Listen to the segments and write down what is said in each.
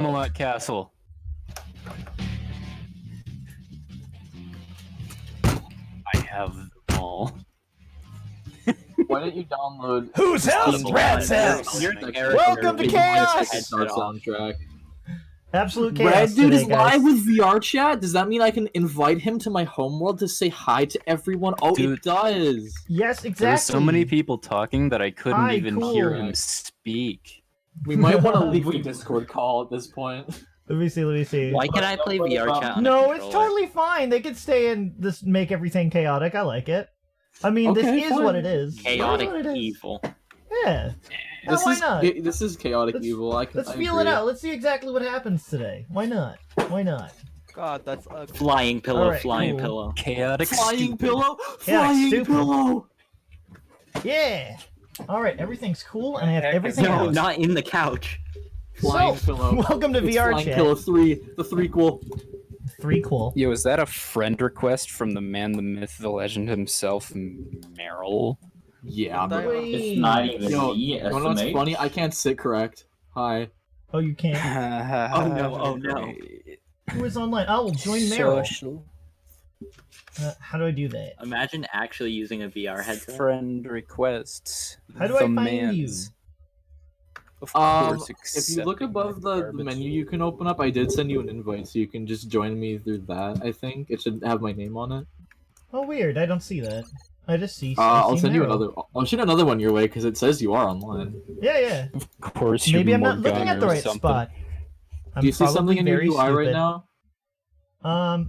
Camelot Castle. I have them all. Why don't you download Whose house? Rat's house! Welcome to chaos! Soundtrack. Absolute chaos. Rad Dude is today, guys. live with VRChat? Does that mean I can invite him to my homeworld to say hi to everyone? Oh, Dude, it does. Yes, exactly. There were so many people talking that I couldn't Hi, even cool. hear him speak. We might want to leave the Discord call at this point. Let me see. Why can't I play VRChat on No, a it's controller? totally fine. They could stay and just make everything chaotic. I like it. I mean, Okay, this is fine. what it is. Chaotic This is what it is. evil. Yeah. Yeah, This why is not? this is chaotic Let's- evil. I Let's feel it out. Let's see exactly what happens today. Why not? Why not? God, that's ugly. Flying pillow, Alright, flying cool. pillow. Chaotic Flying stupid. pillow. Yeah, Flying stupid. pillow. Yeah. All right, everything's cool, and I have everything No, else. not in the couch. Flying So, pillow. welcome to It's Flying Pillow VRChat. 3, the threequel. 3 cool. Yo, is that a friend request from the man, the myth, the legend himself, Meryl? Yeah. What the- bro. Wait. not even Yo, me, you know what's SMH. funny? I can't sit correct. Hi. Oh, you can't. Oh, no, oh, no. Who is online? I will join Meryl. Social How do I do that? Imagine actually using a VR headset. friend requests. How do I the find man's. Of If course, you look above the menu you can open up, I did send you an invite, so you can just join me through that, I think. It should have my name on it. Oh, weird. I don't see that. I just see. I'll see send you Meryl. another. I'll shoot another one your way, because it says you are online. Yeah. Of course, Maybe you're I'm not looking Morgana at the or right something. spot. I'm Do you see something probably in your very UI right stupid. now?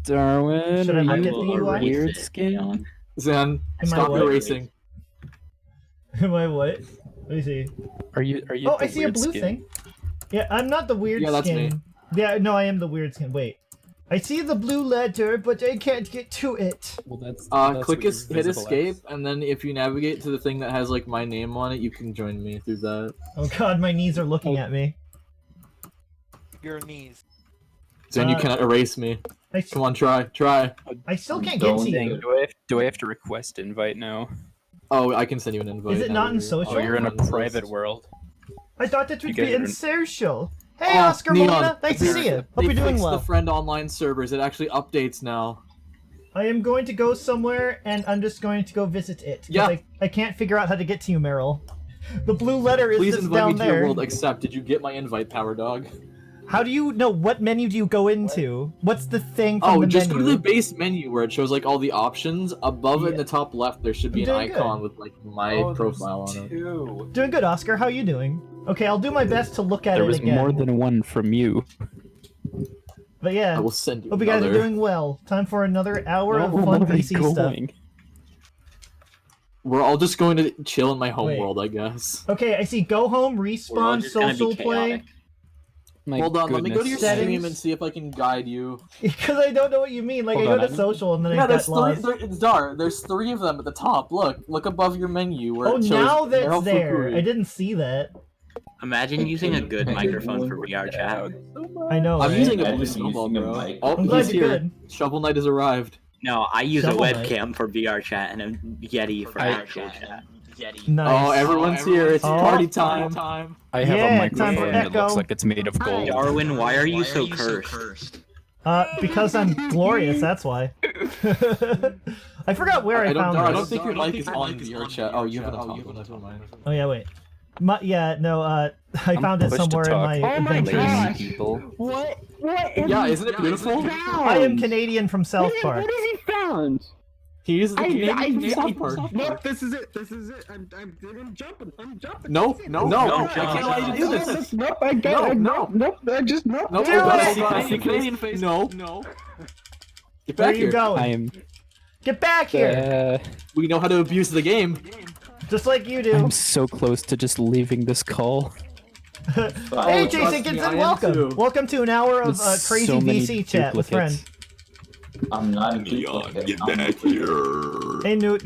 Darwin, Should I are look you at the a UI? weird skin? Zan, Am I stop what? erasing. Am I what? Let me see. Are you? Oh, the I see a weird blue skin? thing. Yeah, I'm not the weird Yeah, that's skin. me. Yeah, no, I am the weird skin. Wait. I see the blue letter, but I can't get to it. Well, that's Click what hit visible escape, as. and then if you navigate to the thing that has like my name on it, you can join me through that. Oh god, my knees are looking at me. Your knees. Zan, you cannot erase me. I, Come on, try. I still can't get Don't to think- you. Do I have to request invite now? Oh, I can send you an invite. Is it not in however. social? Oh, you're in a Friends private list. world. I thought that would You be guys are in in- social. Hey, Oh, Oscar Neon, Molina, nice to they- see you. Hope They you're doing fixed well. the friend online servers. It actually updates now. I am going to go somewhere, and I'm just going to go visit it. 'cause Yeah. I can't figure out how to get to you, Meryl. The blue letter is Please just invite down me to your there. world. Accept. Did you get my invite, Power Dog? How do you know what menu do you go into? What's the thing from Oh, the just menu? go to the base menu where it shows like all the options. Above it in the top left, there should be I'm an doing icon good. with like my profile on it. Two. Doing good, Oscar. How you doing? Okay, I'll do my best to look at There it was again. more than one from you. But yeah, I will send you hope you guys are another. doing well. Time for another hour of No, fun where are you VC stuff. going? We're all just going to chill in my home Wait. world, I guess. Okay, I see go home, We're all respawn, just gonna be social play. chaotic. My Hold on, let me go to your goodness. Settings. stream and see if I can guide you. Because I don't know what you mean. Like, Hold I on, go to I'm- social and then Yeah, I there's got three. lost. It's Dar. There's three of them at the top. Look above your menu where Oh, it shows now that's Meryl there. Fukui. I didn't see that. Imagine using a good microphone for VRChat. I know. I'm right? using a Imagine blue snowball, using a bro. mic. Oh, I'm glad he's you're here. good. Shovel Knight has arrived. No, I use a Shovel Knight. webcam for VRChat and a Yeti for actual chat. Nice. Oh, everyone's here. It's Oh. party time. I have Yeah, a time microphone for that looks echo. like it's made of gold. Darwin, why are you so cursed? Because I'm glorious, that's why. I forgot where I found I this. don't think your mic is on your chat. Oh, you have it on top. Never mind. Oh yeah, wait. Yeah, no, I found it Push to somewhere in talk. my Oh my adventures. gosh. People. What is Yeah, he isn't it beautiful? found? I am Canadian from South What Park. is he found? He uses the I- Canadian South Park. Nope, this is it. I'm jumping. No, No, I can't allow you to do this. Nope, I got it. No. Nope, I just nope. No, Do I it! see Canadian face. No. Get Where back are you here. going? I am. Get back here! We know how to abuse the game. Just like you do. I'm so close to just leaving this call. Hey, Oh, Jason trust me, Kinson, I am welcome! too. Welcome to an hour of There's crazy so many VC chat with duplicates. friends. I'm not a duplicate. I'm a duplicate. Hey, Newt.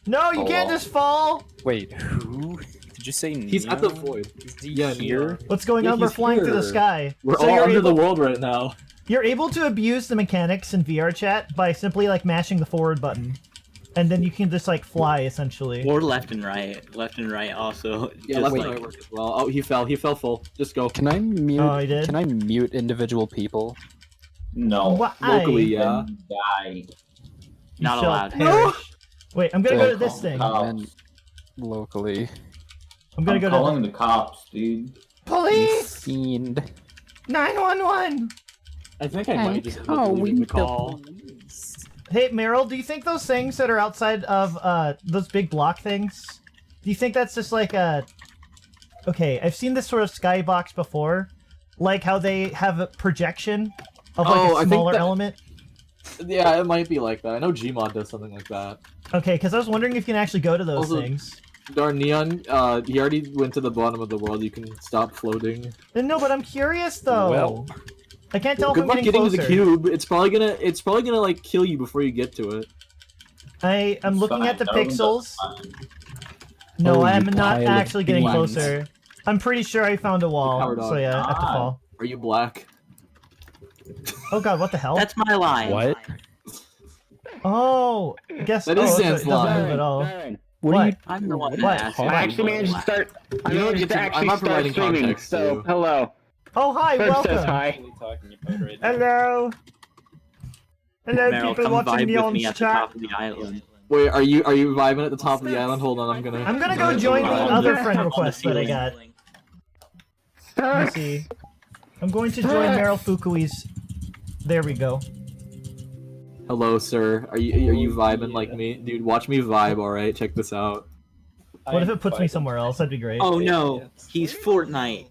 No, you can't Oh. just fall! Wait, who? Did you say He's at the Neon? void. Is he Yeah, here? What's going Yeah, on? We're he's flying through the here. sky. We're So all you're under able, the world right now. You're able to abuse the mechanics in VRChat by simply like mashing the forward button. and then you can just like fly essentially. Or left and right. Left and right also. Yeah, Just left like, and right work as well. Oh, he fell. He fell full. Just go. Can I mute? Oh, I did? Can I mute individual people? No. Why? Locally, yeah. Then die. You Not shall allowed. perish. Wait, I'm gonna go to this Call thing. the cops. And locally. I'm gonna I'm go to calling the cops, dude. police. Fiend. 911. I think I might just end up leaving the call. Hey, Meryl, do you think those things that are outside of those big block things? Do you think that's just like a? Okay, I've seen this sort of skybox before, like how they have a projection of like Oh, I a think smaller that- element. Yeah, it might be like that. I know Gmod does something like that. Okay, because I was wondering if you can actually go to those Also- things. Darn Neon, he already went to the bottom of the world. You can stop floating. No, but I'm curious though. Well. I can't tell Good if luck I'm getting getting to closer. the cube. It's probably gonna like kill you before you get to it. I'm looking at the Fine, pixels. fine. No, Oh, I am you not pile of actually getting beans. closer. I'm pretty sure I found a wall, Power dog. so yeah, I have to Ah. fall. Are you black? Oh god, what the hell? that's my line. What? Oh, I guess That is oh, so Sans it doesn't line. move at all. Darren, What? What? I'm the one What? that asked. I I actually managed to start. I You don't managed get to to- I'm actually not start providing streaming. context, So too. hello. Oh hi, Herb welcome. says hi. Hello. Hello, Meryl, people come watching vibe me with on me at the chat. top of the island. Wait, are you vibing at the top of the island? Hold on, I'm gonna go join the other friend On the request that I ceiling. got. Let me see. I'm going to join Meryl Fukui's. There we go. Hello, sir. Are you vibing like me, dude? Watch me vibe. All right, check this out. What if it puts me somewhere else? That'd be great. Oh no, he's Fortnite.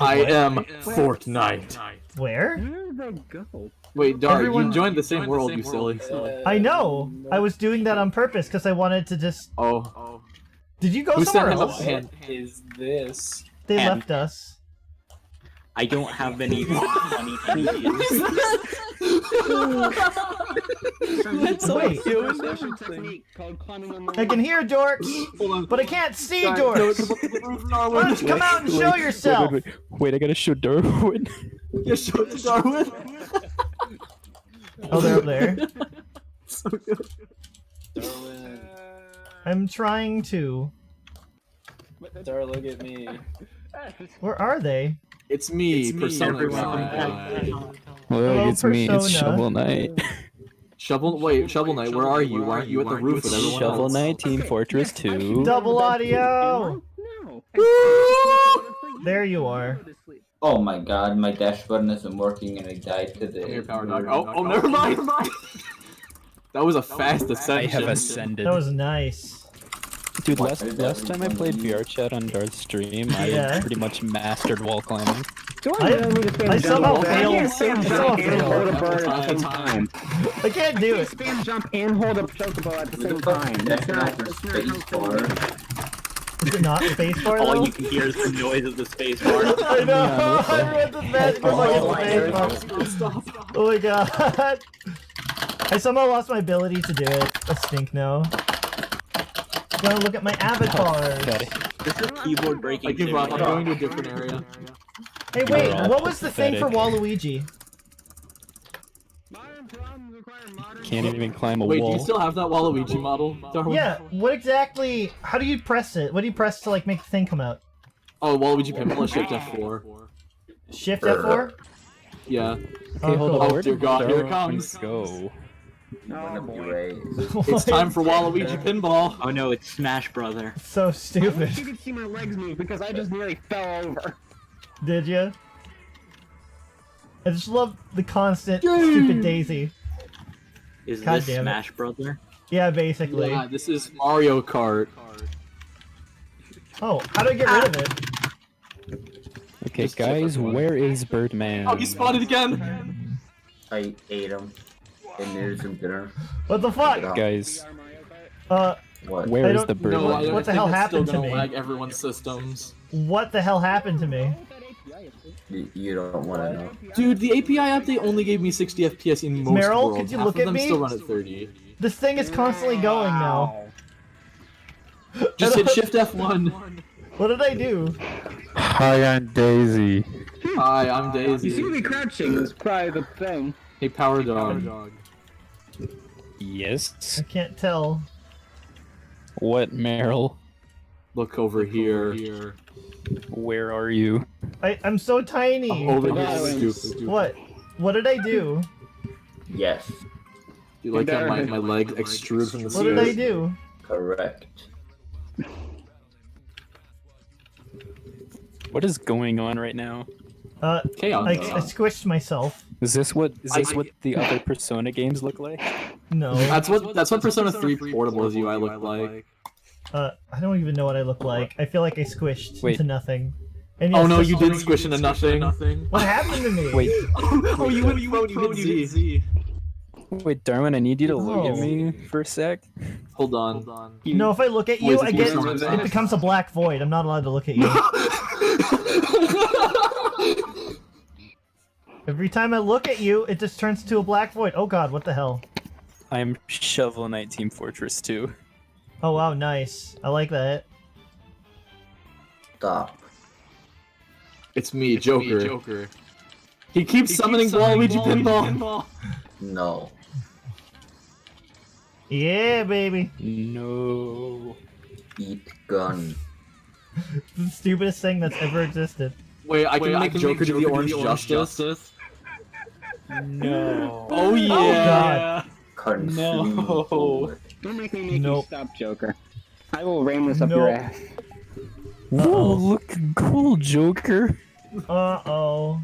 I am Fortnite. Where? Where did they go? Wait, Dar, Everyone- you joined the same world, you silly. I know. I was doing that on purpose because I wanted to just. Oh, Did you go who somewhere sent him a else? hand? Is this? They And- left us. I don't have any funny comedians. Wait, Special technique called climbing on the I can hear dorks, Hold on. but I can't see Dar, dorks. no, the roof, Why Darwin. don't you come out and show yourself? Wait, I gotta show Darwin. Yeah, show it to Darwin. Oh, they're up there. So good. Darwin. I'm trying to. Dar, look at me. Where are they? It's me, Persona. Everyone. Hello, Look, it's me. It's Persona. Shovel Knight. Shovel Knight, where are you? Why aren't you at the roof with everyone Shovel else? Knight, Team Fortress 2. Double audio. No. There you are. Oh my god, my dash button isn't working and I died to the. Come here, Power Dog. Oh, never mind. That was a fast I ascension. have ascended. That was nice. Dude, What, last is last time I played VRChat on Darth's stream, I Yeah. pretty much mastered wall climbing. I somehow failed. I can't Somehow spam jump and failed. hold a bird at the same time. I can't do I it. can't spam jump and hold a chocobo at the Who same the fuck time. is That's that not. guy for That's not space how bar? Is it not spacebar All though? you can hear is the noise of the space bar. I know. I read the magic of spacebar. Oh my god. I somehow lost my ability to do it. I stink now. Gotta look at my avatars. Okay. This is keyboard breaking. I give up. I'm simulator. going to a different area. Hey, wait. You're all What was the thing for pathetic. Waluigi? Can't even climb a Wait, do wall. you still have that Waluigi model, Darwin? Yeah. What exactly? How do you press it? What do you press to like make the thing come out? Oh, Waluigi Pinball, Shift F4. Shift F4. Yeah. Okay, Oh, hold cool. on. Oh, Where dear did God, here it Darwin comes. go? Wanna be right. It's time for Waluigi Pinball. Oh no, it's Smash Brother. So I wish stupid. you could see my legs move because I just nearly fell over. Did you? I just love the constant stupid Daisy. Is God this damn it. Smash Brother? Yeah, basically. Yeah, this is Mario Kart. Oh, how do I get rid of it? Okay, guys, where is Birdman? Oh, he spotted again! I ate him. And there's some dinner. What the fuck? Guys, What? I where is don't- the Birdman? No, I What the think hell that's happened still to gonna me? lag everyone's systems. What the hell happened to me? You don't wanna know. Dude, the API update only gave me 60 FPS in most Meryl, worlds. could you Half look of at them me? still run at 30. This thing is constantly going now. Just hit Shift F1. What did I do? Hi, I'm Daisy. Hi, I'm You seem to Daisy. be crouching is probably the thing. Hey, Power Dog. Yes. I can't tell. What, Meryl? Look over here. Where are you? I'm so tiny. Over here, stupid. What? What did I do? Yes, You like how my legs extrude from the What did I stairs? do? correct. What is going on right now? Chaos. I squished myself. Is this what the other Persona games look like? No. That's what Persona 3 Portable's UI look like. I don't even know what I look like. I feel like I squished Wait. into nothing. And Oh yes, no, this- you did squish into nothing. What happened to me? Wait, Oh, you went prone, you hit Z. wait, Darwin, I need you to look at Oh. me for a sec. Hold on. No, if I look at you, Wait, I is it get Persona it 5? becomes a black void. I'm not allowed to look at you. Every time I look at you, it just turns to a black void. Oh god, what the hell? I am Shovel Knight Team Fortress 2. Oh wow, nice. I like that. Stop. It's me, Joker. He keeps summoning Waluigi Pinball. No. Yeah, baby. No. Eat gun. The stupidest thing that's ever existed. Wait, I can make Joker do the Orange Justice. No. Oh yeah. God. Consume No. forward. Don't make me make Nope. you stop, Joker. I will ram this up Nope. your ass. Whoa, look cool, Joker. Uh-oh.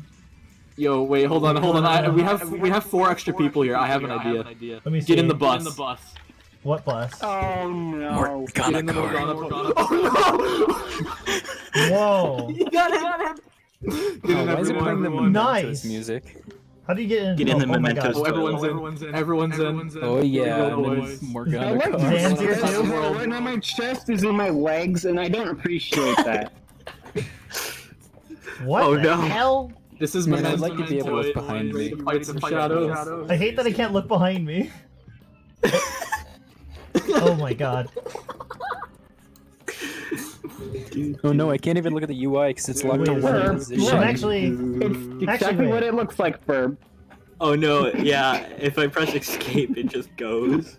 Yo, wait, hold on. We have 4 extra people here. I have an idea. Let me see. Get in the bus. What bus? Oh no. Get in the Morgana. Oh no! Whoa. You got him. Get Oh, in, why is it playing the everyone. Nice. Mementos music? How do you get in? Get in the oh my Mementos God. Oh, everyone's in. Oh yeah, Go, I'm in boys. Morgana Look, car. Dan's here this too? right now my chest is in my legs, and I don't appreciate that. What Oh, the no. hell? This is Man, I'd Mementos. like to be able to look behind me. Fight some shadows. I hate that I can't look behind me. Oh my god. Oh no, I can't even look at the UI because it's locked to Wait, one Herb, position. I'm actually... It's exactly wait. what it looks like, Ferb. Oh no, yeah, if I press escape, it just goes.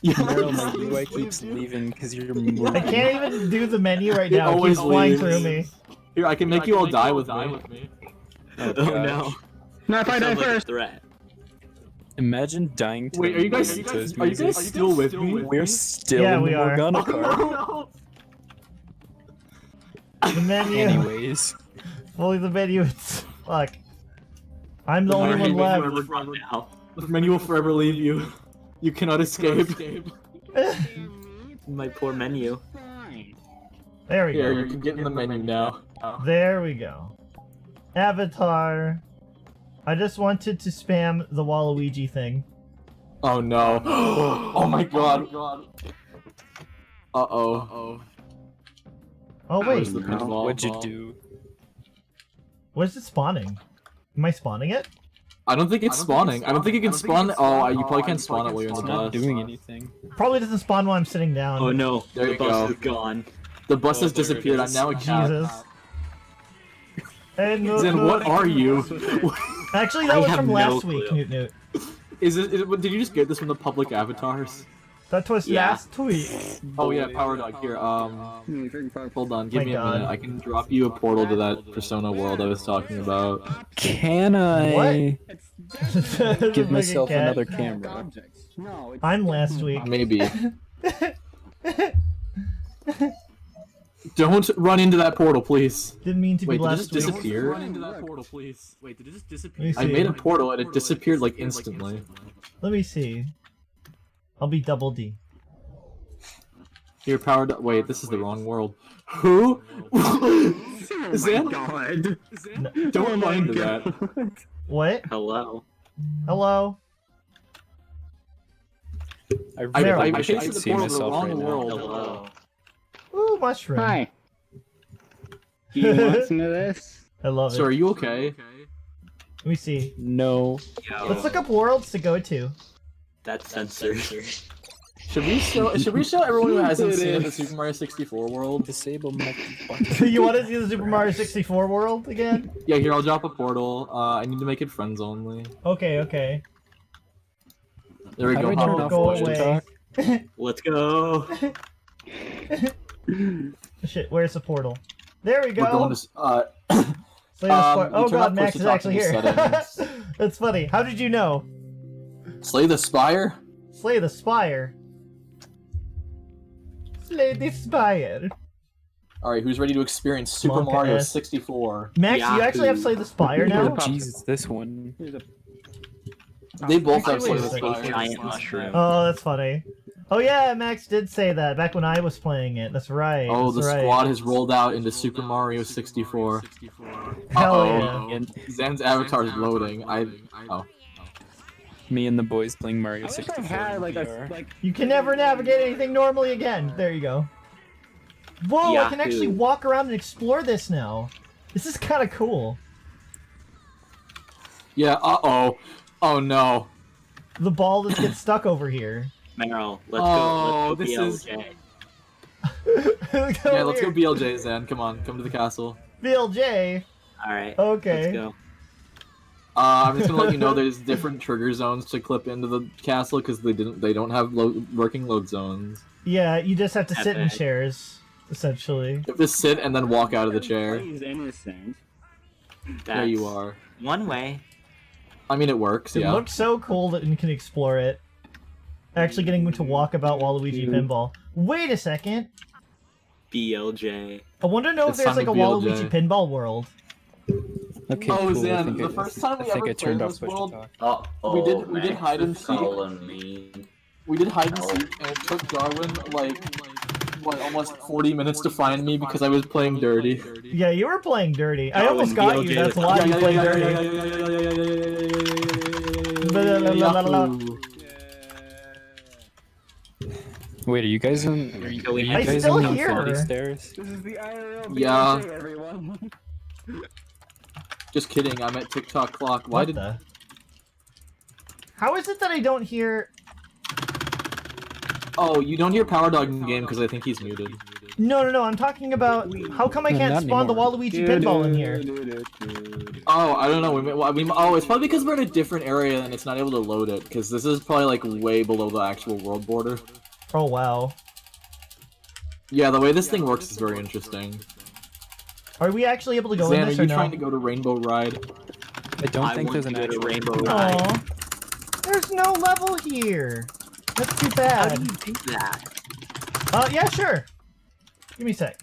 Meryl, my UI keeps leaving because you're I moving. can't even do the menu right It now. It always keeps flying leaves. through me. Here, I can make you all die with me. Oh, Oh gosh. no. Now if I die Sounds like a first, threat. Imagine dying to Wait, are you guys Mementos are you music. guys still with me? We're still Yeah, in we the are. Morgana Oh, car. no. The menu. Anyways, Fully the menu. It's... Fuck. I'm the only one left. Now. The menu will forever leave you. You cannot escape. My poor menu. There we Here, go. you can get in the menu now. There we go. Avatar. I just wanted to spam the Waluigi thing. Oh no. Oh my god. Uh-oh. Oh wait, Where's the pinball what'd you ball? do? where's it spawning? Am I spawning it? I don't think it's spawning. I don't think you can spawn. Oh, you probably can't spawn it while you're in It's the not bus. doing anything. Probably doesn't spawn while I'm sitting down. Oh no, There the you bus go. is gone. The bus has Oh, there it disappeared. I'm is. now a cat. Jesus. And Zen, what are you? Actually, that I was have from no last week, clue. Newt Newt. Is it? Did you just get this from the public avatars? That was Yeah. last tweet. Oh yeah, Power Dog. Here, hold on. Give My me a God. minute. I can drop you a portal to that Persona world I was talking about. Can I Give give myself another camera? No, it's I'm last week. Maybe. Don't run into that portal, please. Didn't mean to Wait, be did it last just week. disappear? Run into that portal, please. Wait, did it just Let me disappear? I see. made a portal and it disappeared like instantly. Let me see. I'll be double D. Here, Power Dog. Wait, this is the wrong world. Who? Zen? God. Don't run into that. What? Hello. Hello? I I really wish I pasted could the see portal to the myself wrong right now. world. Hello. Ooh, mushroom. Hi. Do you want some of this? I love it. So are you okay? Let me see. No. Let's look up worlds to go to. That's censored. Should we show everyone who hasn't seen the Super Mario 64 world? Disable my You want to see the Super Mario 64 world again? Yeah, here, I'll drop a portal. I need to make it friends only. Okay, okay. There we How go. do I turn Oh, off go voice away. talk? Let's go. Shit, where's the portal? There we We're going go. to. Slay the Spire. you Oh turn god, off Max push is to talk actually in here. the settings. That's funny. How did you know? Slay the Spire? Slay the Spire. Slay the Spire. Alright, who's ready to experience Super Blanca Mario S. 64? Max, you actually have Yahoo. Slay the Spire Oh, now? jeez, this one. They both have Actually, Slay wait the a Spire. Giant mushroom. Oh, that's funny. Oh yeah, Max did say that back when I was playing it. That's right. Oh, the that's right. squad has rolled out into Super Mario 64. Hell Uh-oh. yeah. And Zen's avatar is loading. Oh. me and the boys playing Mario I wish I 64 had in like a VR. like. You can never navigate anything normally again. There you go. Whoa, I can Yahoo. actually walk around and explore this now. This is kind of cool. Yeah, uh-oh. Oh no. The ball just gets stuck over here. Meryl, let's Oh, go. Let's this go is- BLJ. Yeah, let's go BLJ, Zen. Come on, come to the castle. BLJ. Alright. Okay. Let's go. I'm just gonna let you know there's different trigger zones to clip into the castle because they don't have working load zones. Yeah, you just have to sit in Epic. chairs, essentially. You have to sit and then walk out of the chair. He's innocent. There you are. One way. I mean, it works, It yeah. looks so cool that you can explore it. Actually getting to walk about Waluigi Pinball. Wait a second. BLJ. I want to know if It's there's time like a to BLJ. Waluigi Pinball world. Okay, Oh, cool. I Zan, think the I, first time we I think ever I turned played off this push to world- talk. We did hide and seek. Calling me. We did hide and seek, and it took Darwin like almost 40 minutes to find me because I was playing dirty. Yeah, you were playing dirty. I Oh, almost and got BLJ you. That's was- why you played dirty. Yahoo. Wait, are you guys in? Are Go you ahead. guys still in the hear Infinity her. Stairs? This is the IRL Yeah. BLJ, everyone. Just kidding, I'm at TikTok clock. Why What did the? How is it that I don't hear? Oh, you don't hear Power Dog in game because I think he's muted. No. I'm talking about how come I No, can't not spawn the anymore. Waluigi Pinball in here? Oh, I don't know. It's probably because we're in a different area and it's not able to load it. Because this is probably like way below the actual world border. Oh wow. Yeah, the way this thing works is very interesting. Are we actually able to go Zan, in are this you or no? trying to go to Rainbow Ride? I don't I think want there's an to go to actual Rainbow Ride. Aw. There's no level here. That's too How bad. do you do that? Yeah, sure. Give me a sec.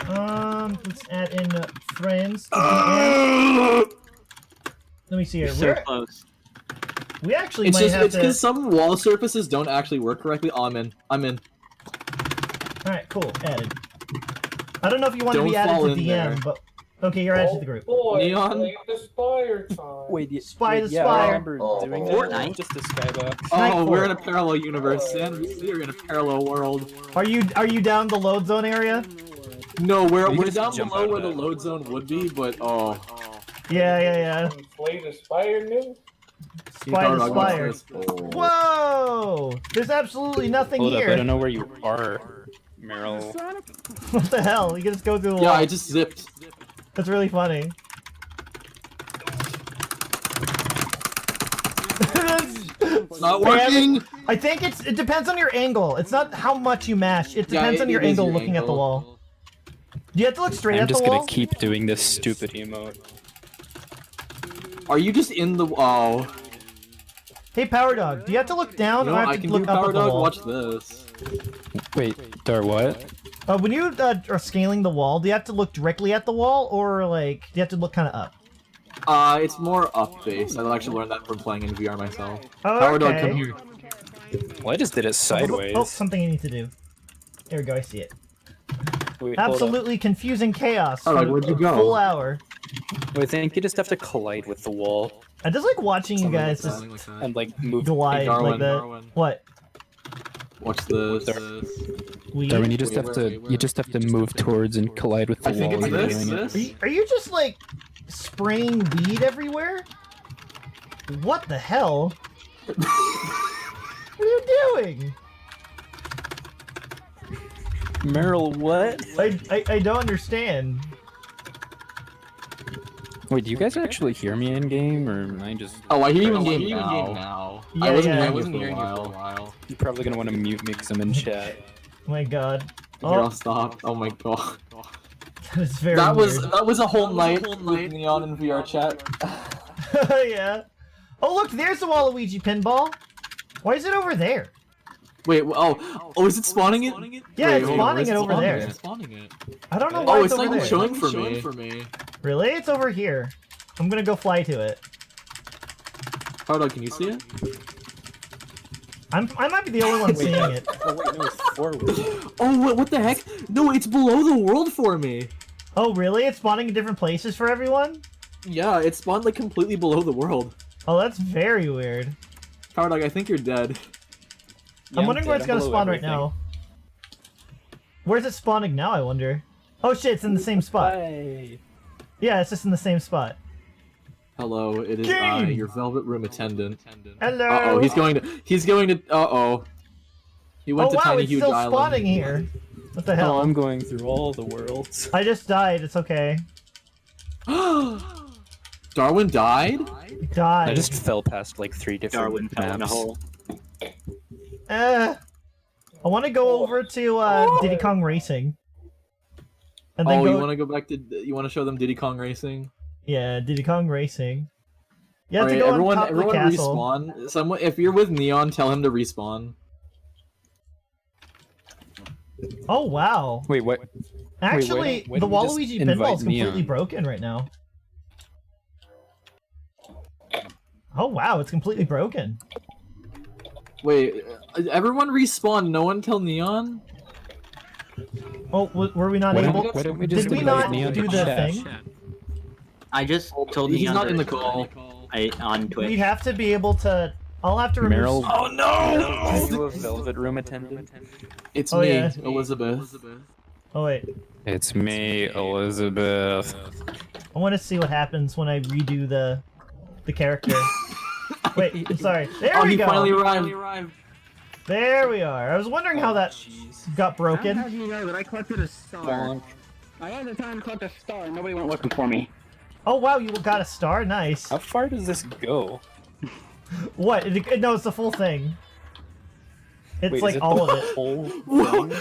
Let's add in friends. Let me see here. You're so close. We actually It's might just have it's to. because some wall surfaces don't actually work correctly. Oh, I'm in. All right, cool. Added. I don't know if you want to Don't be added fall to in DM, there. but okay, you're added to the group. Neon? Wait, Spy the yeah, I Spire. remember doing that. Fortnite? Just a skybox. Oh, Nightfall. we're in a parallel universe, Zan. We're in a parallel world. Are you down the load zone area? No, we're You we're just down jump below out where of the that. load zone would be, but oh. Yeah. Slay the Spire new? Spy the Dog, Spire. what's this? Whoa! There's absolutely nothing Hold up, I here. don't know where you are, Meryl. What the hell? You can just go through the Yeah, wall. I just zipped. That's really funny. It's not working. I think it depends on your angle. It's not how much you mash. It Yeah, depends on your it is angle your looking at the angle. wall. Do you have to look straight I'm at the just wall? gonna keep doing this stupid emote. Are you just in the? Oh. Hey, Power Dog, do you have to look down You or know, have I to can look do up Power at the Dog. wall? Watch this. Wait, Dar, what? When you are scaling the wall, do you have to look directly at the wall or like do you have to look kind of up? It's more up based. I actually learned that from playing in VR myself. Oh, Power Dog, okay. come here. Well, I just did it sideways. Oh, something you need to do. There we go. I see it. Wait, hold up. Absolutely confusing chaos. Power Dog, for where'd you a go? Full hour. Wait, I think you just have to collide with the wall I just like watching you guys just Something like that. and like move. glide Darwin, like that. Darwin. What? Watch this. We? Darwin, you just Wait, have where, to where? you just have to move towards and collide with the I think wall. it's while you're this. doing it. This. Are you just like spraying weed everywhere? What the hell? What are you doing? Meryl, what? I don't understand. Wait, do you guys actually hear me in game, or am I just? Oh, I hear you in game now. Yeah, I wasn't yeah. hearing you for a while. You're probably gonna want to mute me because I'm in chat. Oh my god. Here, I'll stop. Oh my god. That is very That was weird. a whole night with Neon and VRChat. Yeah. Oh look, there's the Waluigi pinball. Why is it over there? Wait, oh, is it spawning it? Yeah, Wait, it's hold on, spawning where's it over there. It's spawning it. I don't know why Oh, it's it's over not there. showing for me. Really? It's over here. I'm gonna go fly to it. Hardo, can you see it? I might be the only one seeing it. Oh wait, no, it's forward. Oh, what the heck? No, it's below the world for me. Oh really? It's spawning in different places for everyone? Yeah, it spawned like completely below the world. Oh, that's very weird. Power Dog, I think you're dead. I'm wondering where it's gonna spawn right now. Where's it spawning now, I wonder? Oh shit, it's in the same spot. Hey. Yeah, it's just in the same spot. Hello, it is Game! your velvet room attendant. Hello! Uh-oh, he's going to, uh-oh. He went Oh to wow, Tiny it's Huge still Island. spawning here. What the Oh, hell? I'm going through all the worlds. I just died, it's okay. Darwin died? Died. I just fell past like 3 different Darwin fell in a maps. hole. I want to go over to Diddy Kong Racing. And then Oh, go... you want to go back to, you want to show them Diddy Kong Racing? Yeah, Diddy Kong Racing. You have to Alright, go on top everyone of the castle. respawn. Someone, if you're with Neon, tell him to respawn. Oh wow. Wait, what? Actually, why the don't we just Waluigi invite pinball is completely Neon? broken right now. Oh wow, it's completely broken. Wait, everyone respawn, no one tell Neon? Oh, were we not Why able? don't, why don't we just Did we invite not Neon do to the chat? thing? I just told He's Neon not to in the respond. call. On Twitch. We have to be able to. I'll have to remove. Meryl, Oh no! are you a velvet room attendant? It's Oh, me, yeah. Elizabeth. Oh wait, It's me, Elizabeth. I want to see what happens when I redo the character. Wait, I'm sorry. There Oh, we he go. finally arrived. There we are. I was wondering how that got How broken. do you know that I collected a star? I had the time to collect a star and nobody went looking for me. Oh wow, you got a star. Nice. How far does this go? What? No, it's the full thing. It's Wait, like is it all the of it. whole thing?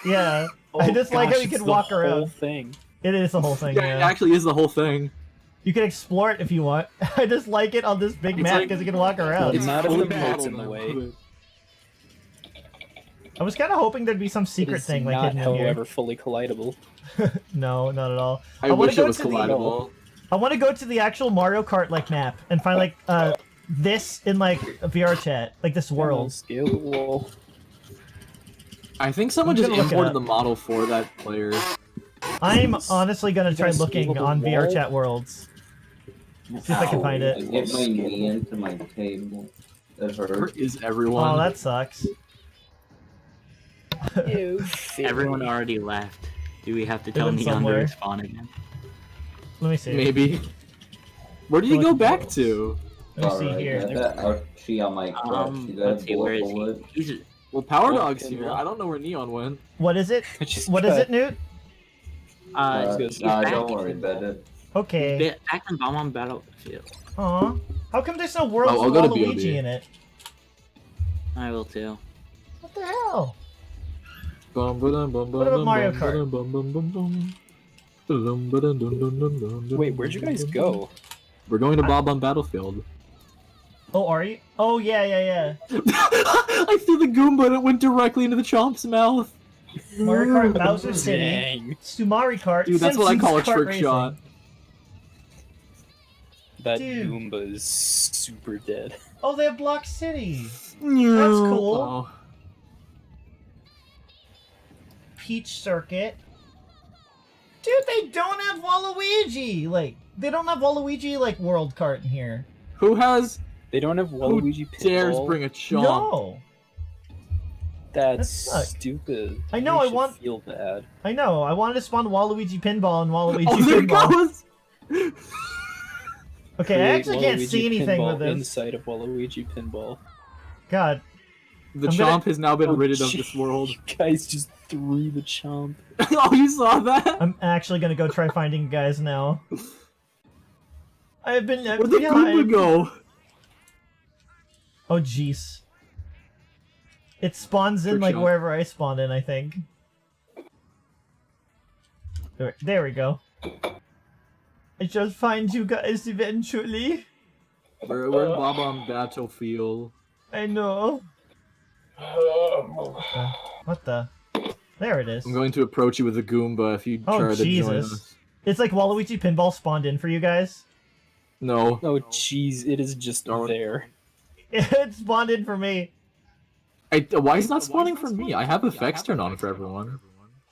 Yeah. Oh, I just like how gosh, you it's can the walk whole around. thing. It is the whole thing. Yeah, it Yeah. actually is the whole thing. You can explore it if you want. I just like it on this big It's map like- because you can walk around. It's not fully if the moat's in the battle way. now. I was kind of hoping there'd be some It secret is thing like not, hidden in here. however, fully collidable. No, not at all. I wanna wish it go was to the- collidable. I want to go to the actual Mario Kart like map and find like this in like a VRChat, like this world. Scalable. I think someone I'm just gonna look it imported up. the model for that player. I'm honestly gonna try guys looking scalable on wall? VRChat worlds. See if I can find I it. get my knee into my table. That Where hurt. is everyone? Oh, that sucks. Everyone already left. Do we have to tell in Neon to somewhere. respawn again? Let me see. Maybe. Where do you go back to? Let me see Alright, here. got that Archie on my crotch. You got Let's a see, where is bullet he? He's Well, Power Oh, Dog's okay, here. well. I don't know where Neon went. What is it? I just What is got- it, Newt? he's Nah, back don't in- worry about it. Okay. back in Bomb Battlefield. Aw. How come there's no Worlds Oh, I'll with go to Waluigi BOB. in it? I will too. What the hell? What What about Mario Kart? Wait, where'd you guys go? We're going to Bob on Battlefield. Oh, are you? Oh, yeah, yeah, I threw the Goomba and it went directly into the Chomp's mouth. yeah. Mario Kart Bowser City. Dang. Sumari Kart. Dude, that's what I call a Simpsons Kart trick Racing. shot. That Dude. Goomba is super dead. Oh, they have Block City. That's cool. Oh. Peach Circuit. Dude, they don't have Waluigi. Like, they don't have Waluigi like World Kart in here. Who has? They don't have Waluigi Who dares Pinball. bring a Chomp? No. That's That sucks. stupid. I know, You I want- should feel bad. I know. I wanted to spawn Waluigi Pinball and Waluigi Oh, there it Pinball. goes! Okay, I Create actually can't Waluigi see anything Pinball with this. inside of Waluigi Pinball. God. The I'm Chomp gonna- has now been Oh, ridded of gee. this world. You guys just threw the chomp. Oh, you saw that? I'm actually gonna go try finding you guys now. I've been left Where'd the behind. Goomba go? Oh jeez. It spawns in Trick like shot. wherever I spawn in, I think. There we go. I shall find you guys eventually. We're in Bob-omb Battlefield. I know. What the? There it is. I'm going to approach you with a Goomba if you Oh, try to join Jesus. us. It's like Waluigi Pinball spawned in for you guys. No. Oh, jeez, it is just Darn. there. It spawned in for me. Why is it not spawning for me? I have effects turned on for everyone.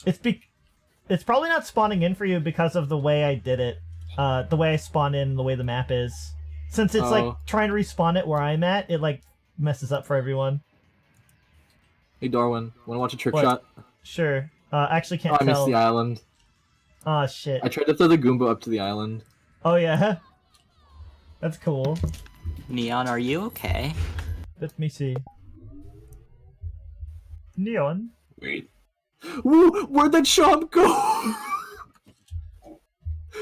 It's probably not spawning in for you because of the way I did it. The way I spawn in, the way the map is. Since it's like trying to respawn it where I'm at, it like messes up for everyone. Hey Darwin, wanna watch a trick What? shot? Sure. Actually can't Oh, I missed tell. the island. Oh shit. I tried to throw the Goomba up to the island. Oh yeah. That's cool. Neon, are you okay? Let me see. Neon? Wait. Woo! Where'd that chomp go?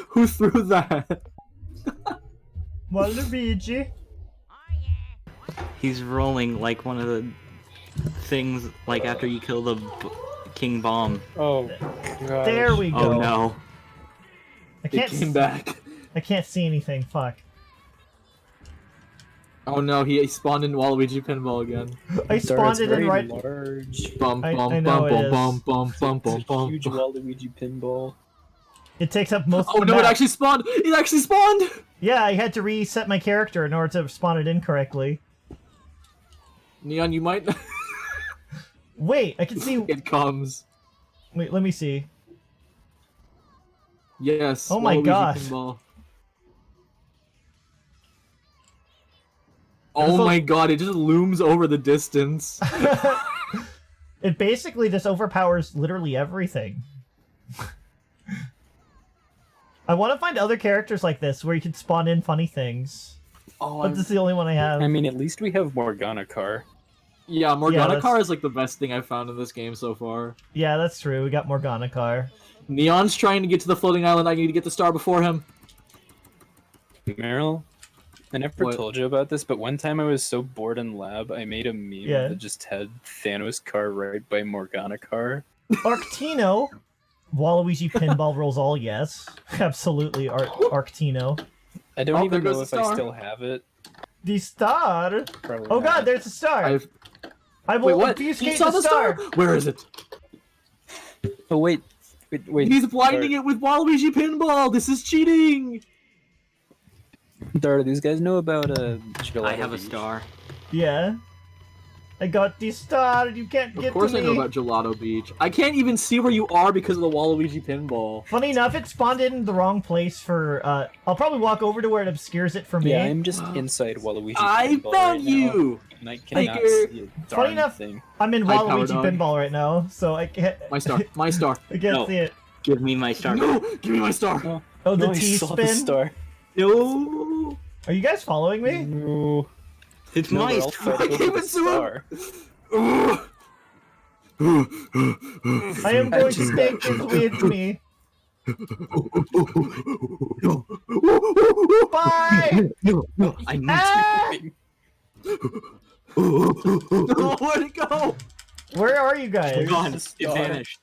Who threw that? Waluigi? He's rolling like one of the things, like after you kill the King Bomb. Oh, gosh. There we go. Oh no. I It can't came back. I can't see anything, fuck. Oh no, he spawned in Waluigi Pinball again. I spawned it in right... large. Bum I bum know bum it bum is. bum bum bum It's bum a bum. huge Waluigi pinball. It takes up most Oh of the no, it map. actually spawned! It actually spawned! Yeah, I had to reset my character in order to spawn it in correctly. Neon, you might... Wait, I can see... It comes. Wait, let me see. Yes. Oh my Waluigi gosh. Pinball. There's Oh a- my god, it just looms over the distance. It basically just overpowers literally everything. I want to find other characters like this where you can spawn in funny things. Oh, But this is the only one I have. I mean, at least we have Morgana Car. yeah, Morgana that's- Car is like the best thing I've found in this game so far. Yeah, that's true. We got Morgana Car. Neon's trying to get to the floating island. I need to get the star before him. Meryl, I never What? told you about this, but one time I was so bored in lab, I made a meme Yeah. that just had Thanos Car right by Morgana Car. Arctino. Waluigi Pinball rolls all yes. Absolutely, Arctino. I don't Oh, even there know goes if the I star. still have it. The star. Probably Oh not. god, there's a star. I've... I Wait, will what? You obfuscate saw the star. Where is it? Oh wait, wait. He's blinding it with Waluigi Pinball. This is cheating. Dara, these guys know about Gelato I have a Beach. star. Yeah. I got the star. You can't get Of course to I me. know about Gelato Beach. I can't even see where you are because of the Waluigi Pinball. Funny enough, it spawned in the wrong place for. I'll probably walk over to where it obscures it for me. Yeah, I'm just inside Waluigi. I Pinball found right now, you! and I cannot Hiker. see a Funny darn enough- thing. I'm in Hi, Power Waluigi Dog. Pinball right now, so I can't. My star. My star. I can't No. see it. Give me my star. No! Give me my star! Oh, the No, I T saw the spin. star. No! Are you guys following me? No. It's No, my we're all star. fighting I over gave the it to him. star. I am going to take this with me. Bye. No, I need Ah! No, where'd it go? Where are you guys? to. Gone. It's It gone. vanished.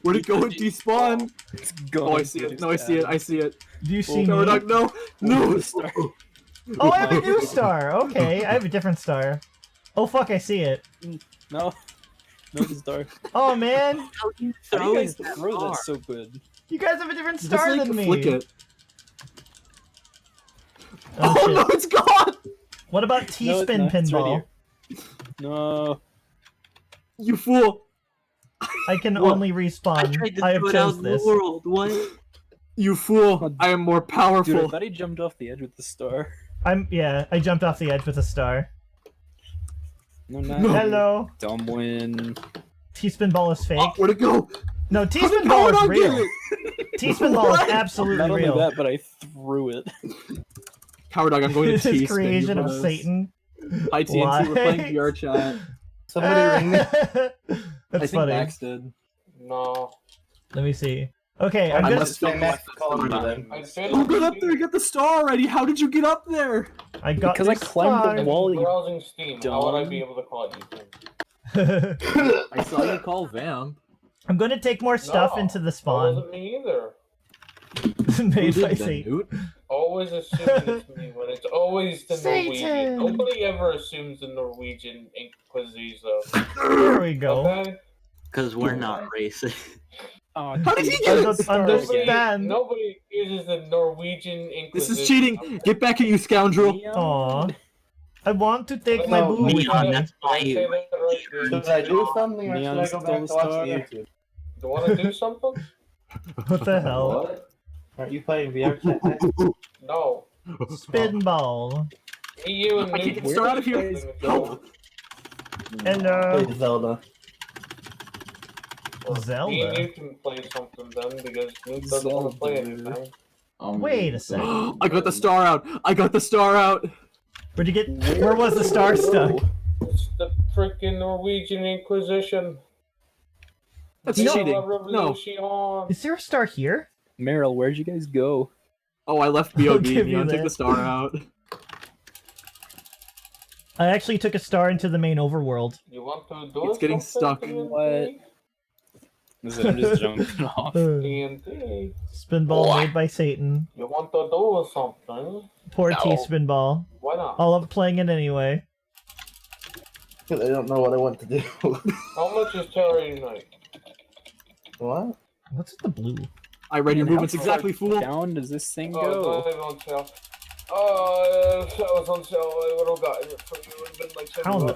Where'd it go and despawn? It's gone. Oh, I see it. No, I see it. I see it. Do you see Power me? Dog, no! No! Star. Oh, I have a new star. Okay, I have a different star. Oh fuck, I see it. No. No, the star. Oh man, How do you Throw guys it throw far. that so good? you guys have a different Just star like than me. flick it. Oh, Oh shit. no, it's gone! What about No, it's T-spin not. It's right pinball? here. No. You fool! I can What? only I respawn. tried to I have throw it out chose in the this. world. What? You fool! I am more Dude, I powerful. thought he jumped off the edge with the star. I jumped off the edge with a star. No, not No. you. Hello. Dumb win. T-spin ball is fake. Oh, where'd it go? No, How did T-spin Power ball is Dog get real. it? T-spin ball is What? absolutely Not only real. that, but I threw it. Power Dog, I'm going to This is T-spin creation you of for this. Satan. Hi TNT, we're playing VRChat. Somebody ring me. I That's think funny. Max did. No. Let me see. Okay, I I'm gonna. must still collect the star then. Oh, get up there, get the star already. How did you get up there? I got Because I this climbed star. the wall. You Browsing Steam. How would I dumb. be able to call you? I saw you call Vamp. I'm gonna take more stuff No, into the That spawn. wasn't me either. Made Who by did that, Satan. Newt? Always assume it's me when it's always the Satan! Norwegian. Nobody ever assumes the Norwegian Inquisition. There we go. Okay? Because we're not racist. Oh, How did he I get it? don't understand. Nobody uses the Norwegian Inquisition. This is cheating. Get back at you, scoundrel. Aw. I want to take my No, boo with Neon, me. that's why you. Should I do something or should I Neon go stole back the to watch star. YouTube? Do you want to do something? What the hell? What? Aren't you playing VRChat next? No. Spinball. Me, you, and I can't Newt get Star out of here. playing with Help. Hello. Play Zelda. Or Me and Zelda. you can play something then because Newt doesn't want to play anything. Wait a second. I got the star out. I got the star out. Where'd you get? Where was the star stuck? It's the freaking Norwegian Inquisition. That's You know- cheating. La No. Revolution. Is there a star here? Meryl, where'd you guys go? Oh, I left I'll BOB. give you Neon, take that. the star out. I actually took a star into the main overworld. You want to do It's getting something, stuck. TNT? What? I'm just jumping off. TNT. Spinball made by Satan. You want to do something? Poor No. T Spinball. Why not? All up playing it anyway. Because I don't know what I want to do. How much is Terry Unite? What? What's with the blue? I read your Man, how movements far exactly, fool. Down does this thing Oh, go? it's not even on sale. Oh, if that was on sale, I would have gotten it for you. It would have been like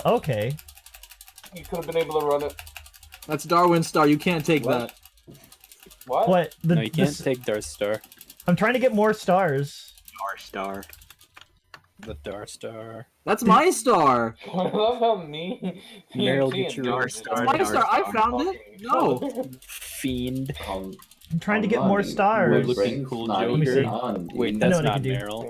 $10. Okay. You could have been able to run it. That's Darwin's star. You can't take What? that. What? What? No, you can't this- take Darth Star. I'm trying to get more stars. Star. The Darth Star. That's my star. I love how me. Meryl, TNT get your and Darth Newt Star. just My star. I found it. No. Fiend. I'm trying to get more We're stars. looking cool, Not Let me Joker. see. on. Wait, I know that's what I not can do. Meryl.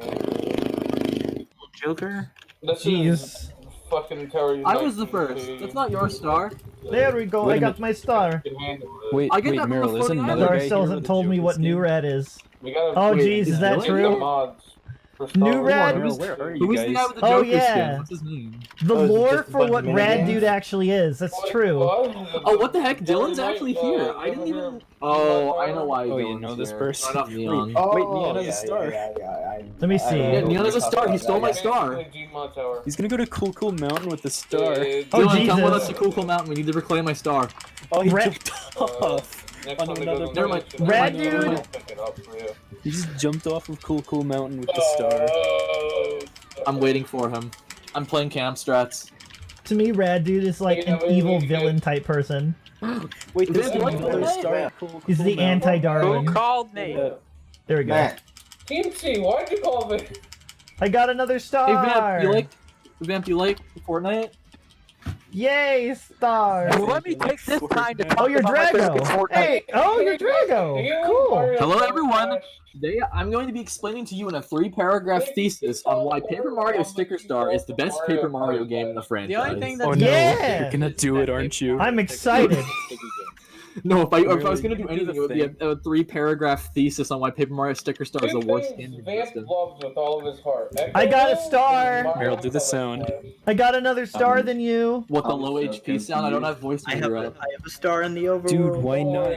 Joker? This Jeez. is fucking Terry I Unite was the first. TNT. That's not your star. There we go. Wait I a got minute. my star. You can handle it. Wait, I get wait, that from the Meryl, isn't floating another island. guy Star here hasn't with a told me Joker what new skin? red is. We gotta Oh Wait, jeez, is that really? true? Mods for New Star Rad- Wars. Meryl, where are Who you is the guy guys? with the Oh, Joker yeah. skin? What's his name? The Oh, is it lore just a for bunch what of Rad minigames? Dude actually is. That's true. Oh, what the heck? Dylan's actually here. I didn't even. Oh, I know why. Oh, you Dylan's know this here. person? Not Neon. Oh, Wait, Neon has a yeah, star. Let me see. Yeah, Neon has a star. He stole my star. He's gonna go to Cool Mountain with the star. Oh, Dylan, come with Jesus. us to Cool Mountain. We need to reclaim my star. Oh, he Ra- jumped off. On another Never mind. Rad Never mind. Dude. He just jumped off of Cool Mountain with the star. I'm waiting for him. I'm playing camp strats. To me, Rad Dude is like Yeah, an wait, evil wait, villain type person. Wait, there's Vamp, another what? star at Cool He's the Mountain. anti-Darwin. called me? There we go. Matt, Team C, why'd you call me? I got another Hey star. Vamp, you like Fortnite? Yay, star. Well, let me take this time to talk Oh, you're about my favorite Drago. Fortnite. Hey, oh, you're Drago. Cool. Hello, everyone. Today, I'm going to be explaining to you in a 3-paragraph thesis on why Paper Mario Sticker Star is the best Paper Mario game in the franchise. The only thing Oh that's no, Yeah. you're gonna do it, aren't you? I'm excited. No, if I was Really? going to do Do anything, the it would be a 3-paragraph thesis on why Paper Mario Sticker Star is the worst game in Vamp existence. loves with all of his heart. I got a star. Meryl, do the sound. I got another star than you. What, the I'm low so HP sound? I don't have voice I have meter a, up. I have a star in the overworld. Dude, why not?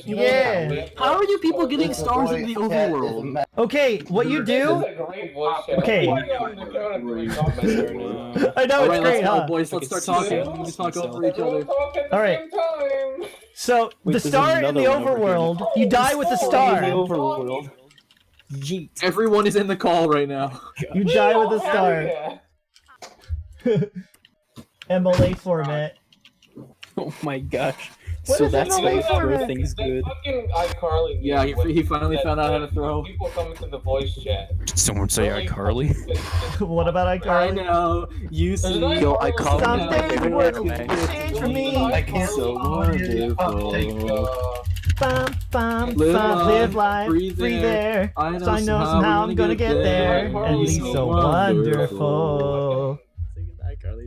Yeah. How are you people getting this stars in the voice chat is overworld? a mess. Okay, what you do? Okay. I know Alright, it's great, let's go, huh? boys. Let's start talking. We need to talk over each other. Alright. So Wait, the there's star in another the one over here. overworld, you die with a In the star. overworld. Yeet. Everyone is in the call right now. You die with a star. MLA format. Oh my gosh. What So is that's it how on you throw format? things good. Fucking iCarly. Yeah, he finally found out how to throw. People come into the voice chat. Someone say iCarly. What about I iCarly? know. You see. Yo, I call Some him my things favorite will anime. change for me. I can't So wonderful. Bum, bum, Live bum, life, live life, breathe breathe there. there. I know So I know somehow I'm gonna get there and be so wonderful.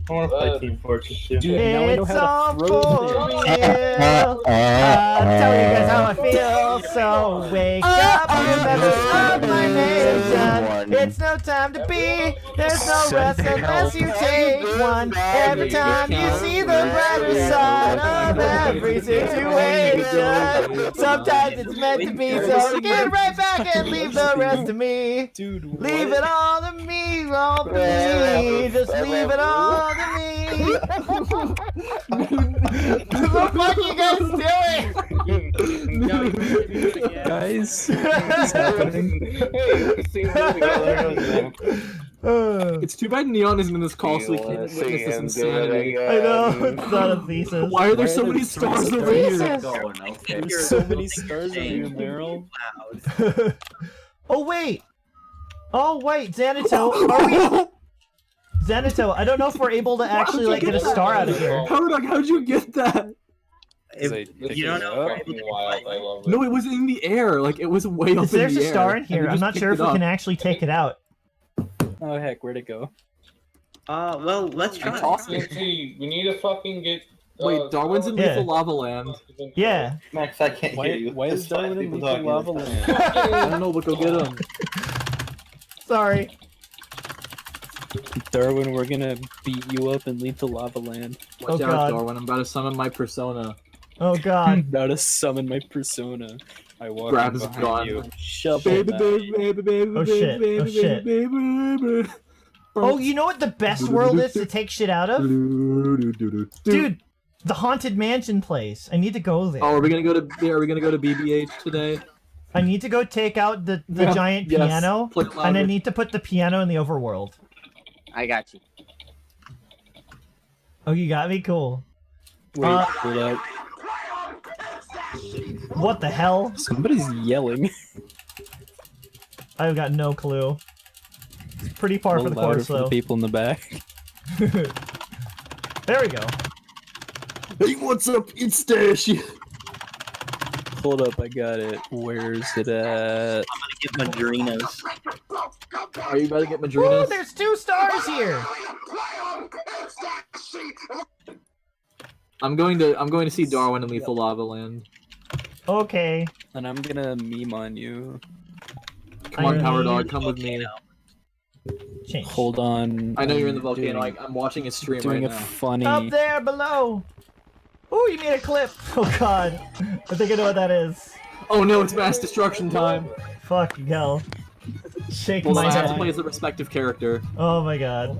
I want to play Team Fortress 2. Dude, now I know It's how all to for throw real. things. I'm telling you guys how I feel. So wake up, remember of my nation. It's no time to be. There's no rest unless you take one. Every time you see the brighter side of every situation. Sometimes it's meant to be. So get right back and leave the rest to me. Dude, Leave it all to me, all to me. Just leave it all to me. What the fuck are you guys doing? guys, what's happening? It's too bad Neon isn't in this call so we can witness this insanity. I know, it's not a thesis. Why are there so many stars over here? There's so many stars over here, Meryl. Oh wait! Oh wait, Xanato, are we... Xanato, I don't know if we're able to actually like get a star out of here. How'd you get that? You don't know. No, it was in the air. Like, it was way up in the air. There's a star in and here. we I'm just not picked sure if it we up. can actually take it out. Oh heck, where'd it go? Well, let's try. We need to fucking get. Wait, Darwin's in Yeah. Lethal Lava Land. Yeah. Max, I can't hear you. Why is There's five Darwin in people Lethal talking. Lava Land? I don't know, but go get him. Sorry. Darwin, we're gonna beat you up in Lethal Lava Land. Watch Oh, out, God. Darwin. I'm about to summon my persona. Oh god. About to summon my persona. I walk Grab in his behind gun. you. Shovel Baby, that. baby, baby, baby, Oh, baby, shit. baby, Oh, shit. baby, baby, baby. Oh, you know what the best world is to take shit out of? Dude, the Haunted Mansion place. I need to go there. Oh, are we gonna go to BBH today? I need to go take out the Yeah, giant yes. piano, Play it and I louder. need to put the piano in the overworld. I got you. Oh, you got me? Cool. Wait, hold up. What the hell? Somebody's yelling. I've got no clue. It's pretty A far for little the louder chorus, for the though. people in the back. There we go. Hey, what's up? It's Stash. Hold up, I got it. Where's it at? Get Madrinas. Are you about to get Woo, Madrinas? there's 2 stars here! I'm going to see Darwin in Lethal Lava Land. Okay. And I'm gonna meme on you. Come on, I Power need- Dog, come with me. Change. Hold on. I know you're in the I'm volcano. doing- I'm watching a stream doing right a now. funny. Up there below! Ooh, you made a clip! Oh god. I think I know what that is. Oh no, it's mass destruction time. Fucking hell. Shake Well, my I have to head. play as a respective character. Oh my god.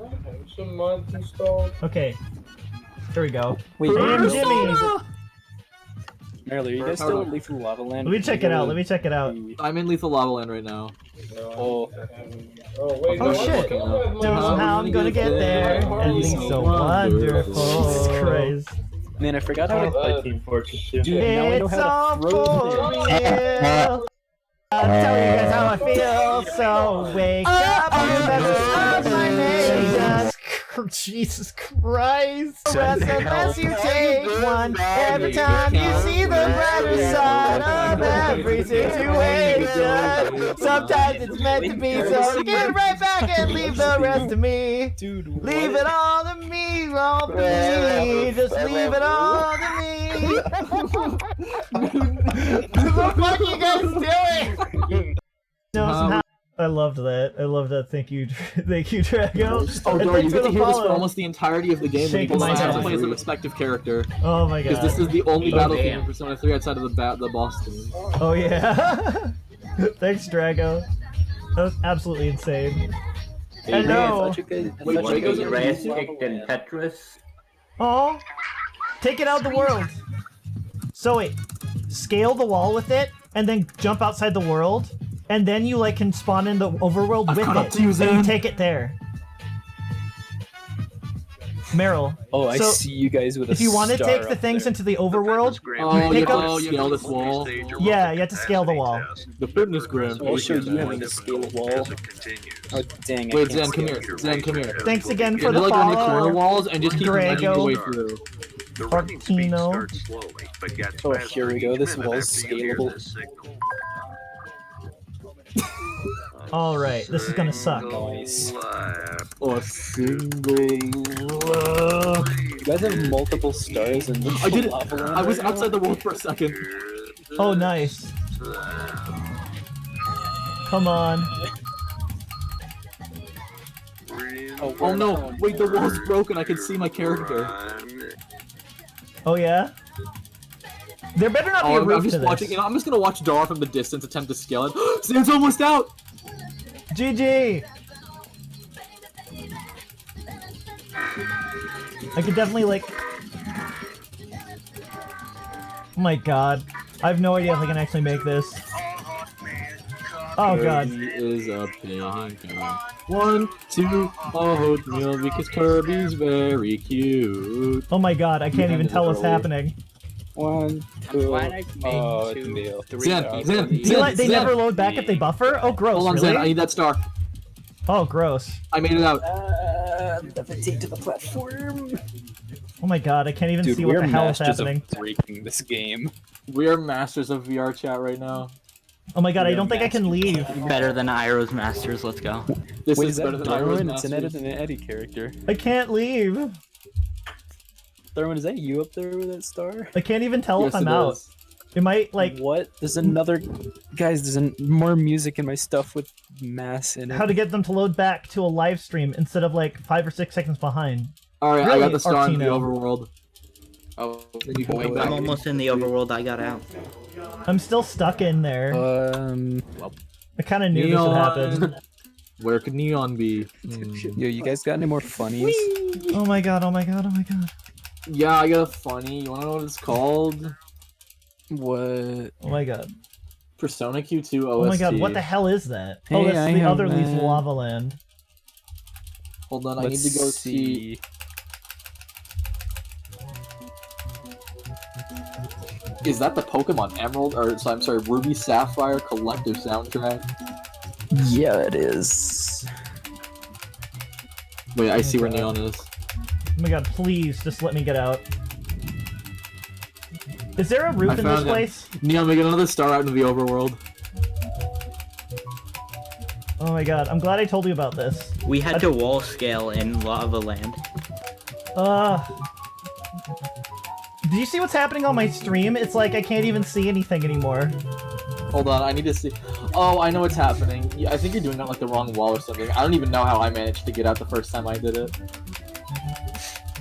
Some mods installed. Okay. Here we go. Wait, Damn, Meryl, Jimmy! Meryl, are you guys still in Lethal Lava Land? Let me check it out, let me check it out. I'm in Lethal Lava Land right now. Oh, Oh wait, Oh no, shit! I'm looking at Know somehow I'm gonna get there. Everything's so wonderful. Jesus Christ. man, I forgot I how want to to. play Team Fortress 2. Dude, now I know It's how all to throw for things. real. I'm telling you guys how I feel, so wake up, remember of my nation. Jesus Christ! Rest unless you take one. Every time you see the brighter side of every situation. Sometimes it's meant to be, so get right back and leave the rest to me. Dude, Leave it all to me, all to me. Just leave it all to me. What the fuck are you guys doing? No, somehow. I loved that. I loved that. Thank you, thank you, Drago. Oh, And Dora, you thanks get for to the hear this for follow. almost the entirety of the game. Shake Because my I have to head. play as a respective character. Oh my Because god. this is the only battle damn. game in Persona 3 outside of the boss team. Oh yeah. Thanks, Drago. That was absolutely insane. Hey, Hello. I thought you guys. Wait, What Drago's a in race YouTube? kicked in Tetris. Oh, take it out of the world. So wait, scale the wall with it, and then jump outside the world, and then you like can spawn in the overworld I've with caught up it, to you, and you Zan. take it there. Meryl. Oh, I So, see you guys with a If you want to star take the up things there. into the overworld, Oh, you Pick have up- to scale this wall. yeah, you have to scale the wall. The fitness gram. Also, you having to scale a wall. Oh dang! I Wait, can't Zen, come scale here. it. Zen, come here. Thanks again for Get the like on the corner follow. walls and just keep making your Drago. way through. Fortino. Oh, here we go. This wall's scalable. All right, this is gonna suck. Nice. A single. You guys have multiple stars in the I did it. lava land I was right now? outside the world for a second. Oh, nice. Come on. Oh no! Wait, the wall's broken. I can see my character. Oh yeah. There better not be a I'm roof just to this. watching. You know, I'm just gonna watch Dar from the distance attempt to scale it. Stan's almost out. GG. I could definitely like. Oh my god. I have no idea if I can actually make this. Oh god. Kirby is a pink guy. 1, 2, oatmeal because Kirby's very cute. Oh my god, I can't even tell what's happening. 1, 2, glad I made oh, two. meal. 3, Zen, They never load back if they buffer? Oh gross, Hold on, really? Zen. I need that star. Oh gross. I made it out. to the platform. Oh my god, I can't even Dude, see what we're the hell is masters happening. of breaking this game. We are masters of VRChat right now. Oh my god, I don't think I can leave. Better than Iroh's Masters, let's go. This Wait, is is better that than Iroh's Darwin? It's an Masters. Ed and Eddie character. I can't leave. Darwin, is that you up there with that star? I can't even tell if Yes, I'm it out. is. It might like What? There's another... Guys, there's more music in my stuff with mass in it. how to get them to load back to a live stream instead of like 5 or 6 seconds behind. Alright, I Really, got the star in the Artino. overworld. Oh, then you can wait I'm back. almost in the overworld, I got out. I'm still stuck in there. I kind of knew this would happen. Where could Neon be? Yo, you guys got any more funnies? Oh my god, oh my god, oh my god. Yeah, I got a funny. You wanna know what it's called? What? Oh my god. Persona Q2 OST. Oh my god, what the hell is that? Hey, Oh, that's I the have other Leaf that. Lava Land. Hold on, I need to go see. Is that the Pokemon Emerald, or so, I'm sorry, Ruby Sapphire Collective soundtrack? Yeah, it is. Wait, I see where God. Neon is. Oh my god, please, just let me get out. Is there a roof I in this found him. place? Neon, we get another star out into the overworld. Oh my god, I'm glad I told you about this. We had to wall scale in Lava Land. Did you see what's happening on my stream? It's like I can't even see anything anymore. Hold on, I need to see. Oh, I know what's happening. Yeah, I think you're doing it on like the wrong wall or something. I don't even know how I managed to get out the first time I did it.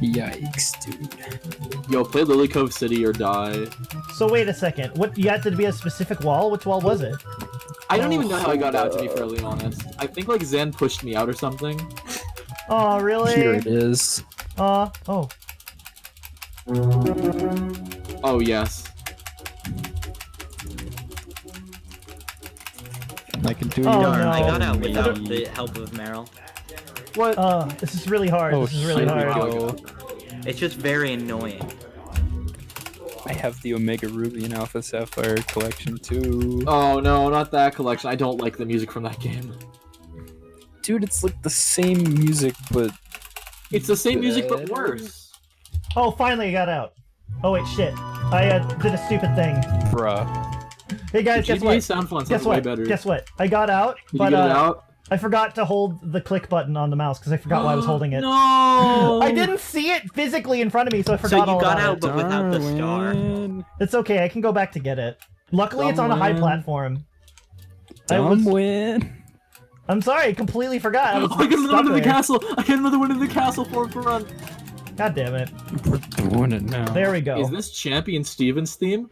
Yikes, dude. Yo, play Lily Cove City or die. So wait a second, what, you had to be a specific wall? Which wall was it? I don't even know how I got out, to be fairly honest. I think like Zen pushed me out or something. Oh, really? Here it is. Oh. Oh, yes. I can do Oh, your no. I got out I without don't- the help of Meryl. What? This is really hard. Oh, This is really here we hard. go. It's just very annoying. I have the Omega Ruby and Alpha Sapphire collection too. Oh no, not that collection. I don't like the music from that game. Dude, it's like the same music, but It's the same music but worse. Oh, finally I got out. Oh wait, shit. I did a stupid thing. bruh. Hey guys, The guess GTA what? sound font Guess sounds way what? better. Guess what? I got out, Did but you get it out? I forgot to hold the click button on the mouse because I forgot why I was holding it. No! I didn't see it physically in front of me, so I So forgot you all got about out, it. but without the star. Darwin. It's okay, I can go back to get it. Luckily, it's on a high Darwin. platform. Win. I'm sorry, I completely forgot. I was Oh, I got another stuck one in the there. castle! I got another one in the castle for run. God damn it. We're doing it now. There we go. Is this Champion Stevens theme?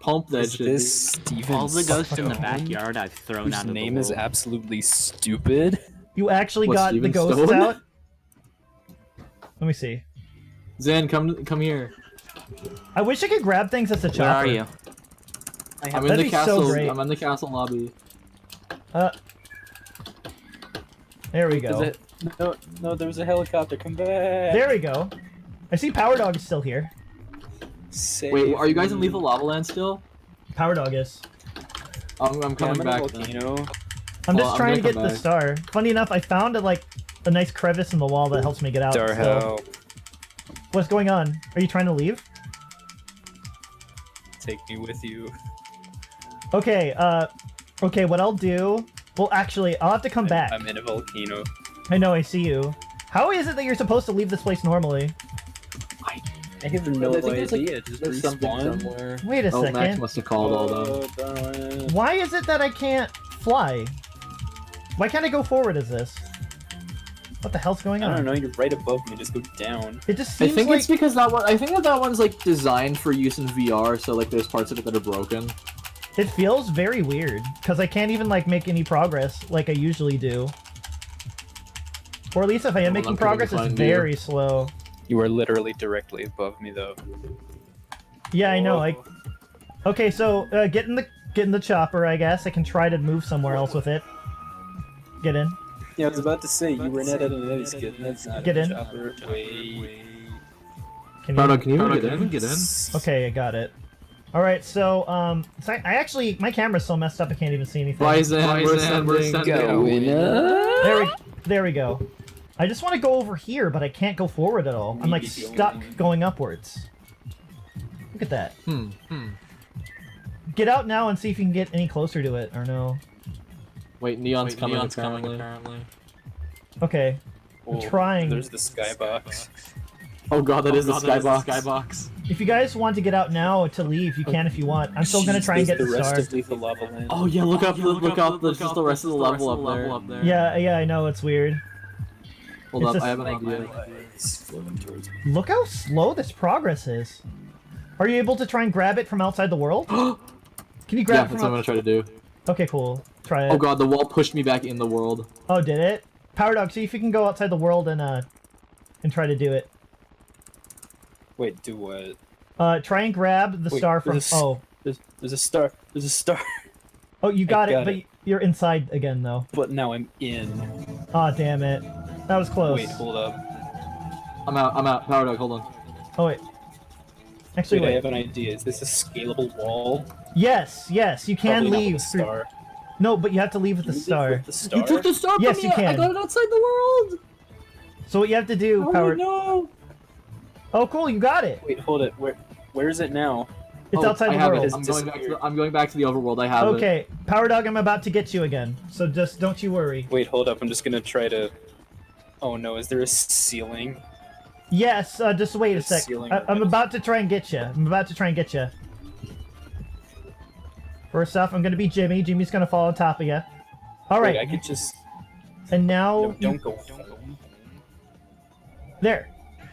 Pump that Is shit. this Steven's All the ghosts in the backyard I've thrown whose out of name the is world. absolutely stupid? You actually What, got Steven the ghosts Stone? out? Let me see. Zen, come here. I wish I could grab things as a chopper. Where are you? I'm in That'd the be so castle. great. I'm in the castle lobby. There we go. No, there was a helicopter. Come back. There we go. I see Power Dog is still here. Wait, are you guys in Lethal Lava Land still? Power Dog is. I'm coming back. Then. Volcano. I'm Well, just I'm trying to gonna get come the back. star. Funny enough, I found a nice crevice in the wall that helps me get out. Dar So, help. what's going on? Are you trying to leave? Take me with you. Okay, okay, what I'll do Well, actually, I'll have to come back. I'm in a volcano. I know, I see you. How is it that you're supposed to leave this place normally? I have no I think there's, like, idea. Just there's something respawn. somewhere. Wait a Oh, Max second. must have called all them. Why is it that I can't fly? Why can't I go forward as this? What the hell's going on? I don't know. You're right above me. Just go down. It just I seems think like... it's because that one. I think that one's like designed for use in VR, so like there's parts of it that are broken. It feels very weird, because I can't even like make any progress like I usually do. Or at least if I am making progress, it's very slow. You are literally directly above me, though. Yeah, I know. Like, okay, so get in the chopper. I guess I can try to move somewhere else with it. Get in. Yeah, I was about to say you were net at an edge. That's not Get a in. chopper. Wait. Can No, can you get in? Okay, I got it. All right, so I actually my camera's so messed up I can't even see anything. We're sending. There we go. I just want to go over here, but I can't go forward at all. I'm like stuck going upwards. Look at that. Get out now and see if you can get any closer to it, or no. Wait, Neon's coming apparently. Okay. I'm trying. There's the skybox. Oh god, that is the skybox. If you guys want to get out now to leave, you can if you want. I'm still gonna try and get the rest star. of Lethal Lava Land. Oh yeah, look up just the rest of the level up there. Yeah, I know, it's weird. Hold It's up, just- I have an idea. It's floating towards me. Look how slow this progress is. Are you able to try and grab it from outside the world? Can you Yeah, grab it that's from what I'm gonna try to do. Okay, cool. Try it. Oh god, the wall pushed me back in the world. Oh, did it? Power Dog, see if you can go outside the world and try to do it. Wait, do what? Try and grab the Wait, star from... there's a Oh. There's a star. There's a star. Oh, you got it, got but it. you're inside again, though. But now I'm in. Aw, damn it. That was close. Wait, hold up. I'm out. Power Dog, hold on. Oh, wait. Actually, Wait, I wait. have an idea. Is this a scalable wall? Yes, you can Probably not leave. with a star. No, but you have to leave with the star. With the star? You took the star Yes, from you me! I can. got it outside the world! So what you have to do, Power... no! Oh, cool, you got it. Wait, hold it. Where is it now? It's outside I the have world. it. I'm going back to the overworld. I have it. Okay, Power Dog, I'm about to get you again. So just don't you worry. Wait, hold up. I'm just gonna try to... Oh no, is there a ceiling? Yes, just wait a sec. Ceiling I'm about to try and get you. First off, I'm gonna be Jimmy. Jimmy's gonna fall on top of you. All right. Wait, I could just... And now... No, don't go. There.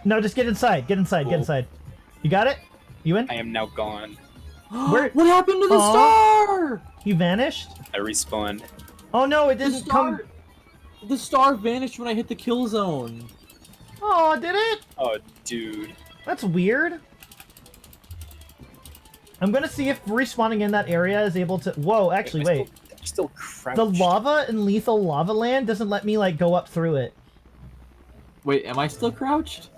No, just get inside. Get inside. You got it? You in? I am now gone. Where... What happened to the star? You vanished? I respawned. Oh no, it The didn't star, come... the star vanished when I hit the kill zone. Oh, did it? Oh, dude. That's weird. I'm gonna see if respawning in that area is able to... Whoa, actually, wait. I'm still crouched. The lava in Lethal Lava Land doesn't let me, like, go up through it. Wait, am I still crouched?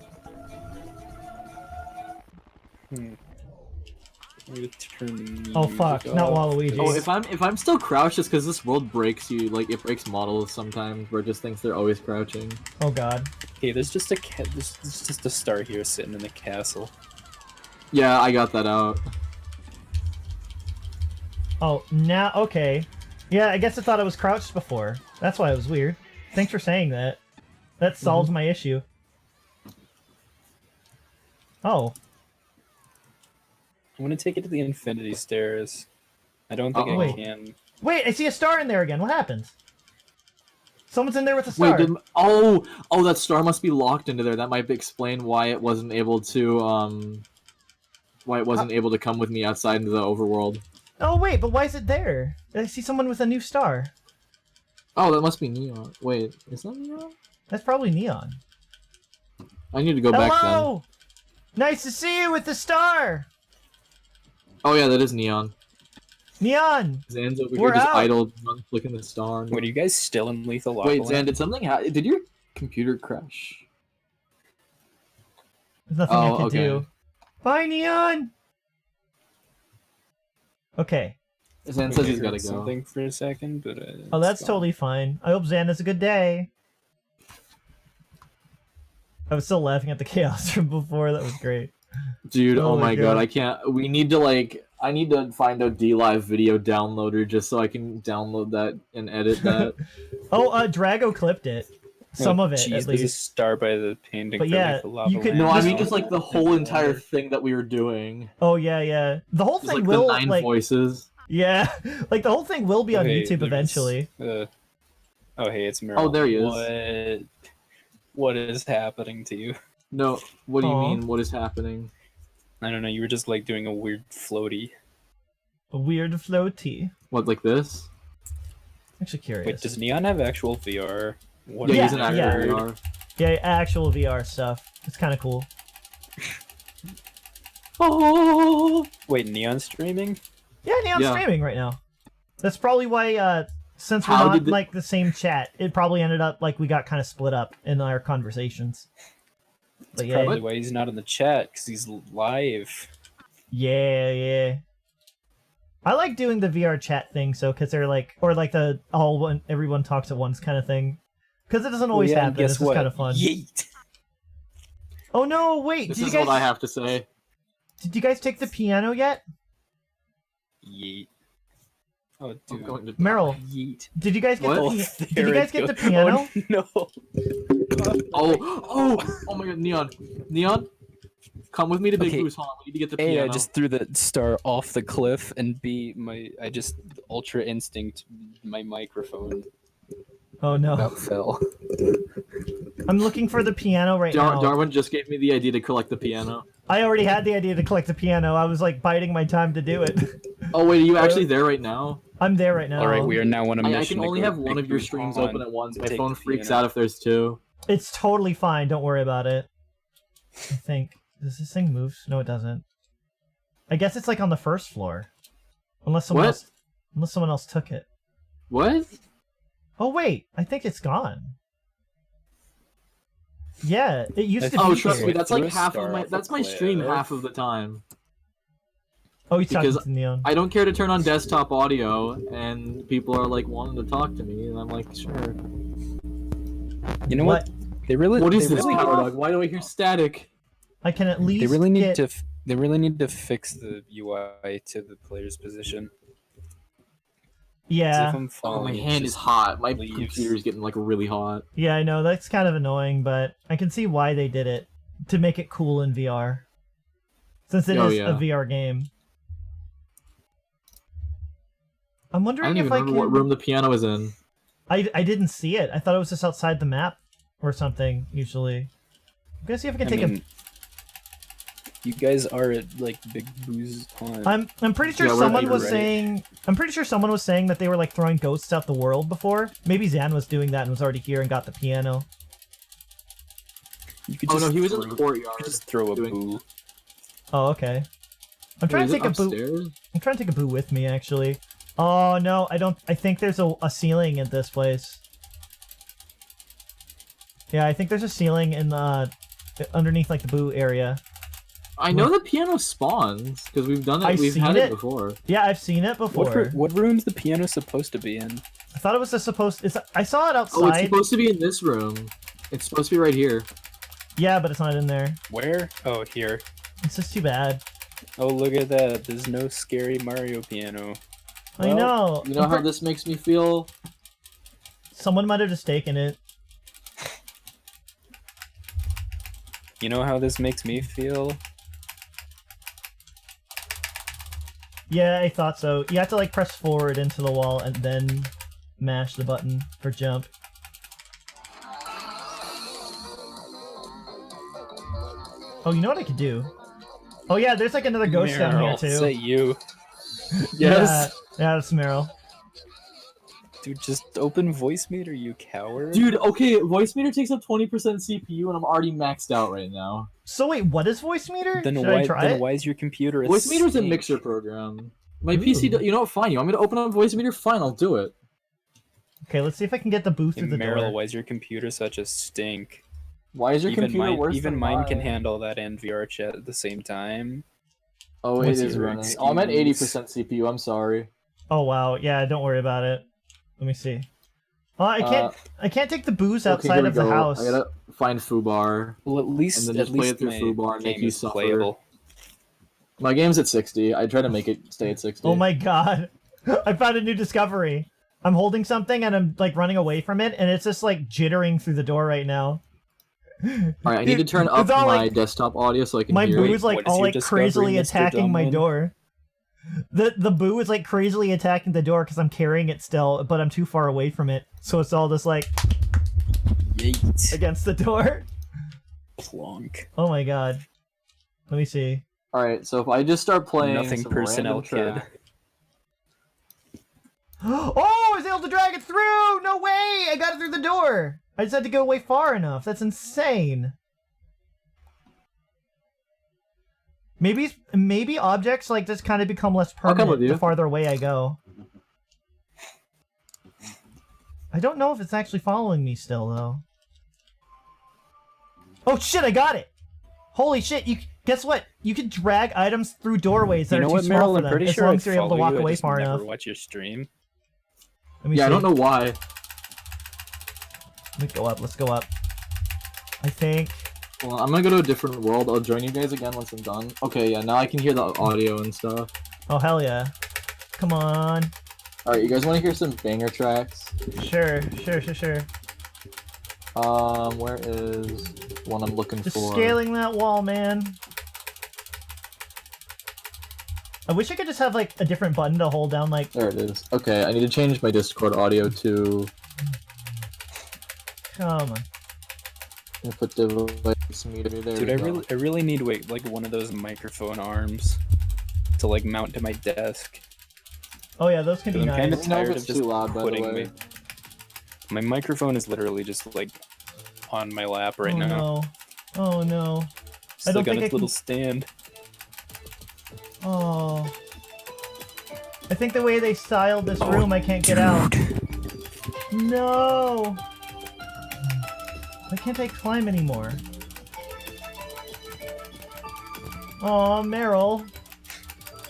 I'm gonna turn the Oh, fuck. music Not off. Waluigi. Oh, if I'm still crouched, it's because this world breaks you. Like, it breaks models sometimes where it just thinks they're always crouching. Oh, God. Okay, there's just a there's just a star here sitting in the castle. Yeah, I got that out. Oh, now... Okay. Yeah, I guess I thought I was crouched before. That's why it was weird. Thanks for saying that. That solves my issue. Oh. I'm gonna take it to the infinity stairs. I don't think I Wait. can. Wait, I see a star in there again. What happened? Someone's in there with a star. Wait, oh, that star must be locked into there. That might explain why it wasn't able to, able to come with me outside into the overworld. Oh, wait, but why is it there? I see someone with a new star. Oh, that must be Neon. Wait, is that Neon? That's probably Neon. I need to go back then. Hello! Nice to see you with the star! Oh yeah, that is Neon. Neon! Zan's over We're here just out. idle, clicking the star. Wait, are you guys still in Lethal Lava Wait, Land? Zan, did something happen? Did your computer crash? There's nothing I can okay. do. Bye, Neon! Okay. Zan says I he's heard gotta go. something for a second, but Oh, that's it's totally fine. I hope Zan has a good day. I was still laughing at the chaos from before. That was great. Dude, Oh oh my my God. god, I can't. We need to, like, I need to find a DLive video downloader just so I can download that and edit that. Oh, Drago clipped it. Some of it, Jeez, at there's a least. star by the painting. But for, yeah, like, the lava you could- No, I lamp. mean just like the whole entire thing that we were doing. Oh, yeah. The whole Just thing like will, the 9 like... voices. Yeah, like, the whole thing will be on Hey, YouTube there's, eventually. Oh, hey, it's Meryl. Oh, there he is. What is happening to you? No, what do you Aw. mean? What is happening? I don't know. You were just like doing a weird floaty. A weird floaty. What, like this? Actually curious. Wait, does Neon have actual VR? What Yeah, Yeah, he's an actor yeah. in VR. Yeah, actual VR stuff. It's kind of cool. Oh! Wait, Neon streaming? Yeah, Neon's Yeah. streaming right now. That's probably why, since we're How not, did the- like, the same chat, it probably ended up, like, we got kind of split up in our conversations. But yeah, Probably why he's not in the chat, because he's live. yeah. I like doing the VR chat thing, so, because they're, like, or, like, the everyone talks at once kind of thing. Because it doesn't always yeah, and happen, guess it's just what? kind of fun. Yeet! Oh no, wait, This did is you guys, what I have to say. did you guys take the piano yet? Yeet. Oh, I'm dude. going to Meryl, Yeet. did you guys get What? the Oh, did there you guys it get the goes. piano? Oh, no. Oh my god, Neon! Come with me to Big Okay. Boo's. Hold on, we need to get the A, piano. I just threw the star off the cliff, and B, I just ultra instinct my microphone Oh no. about fell. I'm looking for the piano right now. Darwin just gave me the idea to collect the piano. I already had the idea to collect the piano. I was like biding my time to do it. Oh wait, are you actually there right now? I'm there right now. All right, we are now on a mission. I can to only go have to one Big of your Blue streams Pond open at once. to My take phone the freaks piano. out if there's two. It's totally fine. Don't worry about it. I think. Does this thing move? No, it doesn't. I guess it's like on the first floor. Unless someone What? else took it. What? Oh wait, I think it's gone. Yeah, it used to Oh, be trust here. me, that's Threw like a half star of my. off a That's my stream cliff. half of the time. Oh, he's talking because to Neon. I don't care to turn on desktop audio, and people are like wanting to talk to me, and I'm like, sure. You know what? They really. What is they this, really, Power Dog? Why do I hear static? I can at least They really need get... to. They really need to fix the UI to the player's position. 'Cause Yeah. if I'm Oh, following, my it hand just is hot. My leaves. computer's getting like really hot. Yeah, I know, that's kind of annoying, but I can see why they did it. To make it cool in VR. Since it Oh, is yeah. a VR game. I'm I wondering don't if even I remember can... what room the piano is in. I didn't see it. I thought it was just outside the map or something, usually. I'm gonna see if I can take mean, you guys are at like Big Boo's Pond. I'm pretty sure Yeah, we're someone at was right. saying... I'm pretty sure someone was saying that they were like throwing ghosts out the world before. Maybe Zan was doing that and was already here and got the piano. You could Oh just no, he was in throw- the courtyard. You could just throw a doing- boo. Oh, okay. I'm trying to take a boo. upstairs? I'm trying to take a boo with me, actually. Oh no, I don't. I think there's a ceiling in this place. Yeah, I think there's a ceiling in the underneath like the boo area. I know the piano spawns because we've done it. I've We've seen had it. it before. Yeah, I've seen it before. What room's the piano supposed to be in? I thought it was supposed. I saw it Oh, it's outside. supposed to be in this room. It's supposed to be right here. Yeah, but it's not in there. Where? Oh, here. It's just too bad. Oh, look at that. There's no scary Mario piano. I Well, know. You know how this makes me feel? Someone might have just taken it. You know how this makes me feel? Yeah, I thought so. You have to like press forward into the wall and then mash the button for jump. Oh, you know what I could do? Oh yeah, there's like another ghost down here Meryl, too. is that you? Yes. Yeah, that's Meryl. Dude, just open voice meter, you coward. Dude, okay, voice meter takes up 20% CPU and I'm already maxed out right now. So wait, what is voice meter? Then Should why, I try then it? why is your computer a Voice meter is a stink? mixer program. My Ooh. PC, you know what, fine. You want me to open up voice meter? Fine, I'll do it. Okay, let's see if I can get the booth Hey, through the Meryl, door. why is your computer such a stink? Why is your Even computer mine, worse even than mine can mine? handle that and VRChat at the same time. Oh, it What's is your running. Oh, I'm at excuse? 80% CPU, I'm sorry. Oh wow, yeah, don't worry about it. Let me see. Oh, I can't take the booze Okay, outside here we of the go. house. I gotta find Fubar. Well, at least And then just play it through my Fubar and make game you is suffer. playable. My game's at 60. I try to make it stay at 60. Oh my god. I found a new discovery. I'm holding something and I'm like running away from it and it's just like jittering through the door right now. Alright, I need to turn up all, my like, desktop audio so I can my hear boo it. is like What is all your like discovery, crazily Mr. attacking my Dumbman? door. The boo is like crazily attacking the door because I'm carrying it still, but I'm too far away from it. So it's all just like Yeet. against the door. Plonk. Oh my god. Let me see. Alright, so if I just start playing Nothing some personnel, random kid. track- Oh, I was able to drag it through! No way! I got it through the door! I just had to go way far enough. That's insane. Maybe objects like this kind of become less come with permanent you. the farther away I go. I don't know if it's actually following me still, though. Oh shit, I got it! Holy shit, guess what? You can drag items through doorways that You know are too what, small Meryl? for I'm them, pretty as sure long I'd as you're able to follow walk you. I away just far never enough. watch your stream. Let me Yeah, I see. don't know why. Let me go up, let's go up. I think... Well, I'm gonna go to a different world. I'll join you guys again once I'm done. Okay, yeah, now I can hear the audio and stuff. Oh, hell yeah. Come on. Alright, you guys want to hear some banger tracks? Sure. Where is one I'm looking Just for? scaling that wall, man. I wish I could just have, like, a different button to hold down, like... There it is. Okay, I need to change my Discord audio to... Come on. I'm gonna put device meter there. Dude, we I go. really need like one of those microphone arms to like mount to my desk. Oh yeah, those can be I'm kind nice. of tired of it's just too loud, by the putting way. my microphone is literally just like on my lap right now. No. Oh no. Still don't got think I its little can- stand. Oh. I think the way they styled this room, I can't get out. No! Why can't I climb anymore? Aw, Meryl.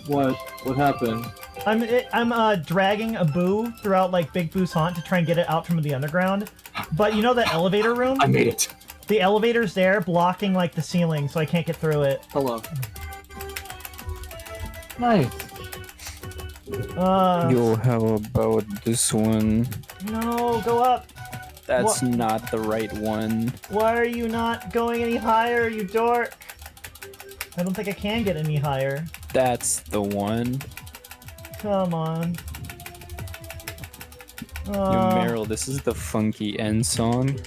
What? What happened? I'm dragging a boo throughout like Big Boo's haunt to try and get it out from the underground. But you know that elevator room? I made it! The elevator's there blocking like the ceiling, so I can't get through it. Hello. Nice. Yo, how about this one? No, go up. That's What? not the right one. Why are you not going any higher, you dork? I don't think I can get any higher. That's the one. Come on. Yo, Meryl, this is the funky end song.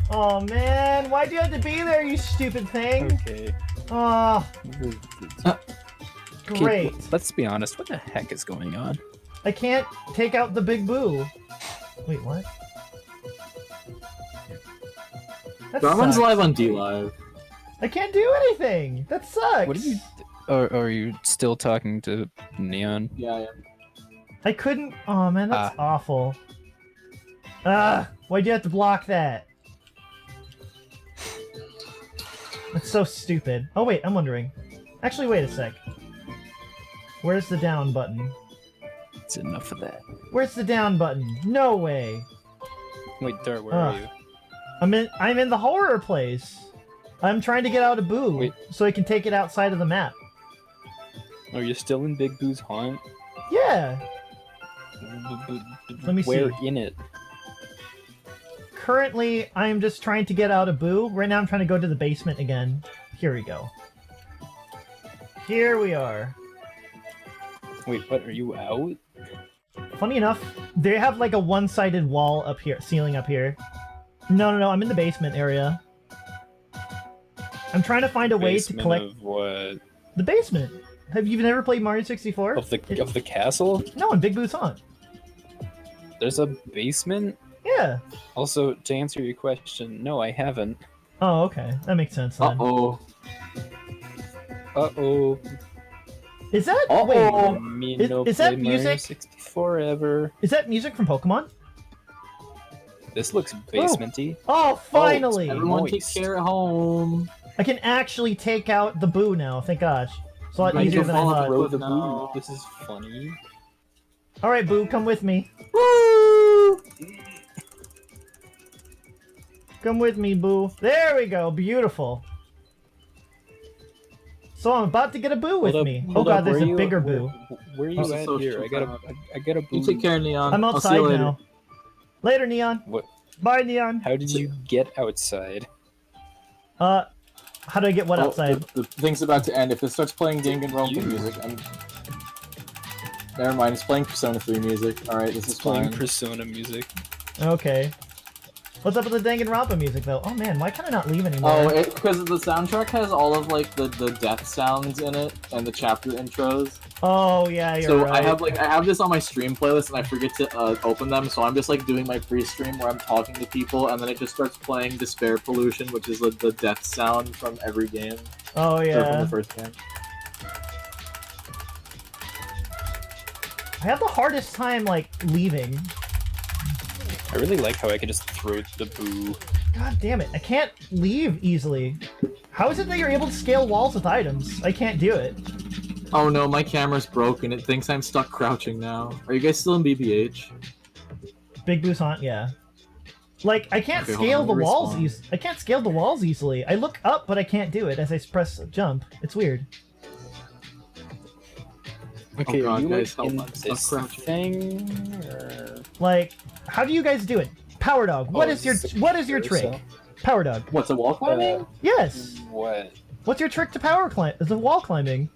Oh man, why'd you have to be there, you stupid thing? Okay. Oh, great. Let's be honest. What the heck is going on? I can't take out the big boo. Wait, what? That Darwin's sucks. live on DLive. I can't do anything. That sucks. What are you? Are you still talking to Neon? Yeah, I am. I couldn't. Oh man, that's awful. Why'd you have to block that? That's so stupid. Oh wait, I'm wondering. Actually, wait a sec. Where's the down button? It's enough of that. Where's the down button? No way. Wait, Dart, where are you? I'm in the horror place. I'm trying to get out of Boo Wait. so I can take it outside of the map. Are you still in Big Boo's haunt? Yeah. Let me Where see. in it? Currently, I'm just trying to get out of Boo. Right now, I'm trying to go to the basement again. Here we go. Here we are. Wait, what? Are you out? Funny enough, they have like a one-sided wall up here, ceiling up here. No, I'm in the basement area. I'm trying to find a way to Basement collect of what? the basement. Have you never played Mario 64? Of the castle? No, in Big Boo's haunt. There's a basement? Yeah. Also, to answer your question, no, I haven't. Oh, okay. That makes sense then. Uh-oh. Uh-oh. Is that Uh-oh. Me Is- no is that play Mario music? 64 ever. is that music from Pokemon? This looks basementy. Oh, finally! Everyone take Moist. care at home. I can actually take out the Boo now. Thank gosh. It's a lot Right, easier you'll than I fall thought. Throw the now. boo. This is funny. All right, Boo, come with me. Woo! Come with me, Boo. There we go. Beautiful. So I'm about to get a boo with Hold up, me. Oh hold up, god, there's where a you- bigger boo. Where are you This is at so here? I got a boo. You take care, Neon. I'm I'll see outside you later. now. Later, Neon. What? Bye, Neon. How did you get outside? How do I get what outside? The thing's about to end. If it starts playing Danganronpa music, I'm... Never mind, it's playing Persona 3 music. Alright, this is Playing fine. Persona music. Okay. What's up with the Danganronpa music, though? Oh man, why can I not leave anymore? Oh, because the soundtrack has all of, like, the death sounds in it, and the chapter intros. Oh, yeah, you're So right. I have this on my stream playlist, and I forget to open them, so I'm just, like, doing my pre-stream where I'm talking to people, and then it just starts playing Despair Pollution, which is, like, the death sound from every game. Oh, Or from yeah. the first game. I have the hardest time, like, leaving. I really like how I can just throw the boo. God damn it, I can't leave easily. How is it that you're able to scale walls with items? I can't do it. Oh no, my camera's broken. It thinks I'm stuck crouching now. Are you guys still in BBH? Big Boo's haunt, yeah. Like, I can't Okay, hold scale on, the let me walls respawn. I can't scale the walls easily. I look up, but I can't do it as I press jump. It's weird. Okay, God, are you guys, like, help, in I'm stuck this crouching. thing? Or... Like, how do you guys do it? Power Dog, what Oh, is your is it trick? so? Power Dog. What's a wall climbing? Yes. What? What's your trick to power climb? Is the wall climbing?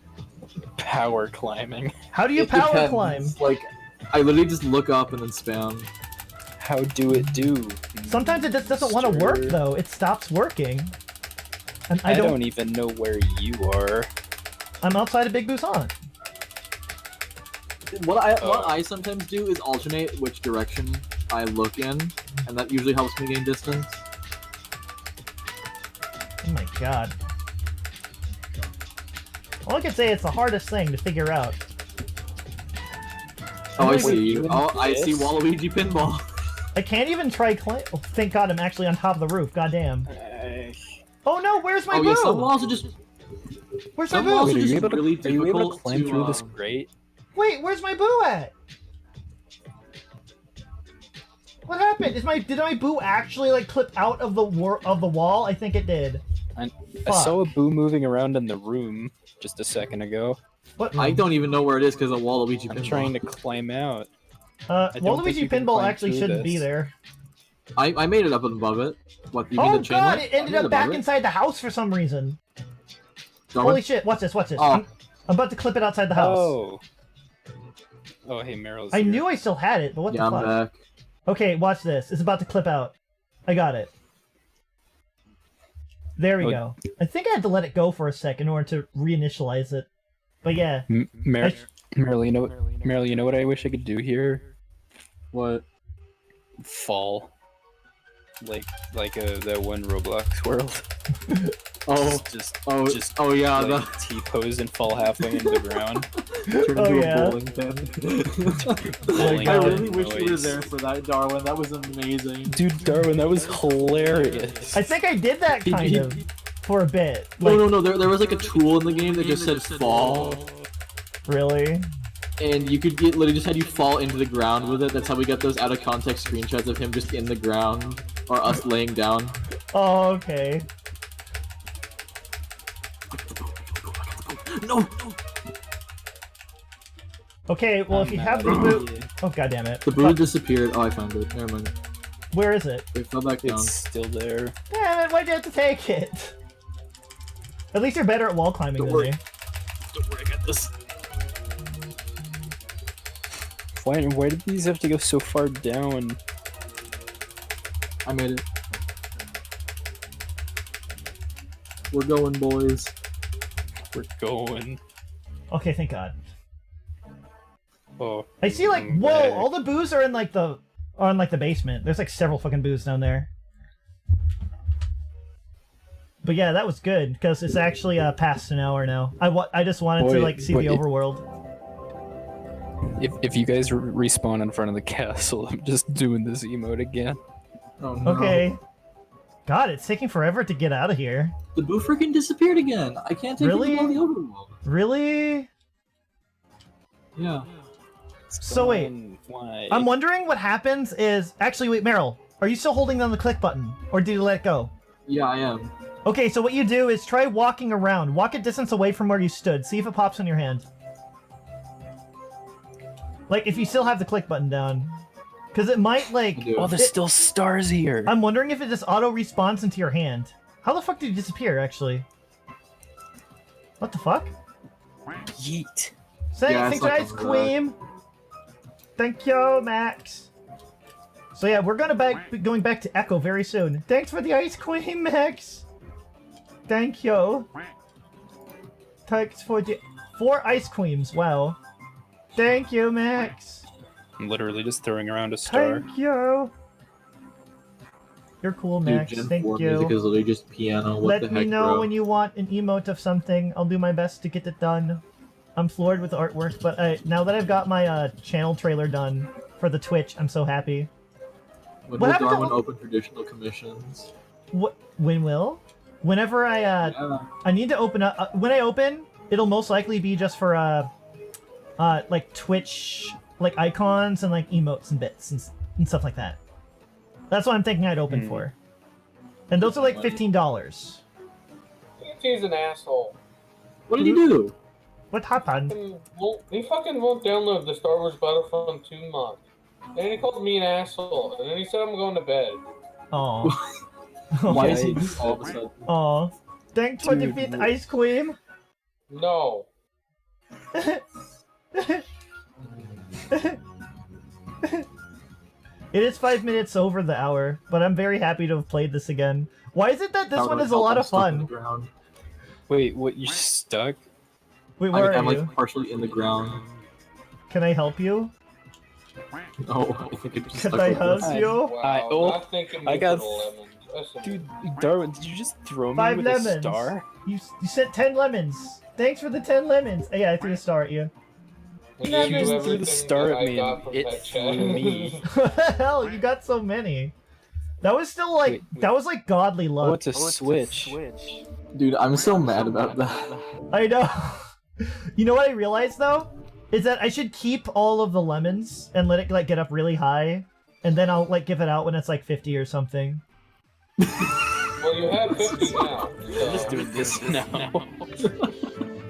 Power climbing. How do you It power depends. climb? Like, I literally just look up and then spam. How do it do? Sometimes it just doesn't want to work Mister? though. It stops working. And I don't even know where you are. I'm outside of Big Boo's haunt. What I sometimes do is alternate which direction I look in, and that usually helps me gain distance. Oh my god. All I can say it's the hardest thing to figure out. Oh, I Wait, see. you Oh, I see this? Waluigi pinball. I can't even try Oh, thank god I'm actually on top of the roof. Goddamn. Oh no, where's my Oh boo? yeah, some walls are just. Where's my Some boo? walls Wait, are are just you able to, really are you able difficult to climb through this grate? Wait, where's my boo at? What happened? Did my boo actually like clip out of the wall? I think it did. I Fuck. saw a boo moving around in the room just a second ago. What? I don't even know where it is because of Waluigi pinball. I'm trying to climb out. Waluigi don't think you can pinball climb actually through shouldn't be this. there. I made it up above it. What? You mean Oh the chain god, link? it ended I made up back above it. inside the house for some reason. Darwin? Holy shit, watch this, watch this. Oh. I'm about to clip it outside the house. Oh. Oh, hey, Meryl's I here. knew I still had it, but what Yeah, the I'm fuck? back. Okay, watch this. It's about to clip out. I got it. There we Oh. go. I think I had to let it go for a sec in order to reinitialize it. But yeah. Meryl, Meryl, you know what I wish I could do here? What? Fall. Like that one Roblox world. Oh, just oh yeah, like, T-pose and fall halfway into the ground. turn Oh, into yeah. a bowling pin. Bowling I pin really wish you were noise. there for that, Darwin. That was amazing. Dude, Darwin, that was hilarious. I think I did that kind of for a bit. No, Like, no, no. There was like a tool in the game that just said fall, really? and you could get literally just had you fall into the ground with it. That's how we got those out of context screenshots of him just in the ground or us laying down. Oh, okay. No. Okay, well, if you have the boot... Oh, goddammit. The boo disappeared. Oh, I found it. Never mind. Where is it? It fell back down. It's still there. Damn it, why'd you have to take it? At least you're better at wall climbing Don't than worry. me. Don't worry, I got this. Why did these have to go so far down? I made it. We're going, boys. We're going. Okay, thank god. Oh. I see, like, whoa, all the boos are in, like, the basement. There's, like, several fucking boos down there. But yeah, that was good, because it's actually past an hour now. I just wanted to, Boy, like, see boy, the overworld. If you guys respawn in front of the castle, I'm just doing this emote again. Oh no. Okay. God, it's taking forever to get out of here. The boo freaking disappeared again. I can't take Really? it below the overworld. Really? Yeah. So wait, Why? I'm wondering what happens is... Actually, wait, Meryl, are you still holding down the click button? Or did you let it go? Yeah, I am. Okay, so what you do is try walking around. Walk a distance away from where you stood. See if it pops in your hand. Like, if you still have the click button down. Because it might, like... Oh, there's still stars here. I'm wondering if it just auto-respawns into your hand. How the fuck did you disappear, actually? What the fuck? Yeet. Thanks, ice cream! Thank you, Max. So yeah, we're going back to Echo very soon. Thanks for the ice cream, Max! Thank you. Thanks for the 4 ice creams, wow. Thank you, Max. I'm literally just throwing around a star. Thank you. You're cool, Max. Dude, Gen Thank 4 you. music is literally just piano. What Let the heck, me know bro? when you want an emote of something. I'll do my best to get it done. I'm floored with the artwork, but now that I've got my channel trailer done for the Twitch, I'm so happy. When What will happened to- Darwin open traditional commissions? What? When will? Whenever I I need to open up. When I open, it'll most likely be just for like Twitch, like icons and like emotes and bits and stuff like that. That's what I'm thinking I'd open for. And those are like $15. He's an asshole. What did you do? What happened? He fucking won't download the Star Wars Battlefront 2 mod. And then he called me an asshole. And then he said I'm going to bed. Oh. Why is he just all of a sudden? Oh. Thanks for the 5th ice cream. No. It is 5 minutes over the hour, but I'm very happy to have played this again. Why is it that this one is a lot of fun? Wait, what? You're stuck? Wait, where I'm are you? like partially in the ground. Can I help you? Oh, I think it just Can stuck I with help us. you? Not thinking I got... for the lemons. Listen. Dude, Darwin, did you just throw me 5 with lemons. a star? You sent 10 lemons. Thanks for the 10 lemons. Oh, yeah, I threw a star at you. We You gave you just threw everything the star that at I me got and from it that threw chat. me. What the hell? You got so many. That was still like, that was like godly luck. Oh, it's a switch. Dude, I'm so mad about that. I know. You know what I realized though? Is that I should keep all of the lemons and let it like get up really high, and then I'll like give it out when it's like 50 or something. Well, you have 50 now. I'm just doing this now.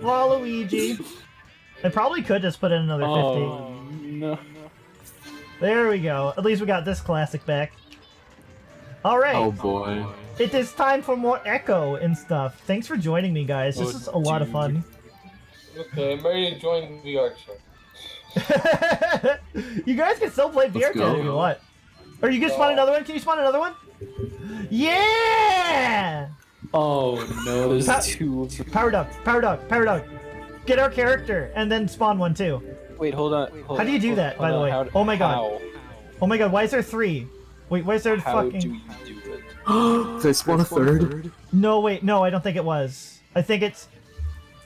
Waluigi. I probably could just put in another 50. Oh, no. There we go. At least we got this classic back. Alright. Oh boy. It is time for more Echo and stuff. Thanks for joining me, guys. This is a lot of fun. Okay, I'm ready to join VRChat. You guys can still play Let's VRChat go. if you want. Are you gonna spawn another one? Can you spawn another one? Yeah! Oh no, there's two of them. Power dog, power dog, power dog. Get our character and then spawn one too. Wait, hold on. How do you do that, by the way? Oh my god. Oh my god, why is there 3? Wait, why is there How fucking... do you do that? Did I spawn a third? No, wait, no, I don't think it was. I think it's...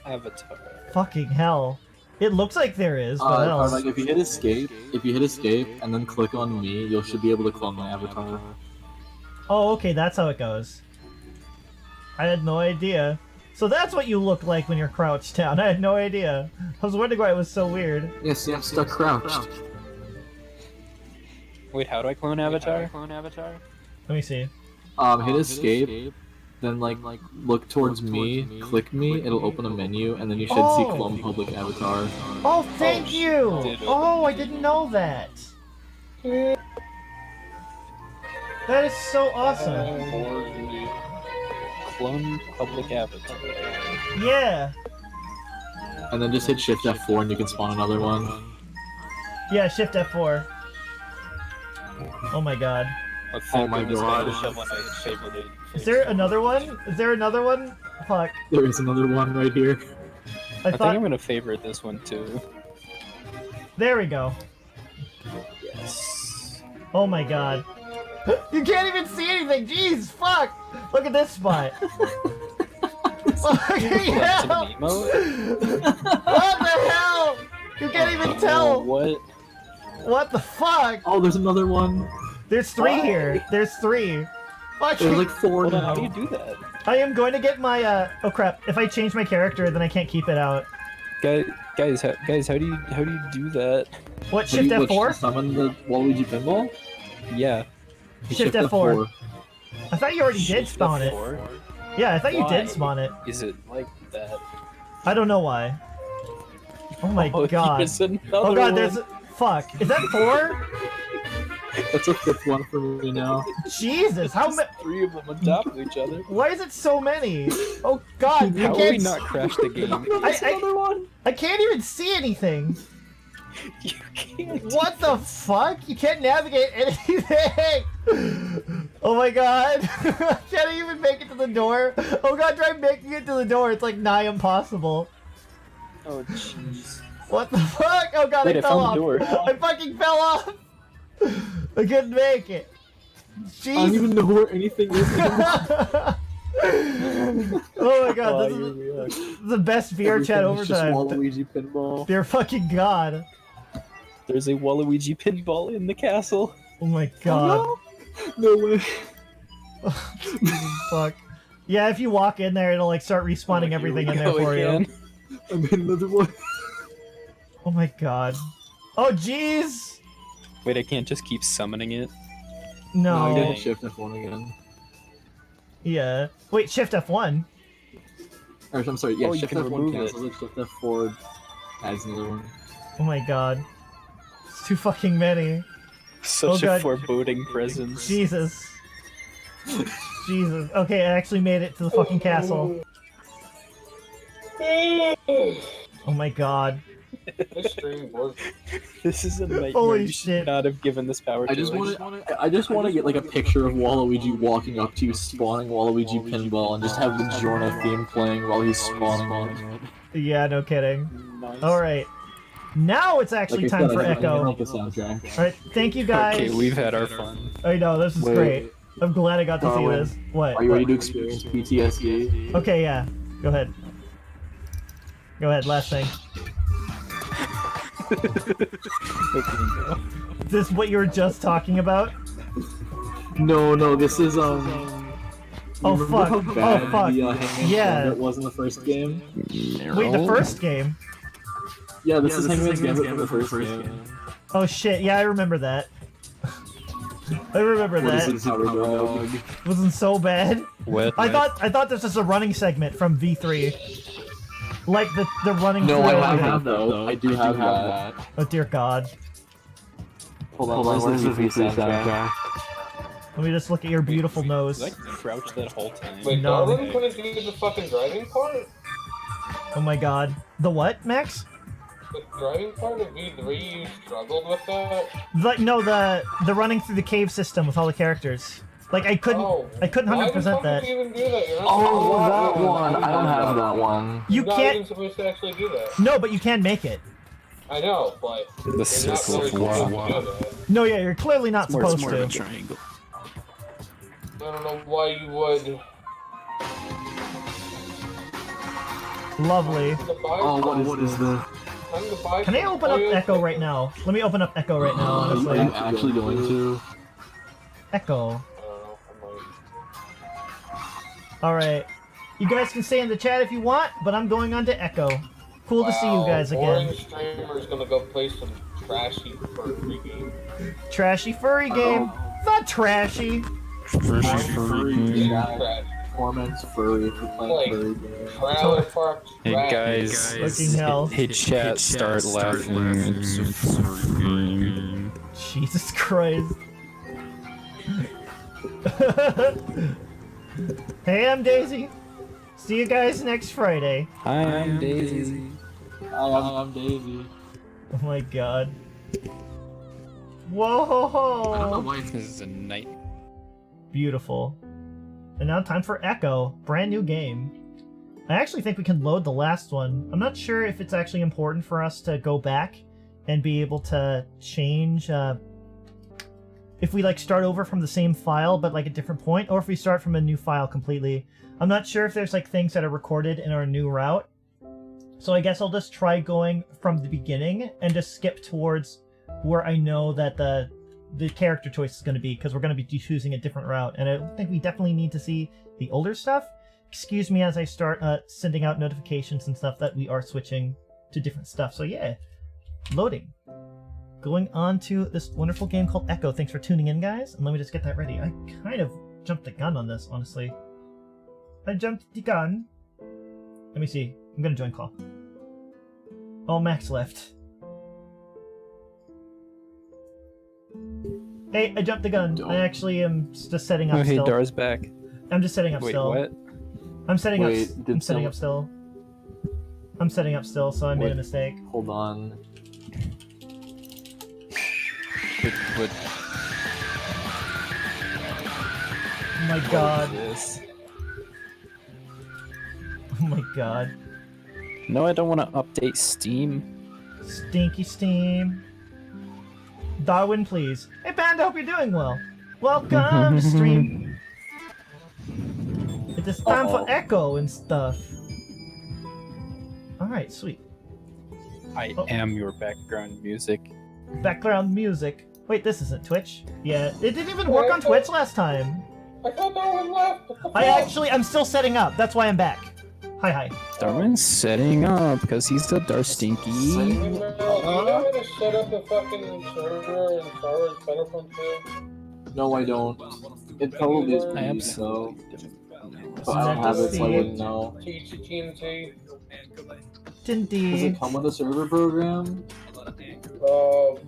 Avatar. Fucking hell. It looks like there is, but else. Like if you hit escape, and then click on me, you should be able to clone my avatar. Oh, okay, that's how it goes. I had no idea. So that's what you look like when you're crouched down. I had no idea. I was wondering why it was so weird. Yeah, see, I'm stuck crouched. Wait, how do I clone Avatar? Let me see. Hit escape, then like look towards me, click me, it'll open a menu, and then you should see clone public avatar. Oh, thank you! Oh, I didn't know that. That is so awesome. Clone public avatar. Yeah. And then just hit Shift F4 and you can spawn another one. Yeah, Shift F4. Oh my god. Oh my god. Is there another one? Is there another one? Fuck. There is another one right here. I think I'm gonna favorite this one too. There we go. Yes. Oh my god. You can't even see anything! Jeez, fuck! Look at this spot. What the hell? You can't even tell! What? What the fuck? Oh, there's another one. There's 3 here. There's 3. Fuck. There's like 4 now. How do you do that? I am going to get my, oh crap. If I change my character, then I can't keep it out. Guys, how do you do that? What, Shift F4? Summon the Waluigi pinball? Yeah. Shift F4. I thought you already did spawn it. Yeah, I thought you Why did spawn it. Is it like that? I don't know why. Oh my god. Here's another Oh god, one. there's... Fuck. Is that 4? That's a 5th one for me now. Jesus, how many... 3 of them on top of each other. Why is it so many? Oh god, How will we not crash the game? I can't even see anything. You can't. What the fuck? You can't navigate anything! Oh my god. I can't even make it to the door. Oh god, try making it to the door. It's like nigh impossible. Oh jeez. What the fuck? Oh god, Wait, I I fell found off. the door. I fucking fell off. I couldn't make it. Jeez. I don't even know where anything is anymore. Oh my god, Oh, this here is we are. the best VRChat Everything's just overtime. Waluigi pinball. Dear fucking god. There's a Waluigi pinball in the castle. Oh my god. No way. Fuck. Yeah, if you walk in there, it'll like start respawning everything in there Go for you. again. I made another one. Oh my god. Oh jeez! Wait, I can't just keep summoning it. No. I did Shift F1 again. Yeah. Wait, Shift F1? Or, I'm sorry, yeah, Oh, you Shift can F1 remove cancels it, Shift F4 adds another one. Oh my god. It's too fucking many. Such Oh, a God. foreboding presence. Jesus. Jesus. Okay, I actually made it to the fucking castle. Oh my god. This stream was. This is a nightmare. Holy You should shit. not have given this power to I just us. want to get like a picture of Waluigi walking up to you, spawning Waluigi pinball, and just have the Jorna theme playing while he's spawning. Yeah, no kidding. Nice. Alright. Now it's actually Like I time said, for I Echo. like the soundtrack. Alright, thank you guys. Okay, we've had our fun. I know, this is Wait. great. I'm glad I got to see Darwin, this. What? Are you ready What? to experience PTSD? Okay, yeah. Go ahead. Go ahead, last thing. Is this what you were just talking about? No, this is Oh, remember fuck. How bad Oh, fuck. The, Hangman Yeah. Gambit was in the first game. Wait, the first game? Yeah, this is Hangman's Gambit from the first game. Oh shit, yeah, I remember that. I remember What is that. it, Powder Dog? It wasn't so bad. Wet. I thought this was a running segment from V3. Like the running No, through I everything. have though. I do have that. Oh dear god. Hold on, where's the V3 soundtrack? Let me just look at your beautiful nose. Did I crouch that whole time? Wait, No. Darwin couldn't do the fucking driving part? Oh my god. The what, Max? The driving part of V3, you struggled with that? Like no, the running through the cave system with all the characters. Like I couldn't Oh, 100% that. Why the fuck did you even do that? You're not Oh, supposed that to do one. I don't have that one. You You're not can't. even supposed to actually do that. No, but you can make it. I know, but The you're not circle really of supposed lava. to do that. No, yeah, you're clearly not It's more supposed of a to. triangle. I don't know why you would. Lovely. Oh, what is this? Can I open up Echo right now? Let me open up Echo right now, honestly. I'm actually going to. Echo. Alright. You guys can stay in the chat if you want, but I'm going on to Echo. Cool to see you guys again. Boring streamer's gonna go play some trashy furry game. Trashy furry game. It's not trashy. Torment's furry for playing Like, furry games. Trailer Park Hey Trash. guys, Fucking hell. hey chat, start laughing. It's a furry. Jesus Christ. Hey, I'm Daisy. See you guys next Friday. Hi, I'm Daisy. I'm Daisy. Oh my god. Whoa! why This is a night. Beautiful. And now time for Echo. Brand new game. I actually think we can load the last one. I'm not sure if it's actually important for us to go back and be able to change, if we like start over from the same file but like a different point, or if we start from a new file completely. I'm not sure if there's like things that are recorded in our new route. So I guess I'll just try going from the beginning and just skip towards where I know that the character choice is going to be, because we're going to be choosing a different route. And I think we definitely need to see the older stuff. Excuse me as I start sending out notifications and stuff that we are switching to different stuff. So yeah, loading. Going on to this wonderful game called Echo. Thanks for tuning in, guys. And let me just get that ready. I kind of jumped the gun on this, honestly. I jumped the gun. Let me see. I'm gonna join call. Oh, Max left. Hey, I jumped the gun. I actually am just setting up Oh, hey, still. Dar's back. I'm just setting up Wait, still. what? I'm setting up. Wait, I'm setting up still. I'm setting up still, so I made a mistake. Hold on. What? Oh my god. What is this? Oh my god. No, I don't want to update Steam. Stinky Steam. Darwin, please. Hey, Band, I hope you're doing well. Welcome to stream. It is time for echo and stuff. Alright, sweet. I am your background music. Background music. Wait, this isn't Twitch. Yeah, it didn't even work on Twitch last time. I thought Darwin left. I'm still setting up. That's why I'm back. Hi. Darwin's setting up because he's the Darstinky. Do you know how to set up a fucking server in Star Wars Battlefront 2? No, I don't. It probably is pretty easy, though. But I don't have it, so I wouldn't know. TNT. Does it come with a server program? Cool.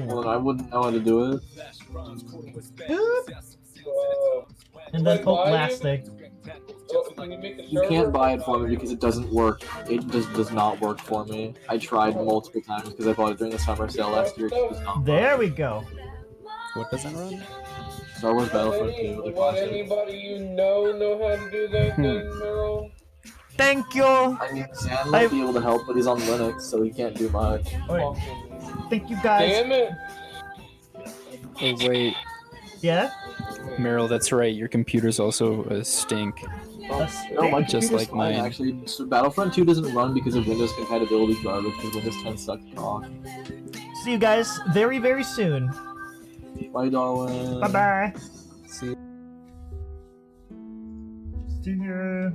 Well, then I wouldn't know how to do it. And then, last thing. You can't buy it for me because it doesn't work. It just does not work for me. I tried multiple times because I bought it during the summer sale last year. It just does not There we go. What does that run? Star Wars Battlefront 2. Would anybody you know how to do that thing, Meryl? Thank you! I mean, Sam might be able to help, but he's on Linux, so he can't do much. Wait. Thank you, guys. Damn it! Oh, wait. Yeah? Meryl, that's right. Your computer's also a stink. No, my Just computer's like fine, mine. actually. So Battlefront 2 doesn't run because of Windows compatibility garbage, because Windows 10 sucks cock. See you guys very, very soon. Bye, Darwin. Bye-bye. See you. Still here.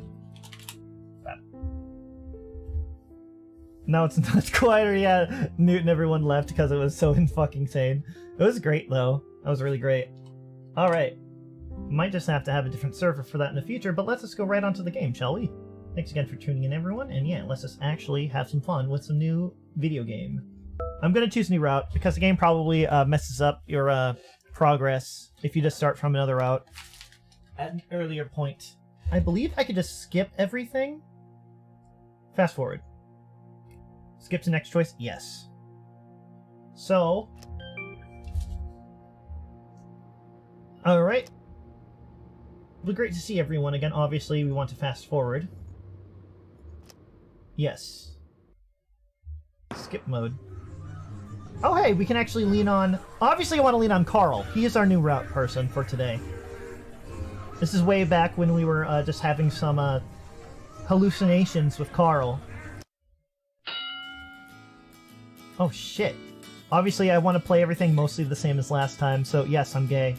Now it's not quieter. Yeah, Newt and everyone left because it was so fucking insane. It was great though. That was really great. All right, might just have to have a different server for that in the future. But let's just go right onto the game, shall we? Thanks again for tuning in, everyone. And yeah, let's just actually have some fun with some new video game. I'm gonna choose a new route because the game probably messes up your progress if you just start from another route at an earlier point. I believe I could just skip everything. Fast forward. Skip to next choice? Yes. So... Alright. It'll be great to see everyone again. Obviously, we want to fast forward. Yes. Skip mode. Oh hey, we can actually lean on... Obviously I want to lean on Carl. He is our new route person for today. This is way back when we were just having some hallucinations with Carl. Oh shit. Obviously I want to play everything mostly the same as last time, so yes, I'm gay.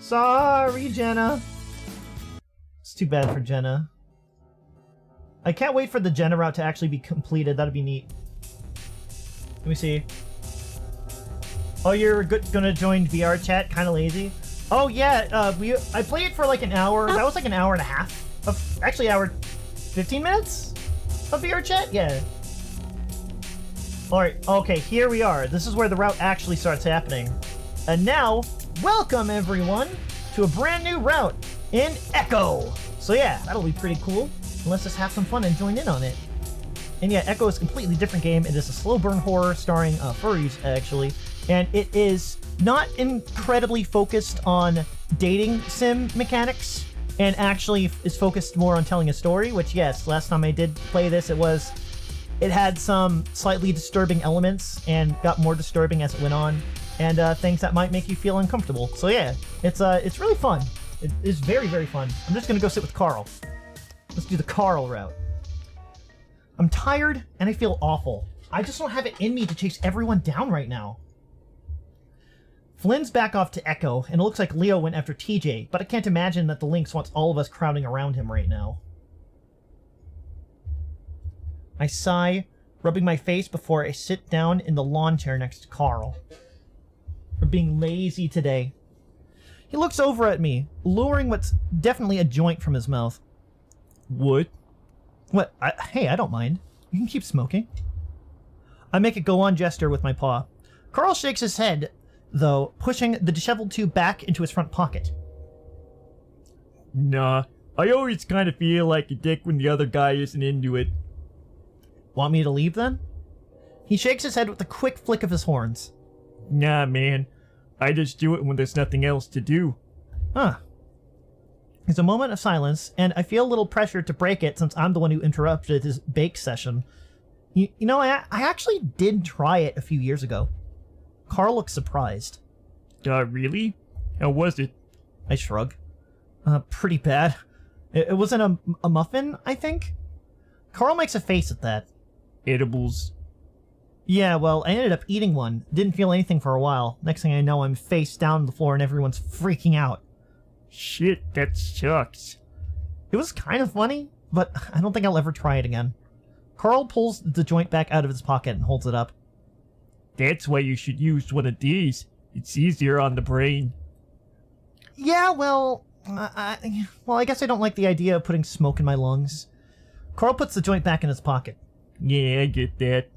Sorry, Jenna. It's too bad for Jenna. I can't wait for the Jenna route to actually be completed. That'd be neat. Let me see. Oh, you're gonna join VRChat? Kinda lazy. Oh yeah, I played for like an hour. That was like an hour and a half. Actually, hour 15 minutes of VRChat? Yeah. Alright, okay, here we are. This is where the route actually starts happening. And now, welcome everyone to a brand new route in Echo! So yeah, that'll be pretty cool. And let's just have some fun and join in on it. And yeah, Echo is a completely different game. It is a slow burn horror starring Furries, actually. And it is not incredibly focused on dating sim mechanics, and actually is focused more on telling a story, which yes, last time I did play this, it had some slightly disturbing elements and got more disturbing as it went on, and things that might make you feel uncomfortable. So yeah, it's really fun. It is very, very fun. I'm just gonna go sit with Carl. Let's do the Carl route. I'm tired and I feel awful. I just don't have it in me to chase everyone down right now. Flynn's back off to Echo, and it looks like Leo went after TJ, but I can't imagine that the Lynx wants all of us crowding around him right now. I sigh, rubbing my face before I sit down in the lawn chair next to Carl. We're being lazy today. He looks over at me, luring what's definitely a joint from his mouth. What? What? Hey, I don't mind. You can keep smoking. I make a go-on gesture with my paw. Carl shakes his head, though, pushing the disheveled tube back into his front pocket. Nah, I always kind of feel like a dick when the other guy isn't into it. Want me to leave, then? He shakes his head with a quick flick of his horns. Nah, man. I just do it when there's nothing else to do. Huh. There's a moment of silence, and I feel a little pressure to break it since I'm the one who interrupted his bake session. You know, I actually did try it a few years ago. Carl looks surprised. Really? How was it? I shrug. Pretty bad. It wasn't a muffin, I think? Carl makes a face at that. Edibles. Yeah, well, I ended up eating one. Didn't feel anything for a while. Next thing I know, I'm face down on the floor and everyone's freaking out. Shit, that sucks. It was kind of funny, but I don't think I'll ever try it again. Carl pulls the joint back out of his pocket and holds it up. That's why you should use one of these. It's easier on the brain. Yeah, well, I guess I don't like the idea of putting smoke in my lungs. Carl puts the joint back in his pocket. Yeah, I get that.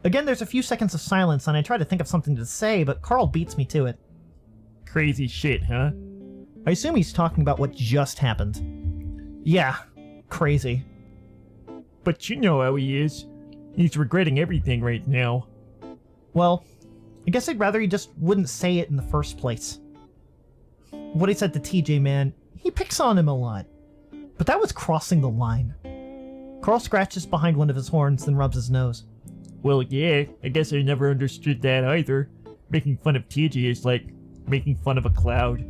Again, there's a few seconds of silence, and I try to think of something to say, but Carl beats me to it. Crazy shit, huh? I assume he's talking about what just happened. Yeah, crazy. But you know how he is. He's regretting everything right now. Well, I guess I'd rather he just wouldn't say it in the first place. What he said to TJ, man, he picks on him a lot. But that was crossing the line. Carl scratches behind one of his horns, then rubs his nose. Well, yeah, I guess I never understood that either. Making fun of TJ is like making fun of a cloud.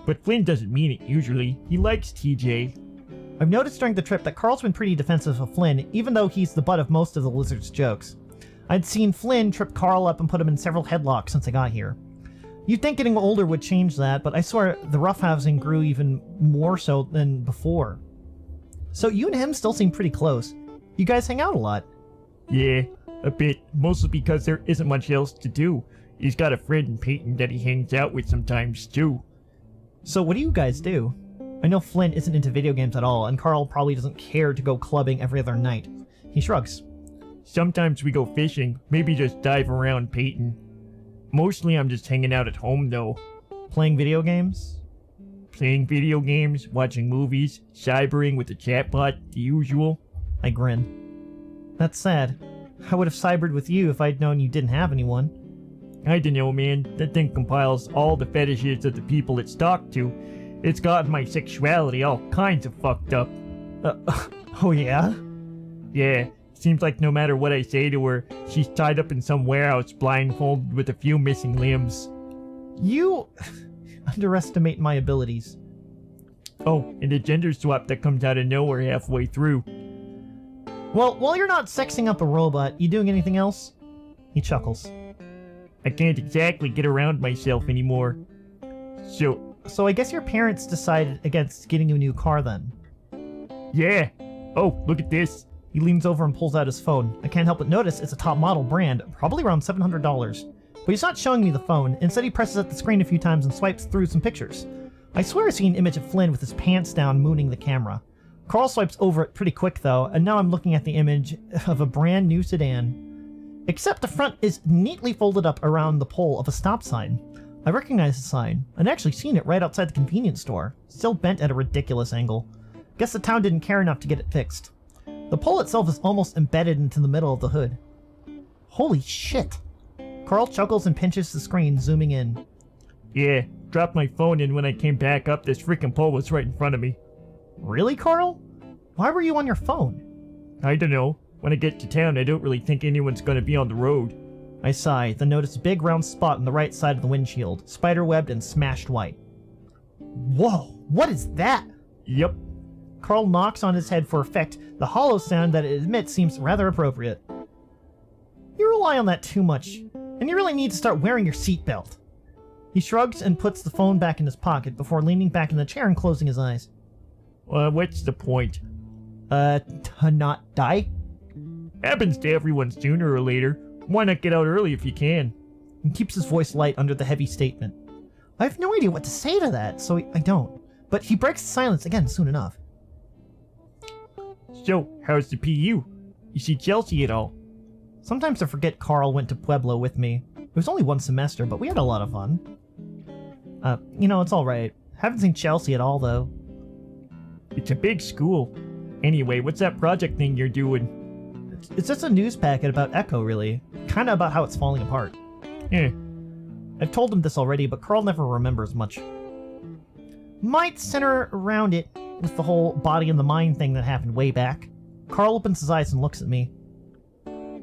But Flynn doesn't mean it usually. He likes TJ. I've noticed during the trip that Carl's been pretty defensive of Flynn, even though he's the butt of most of the lizard's jokes. I'd seen Flynn trip Carl up and put him in several headlocks since I got here. You'd think getting older would change that, but I swear the roughhousing grew even more so than before. So you and him still seem pretty close. You guys hang out a lot. Yeah, a bit, mostly because there isn't much else to do. He's got a friend in Peyton that he hangs out with sometimes too. So what do you guys do? I know Flynn isn't into video games at all, and Carl probably doesn't care to go clubbing every other night. He shrugs. Sometimes we go fishing, maybe just dive around Peyton. Mostly I'm just hanging out at home though. Playing video games? Playing video games, watching movies, cybering with the chatbot, the usual. I grin. That's sad. I would have cybered with you if I'd known you didn't have anyone. I don't know, man. That thing compiles all the fetishes of the people it's talked to. It's gotten my sexuality all kinds of fucked up. Oh yeah? Yeah. Seems like no matter what I say to her, she's tied up in some warehouse blindfolded with a few missing limbs. You underestimate my abilities. Oh, and a gender swap that comes out of nowhere halfway through. Well, while you're not sexing up a robot, you doing anything else? He chuckles. I can't exactly get around myself anymore. So I guess your parents decided against getting you a new car then? Yeah. Oh, look at this. He leans over and pulls out his phone. I can't help but notice it's a top model brand, probably around $700. But he's not showing me the phone. Instead, he presses at the screen a few times and swipes through some pictures. I swear I see an image of Flynn with his pants down mooning the camera. Carl swipes over it pretty quick though, and now I'm looking at the image of a brand new sedan. Except the front is neatly folded up around the pole of a stop sign. I recognize the sign. I'd actually seen it right outside the convenience store. Still bent at a ridiculous angle. Guess the town didn't care enough to get it fixed. The pole itself is almost embedded into the middle of the hood. Holy shit! Carl chuckles and pinches the screen, zooming in. Yeah, dropped my phone in when I came back up. This freaking pole was right in front of me. Really, Carl? Why were you on your phone? I don't know. When I get to town, I don't really think anyone's gonna be on the road. I sigh, then notice a big round spot on the right side of the windshield, spider-webbed and smashed white. Whoa, what is that? Yep. Carl knocks on his head for effect. The hollow sound that it emits seems rather appropriate. You rely on that too much, and you really need to start wearing your seatbelt. He shrugs and puts the phone back in his pocket before leaning back in the chair and closing his eyes. What's the point? To not die? Happens to everyone sooner or later. Why not get out early if you can? He keeps his voice light under the heavy statement. I have no idea what to say to that, so I don't. But he breaks the silence again soon enough. So, how's the PU? You see Chelsea at all? Sometimes I forget Carl went to Pueblo with me. It was only one semester, but we had a lot of fun. It's alright. Haven't seen Chelsea at all, though. It's a big school. Anyway, what's that project thing you're doing? It's just a news packet about Echo, really. Kinda about how it's falling apart. I've told him this already, but Carl never remembers much. Might center around it with the whole body and the mind thing that happened way back. Carl opens his eyes and looks at me.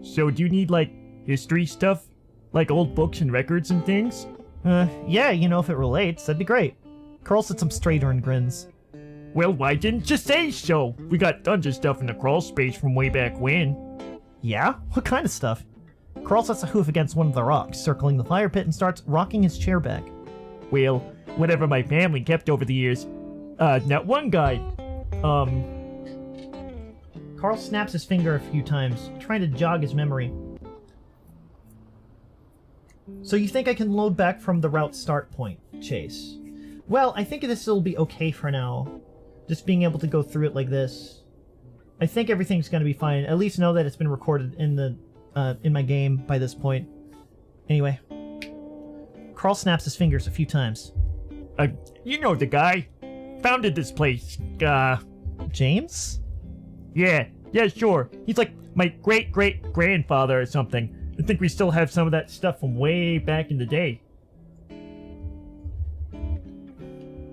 So do you need, history stuff? Like old books and records and things? Yeah, if it relates, that'd be great. Carl sits up straighter and grins. Well, why didn't you say so? We got tons of stuff in the crawl space from way back when. Yeah? What kind of stuff? Carl sets a hoof against one of the rocks, circling the fire pit, and starts rocking his chair back. Well, whatever my family kept over the years. That one guy. Carl snaps his finger a few times, trying to jog his memory. So you think I can load back from the route start point, Chase? Well, I think this will be okay for now. Just being able to go through it like this. I think everything's gonna be fine. At least know that it's been recorded in my game by this point. Anyway. Carl snaps his fingers a few times. You know the guy. Founded this place. James? Yeah, sure. He's like my great-great-grandfather or something. I think we still have some of that stuff from way back in the day.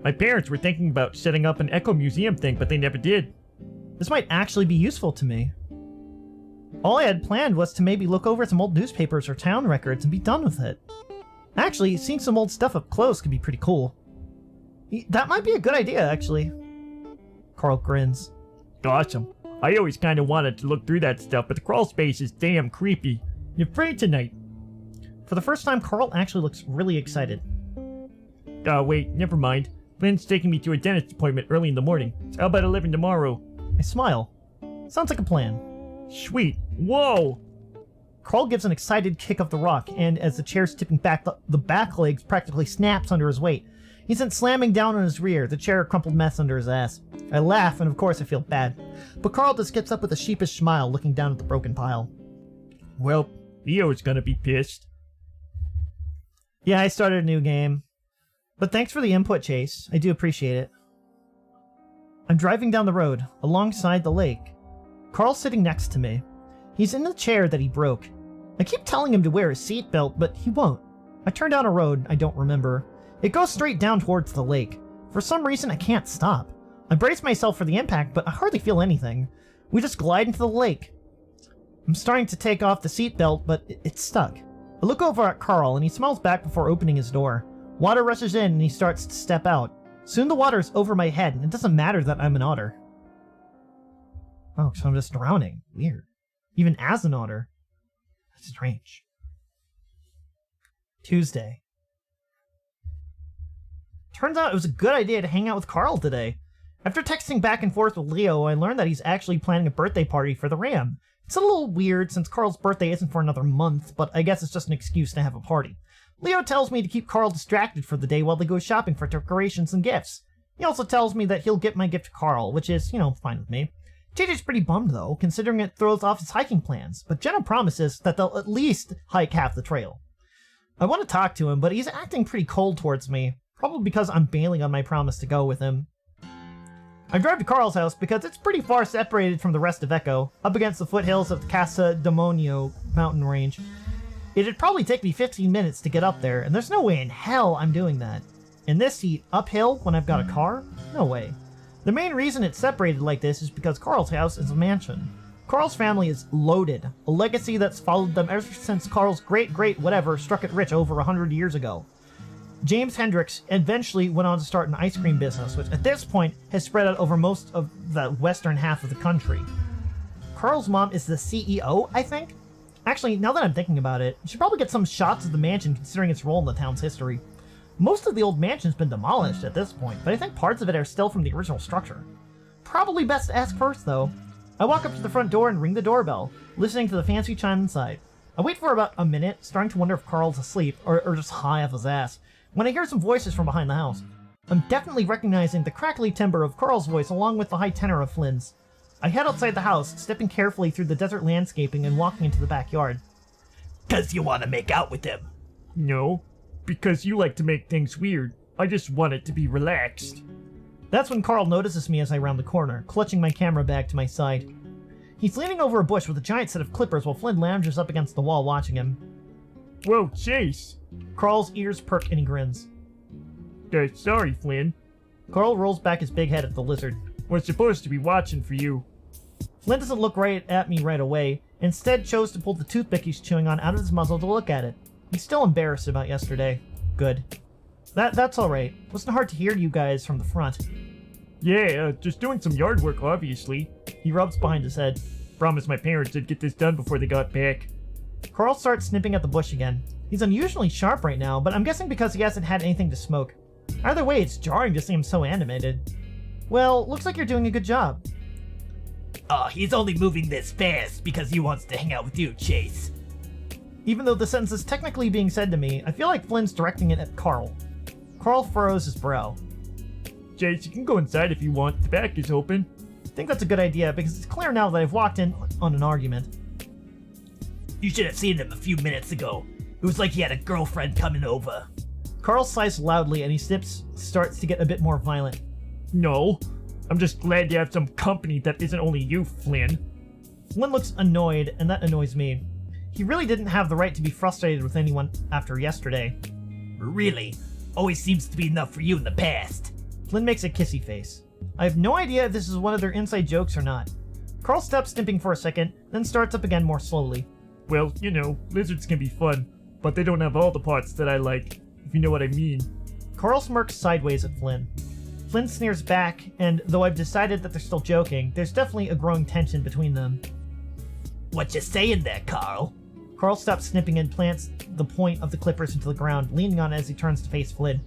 My parents were thinking about setting up an Echo Museum thing, but they never did. This might actually be useful to me. All I had planned was to maybe look over some old newspapers or town records and be done with it. Actually, seeing some old stuff up close could be pretty cool. That might be a good idea, actually. Carl grins. Awesome. I always kind of wanted to look through that stuff, but the crawl space is damn creepy. You afraid tonight? For the first time, Carl actually looks really excited. Wait, never mind. Lynn's taking me to a dentist appointment early in the morning. So how about 11 tomorrow? I smile. Sounds like a plan. Sweet. Whoa! Carl gives an excited kick of the rock, and as the chair's tipping back, the back legs practically snaps under his weight. He sent slamming down on his rear, the chair a crumpled mess under his ass. I laugh, and of course I feel bad. But Carl just gets up with a sheepish smile, looking down at the broken pile. Well, Leo's gonna be pissed. Yeah, I started a new game. But thanks for the input, Chase. I do appreciate it. I'm driving down the road, alongside the lake. Carl's sitting next to me. He's in the chair that he broke. I keep telling him to wear his seatbelt, but he won't. I turn down a road I don't remember. It goes straight down towards the lake. For some reason, I can't stop. I brace myself for the impact, but I hardly feel anything. We just glide into the lake. I'm starting to take off the seatbelt, but it's stuck. I look over at Carl, and he smiles back before opening his door. Water rushes in, and he starts to step out. Soon the water's over my head, and it doesn't matter that I'm an otter. Oh, so I'm just drowning. Weird. Even as an otter. That's strange. Tuesday. Turns out it was a good idea to hang out with Carl today. After texting back and forth with Leo, I learned that he's actually planning a birthday party for the Ram. It's a little weird since Carl's birthday isn't for another month, but I guess it's just an excuse to have a party. Leo tells me to keep Carl distracted for the day while they go shopping for decorations and gifts. He also tells me that he'll get my gift to Carl, which is, fine with me. JJ's pretty bummed though, considering it throws off his hiking plans, but Jenna promises that they'll at least hike half the trail. I want to talk to him, but he's acting pretty cold towards me, probably because I'm bailing on my promise to go with him. I drive to Carl's house because it's pretty far separated from the rest of Echo, up against the foothills of the Casa Demonio mountain range. It'd probably take me 15 minutes to get up there, and there's no way in hell I'm doing that. In this heat, uphill when I've got a car? No way. The main reason it's separated like this is because Carl's house is a mansion. Carl's family is loaded, a legacy that's followed them ever since Carl's great-great-whatever struck it rich over 100 years ago. James Hendricks eventually went on to start an ice cream business, which at this point has spread out over most of the western half of the country. Carl's mom is the CEO, I think? Actually, now that I'm thinking about it, you should probably get some shots of the mansion considering its role in the town's history. Most of the old mansion's been demolished at this point, but I think parts of it are still from the original structure. Probably best to ask first, though. I walk up to the front door and ring the doorbell, listening to the fancy chime inside. I wait for about a minute, starting to wonder if Carl's asleep, or just high off his ass. when I hear some voices from behind the house. I'm definitely recognizing the crackly timbre of Carl's voice along with the high tenor of Flynn's. I head outside the house, stepping carefully through the desert landscaping and walking into the backyard. "'Cause you want to make out with him." "No, because you like to make things weird. I just want it to be relaxed." That's when Carl notices me as I round the corner, clutching my camera bag to my side. He's leaning over a bush with a giant set of clippers while Flynn lounges up against the wall watching him. "Whoa, Chase!" Carl's ears perk and he grins. Sorry, Flynn. Carl rolls back his big head at the lizard. "We're supposed to be watching for you." Flynn doesn't look right at me right away, instead chose to pull the toothpick he's chewing on out of his muzzle to look at it. He's still embarrassed about yesterday. Good. That's alright. Wasn't hard to hear you guys from the front. "Yeah, just doing some yard work, obviously." He rubs behind his head. "Promised my parents would get this done before they got back." Carl starts snipping at the bush again. He's unusually sharp right now, but I'm guessing because he hasn't had anything to smoke. Either way, it's jarring to see him so animated. Well, looks like you're doing a good job. He's only moving this fast because he wants to hang out with you, Chase." Even though the sentence is technically being said to me, I feel like Flynn's directing it at Carl. Carl furrows his brow. "Chase, you can go inside if you want. The back is open." I think that's a good idea because it's clear now that I've walked in on an argument. "You should have seen him a few minutes ago. It was like he had a girlfriend coming over." Carl sighs loudly and he starts to get a bit more violent. "No, I'm just glad you have some company that isn't only you, Flynn." Flynn looks annoyed, and that annoys me. He really didn't have the right to be frustrated with anyone after yesterday. "Really? Always seems to be enough for you in the past." Flynn makes a kissy face. I have no idea if this is one of their inside jokes or not. Carl stops snipping for a second, then starts up again more slowly. "Well, you know, lizards can be fun, but they don't have all the parts that I like, if you know what I mean." Carl smirks sideways at Flynn. Flynn sneers back, and though I've decided that they're still joking, there's definitely a growing tension between them. "What you saying there, Carl?" Carl stops snipping and plants the point of the clippers into the ground, leaning on it as he turns to face Flynn.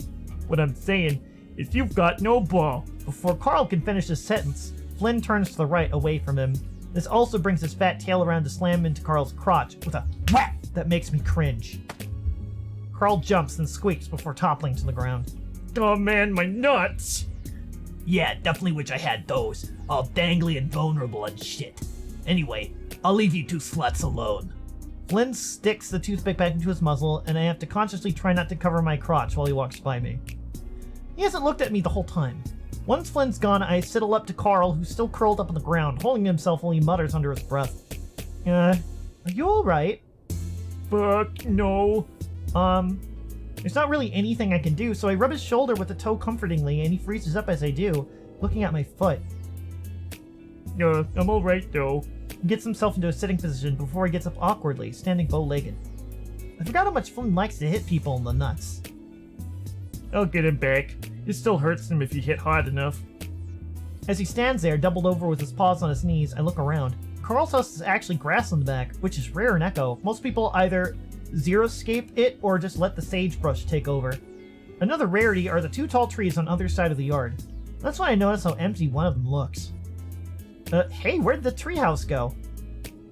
"What I'm saying is you've got no ball." Before Carl can finish his sentence, Flynn turns to the right away from him. This also brings his fat tail around to slam into Carl's crotch with a whack that makes me cringe. Carl jumps and squeaks before toppling to the ground. "Oh man, my nuts!" "Yeah, definitely wish I had those. All dangly and vulnerable and shit. Anyway, I'll leave you two sluts alone." Flynn sticks the toothpick back into his muzzle, and I have to consciously try not to cover my crotch while he walks by me. He hasn't looked at me the whole time. Once Flynn's gone, I sidle up to Carl, who's still curled up on the ground, holding himself while he mutters under his breath. Are you alright? "Fuck, no." There's not really anything I can do, so I rub his shoulder with the toe comfortingly, and he freezes up as I do, looking at my foot. I'm alright though." He gets himself into a sitting position before he gets up awkwardly, standing bow-legged. I forgot how much Flynn likes to hit people in the nuts. "I'll get him back. It still hurts him if you hit hard enough." As he stands there, doubled over with his paws on his knees, I look around. Carl's house is actually grass on the back, which is rare in Echo. Most people either zero-scape it or just let the sagebrush take over. Another rarity are the two tall trees on the other side of the yard. That's why I notice how empty one of them looks. Hey, where'd the treehouse go?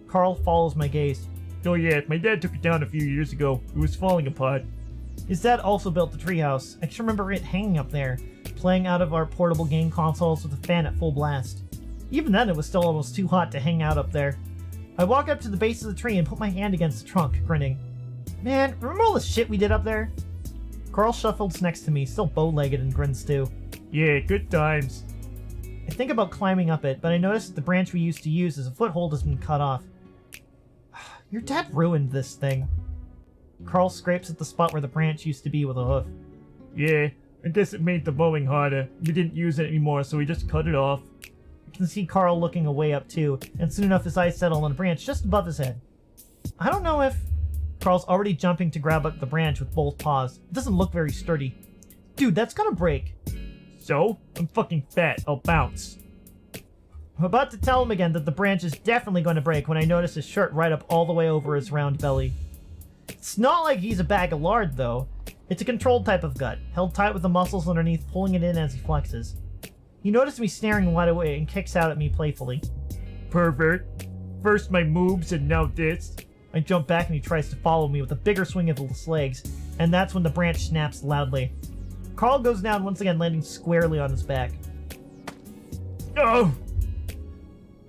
Carl follows my gaze. "Oh yeah, my dad took it down a few years ago. It was falling apart." His dad also built the treehouse. I just remember it hanging up there, playing out of our portable game consoles with a fan at full blast. Even then, it was still almost too hot to hang out up there. I walk up to the base of the tree and put my hand against the trunk, grinning. Man, remember all the shit we did up there? Carl shuffles next to me, still bow-legged, and grins too. "Yeah, good times." I think about climbing up it, but I notice that the branch we used to use as a foothold has been cut off. Your dad ruined this thing. Carl scrapes at the spot where the branch used to be with a hoof. "Yeah, I guess it made the mowing harder. We didn't use it anymore, so we just cut it off." I can see Carl looking away up too, and soon enough his eyes settle on a branch just above his head. I don't know if... Carl's already jumping to grab up the branch with both paws. It doesn't look very sturdy. Dude, that's gonna break. "So? I'm fucking fat. I'll bounce." I'm about to tell him again that the branch is definitely going to break when I notice his shirt right up all the way over his round belly. It's not like he's a bag of lard, though. It's a controlled type of gut, held tight with the muscles underneath pulling it in as he flexes. He noticed me staring wide awake and kicks out at me playfully. "Pervert. First my moves and now this. I jump back and he tries to follow me with a bigger swing of his legs, and that's when the branch snaps loudly. Carl goes down once again, landing squarely on his back. Oh!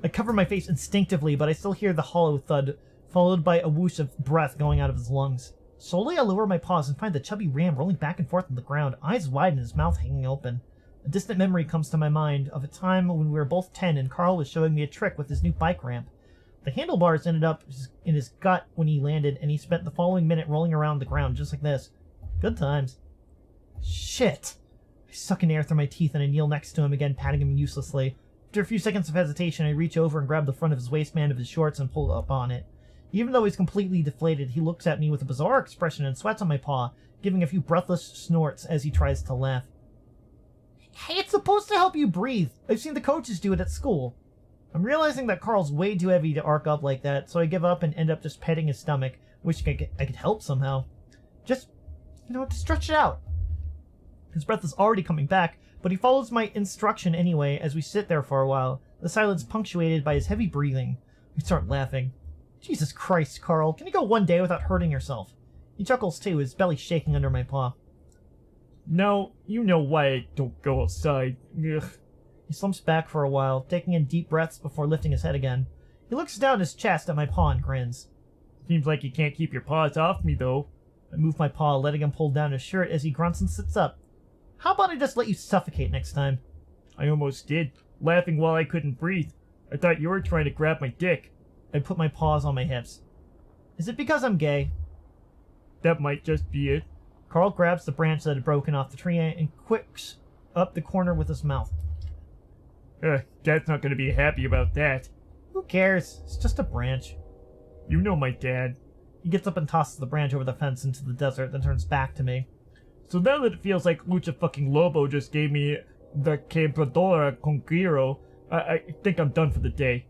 I cover my face instinctively, but I still hear the hollow thud, followed by a whoosh of breath going out of his lungs. Slowly I lower my paws and find the chubby ram rolling back and forth on the ground, eyes wide and his mouth hanging open. A distant memory comes to my mind of a time when we were both 10 and Carl was showing me a trick with his new bike ramp. The handlebars ended up in his gut when he landed, and he spent the following minute rolling around the ground just like this. Good times. Shit! I suck in air through my teeth and I kneel next to him again, patting him uselessly. After a few seconds of hesitation, I reach over and grab the front of his waistband of his shorts and pull up on it. Even though he's completely deflated, he looks at me with a bizarre expression and sweats on my paw, giving a few breathless snorts as he tries to laugh. Hey, it's supposed to help you breathe. I've seen the coaches do it at school. I'm realizing that Carl's way too heavy to arc up like that, so I give up and end up just petting his stomach, wishing I could help somehow. Just, to stretch it out. His breath is already coming back, but he follows my instruction anyway as we sit there for a while, the silence punctuated by his heavy breathing. We start laughing. Jesus Christ, Carl, can you go one day without hurting yourself? He chuckles too, his belly shaking under my paw. No, you know why I don't go outside. Ugh. He slumps back for a while, taking in deep breaths before lifting his head again. He looks down his chest at my paw and grins. Seems like you can't keep your paws off me, though. I move my paw, letting him pull down his shirt as he grunts and sits up. How about I just let you suffocate next time? I almost did, laughing while I couldn't breathe. I thought you were trying to grab my dick. I put my paws on my hips. Is it because I'm gay? That might just be it. Carl grabs the branch that had broken off the tree and quicks up the corner with his mouth. Dad's not gonna be happy about that. Who cares? It's just a branch. You know my dad. He gets up and tosses the branch over the fence into the desert, then turns back to me. So now that it feels like Lucha fucking Lobo just gave me the Quebradora Conquero, I think I'm done for the day.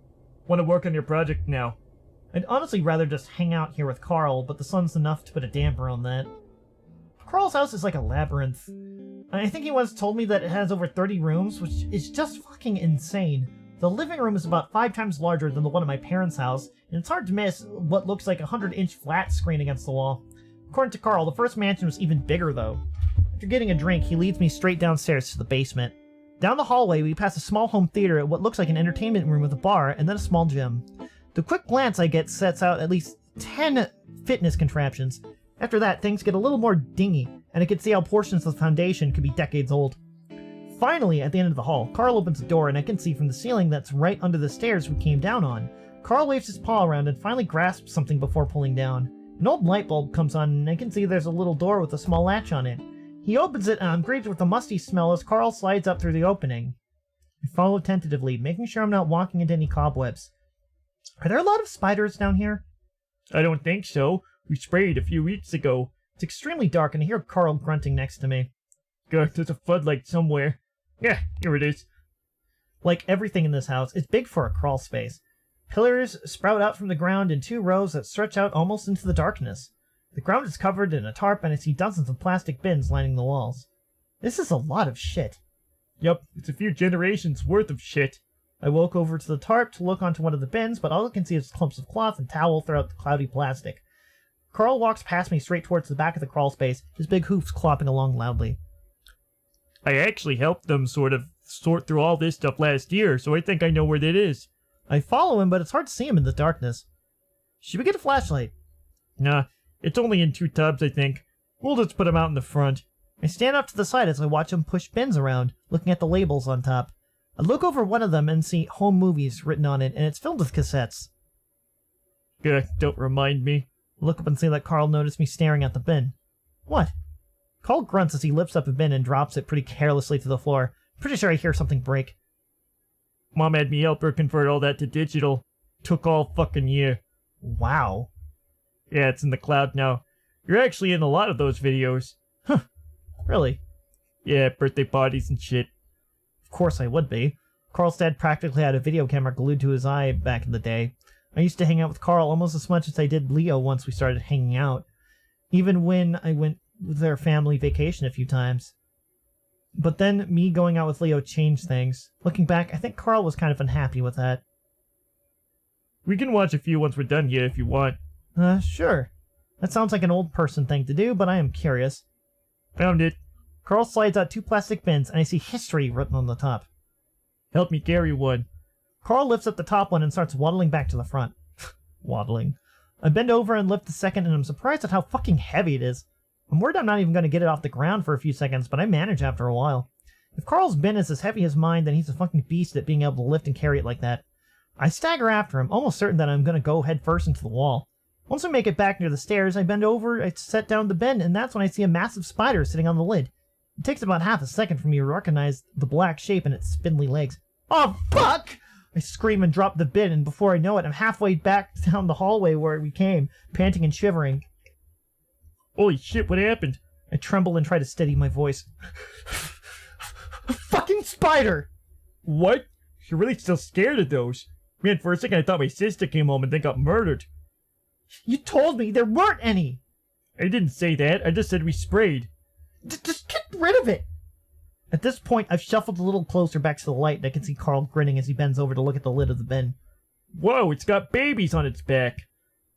Want to work on your project now? I'd honestly rather just hang out here with Carl, but the sun's enough to put a damper on that. Carl's house is like a labyrinth. I think he once told me that it has over 30 rooms, which is just fucking insane. The living room is about 5 times larger than the one at my parents' house, and it's hard to miss what looks like a 100-inch flat screen against the wall. According to Carl, the first mansion was even bigger, though. After getting a drink, he leads me straight downstairs to the basement. Down the hallway, we pass a small home theater at what looks like an entertainment room with a bar, and then a small gym. The quick glance I get sets out at least 10 fitness contraptions. After that, things get a little more dingy, and I can see how portions of the foundation could be decades old. Finally, at the end of the hall, Carl opens the door, and I can see from the ceiling that's right under the stairs we came down on. Carl waves his paw around and finally grasps something before pulling down. An old light bulb comes on, and I can see there's a little door with a small latch on it. He opens it, and I'm greeted with a musty smell as Carl slides up through the opening. I follow tentatively, making sure I'm not walking into any cobwebs. Are there a lot of spiders down here? I don't think so. We sprayed a few weeks ago. It's extremely dark, and I hear Carl grunting next to me. God, there's a floodlight somewhere. Yeah, here it is. Like everything in this house, it's big for a crawl space. Pillars sprout out from the ground in 2 rows that stretch out almost into the darkness. The ground is covered in a tarp, and I see dozens of plastic bins lining the walls. This is a lot of shit. Yup, it's a few generations worth of shit. I walk over to the tarp to look onto one of the bins, but all I can see is clumps of cloth and towel throughout the cloudy plastic. Carl walks past me straight towards the back of the crawl space, his big hoofs clopping along loudly. I actually helped them sort through all this stuff last year, so I think I know where that is. I follow him, but it's hard to see him in the darkness. Should we get a flashlight? Nah, it's only in 2 tubs, I think. We'll just put them out in the front. I stand off to the side as I watch him push bins around, looking at the labels on top. I look over one of them and see Home Movies written on it, and it's filled with cassettes. Don't remind me. I look up and see that Carl noticed me staring at the bin. What? Carl grunts as he lifts up a bin and drops it pretty carelessly to the floor. I'm pretty sure I hear something break. Mom had me help her convert all that to digital. Took all fucking year. Wow. Yeah, it's in the cloud now. You're actually in a lot of those videos. Huh. Really? Yeah, birthday parties and shit. Of course I would be. Carl's dad practically had a video camera glued to his eye back in the day. I used to hang out with Carl almost as much as I did Leo once we started hanging out. Even when I went with their family vacation a few times. But then me going out with Leo changed things. Looking back, I think Carl was kind of unhappy with that. We can watch a few once we're done here if you want. Sure. That sounds like an old person thing to do, but I am curious. Found it. Carl slides out 2 plastic bins, and I see history written on the top. Help me carry one. Carl lifts up the top one and starts waddling back to the front. Waddling. I bend over and lift the second, and I'm surprised at how fucking heavy it is. I'm worried I'm not even going to get it off the ground for a few seconds, but I manage after a while. If Carl's bin is as heavy as mine, then he's a fucking beast at being able to lift and carry it like that. I stagger after him, almost certain that I'm going to go head first into the wall. Once I make it back near the stairs, I bend over, I set down the bin, and that's when I see a massive spider sitting on the lid. It takes about half a second for me to recognize the black shape and its spindly legs. Oh, fuck! I scream and drop the bin, and before I know it, I'm halfway back down the hallway where we came, panting and shivering. Holy shit, what happened? I tremble and try to steady my voice. A fucking spider! What? You're really still scared of those? Man, for a second I thought my sister came home and then got murdered. You told me there weren't any! I didn't say that, I just said we sprayed. Just get rid of it! At this point, I've shuffled a little closer back to the light, and I can see Carl grinning as he bends over to look at the lid of the bin. Whoa, it's got babies on its back!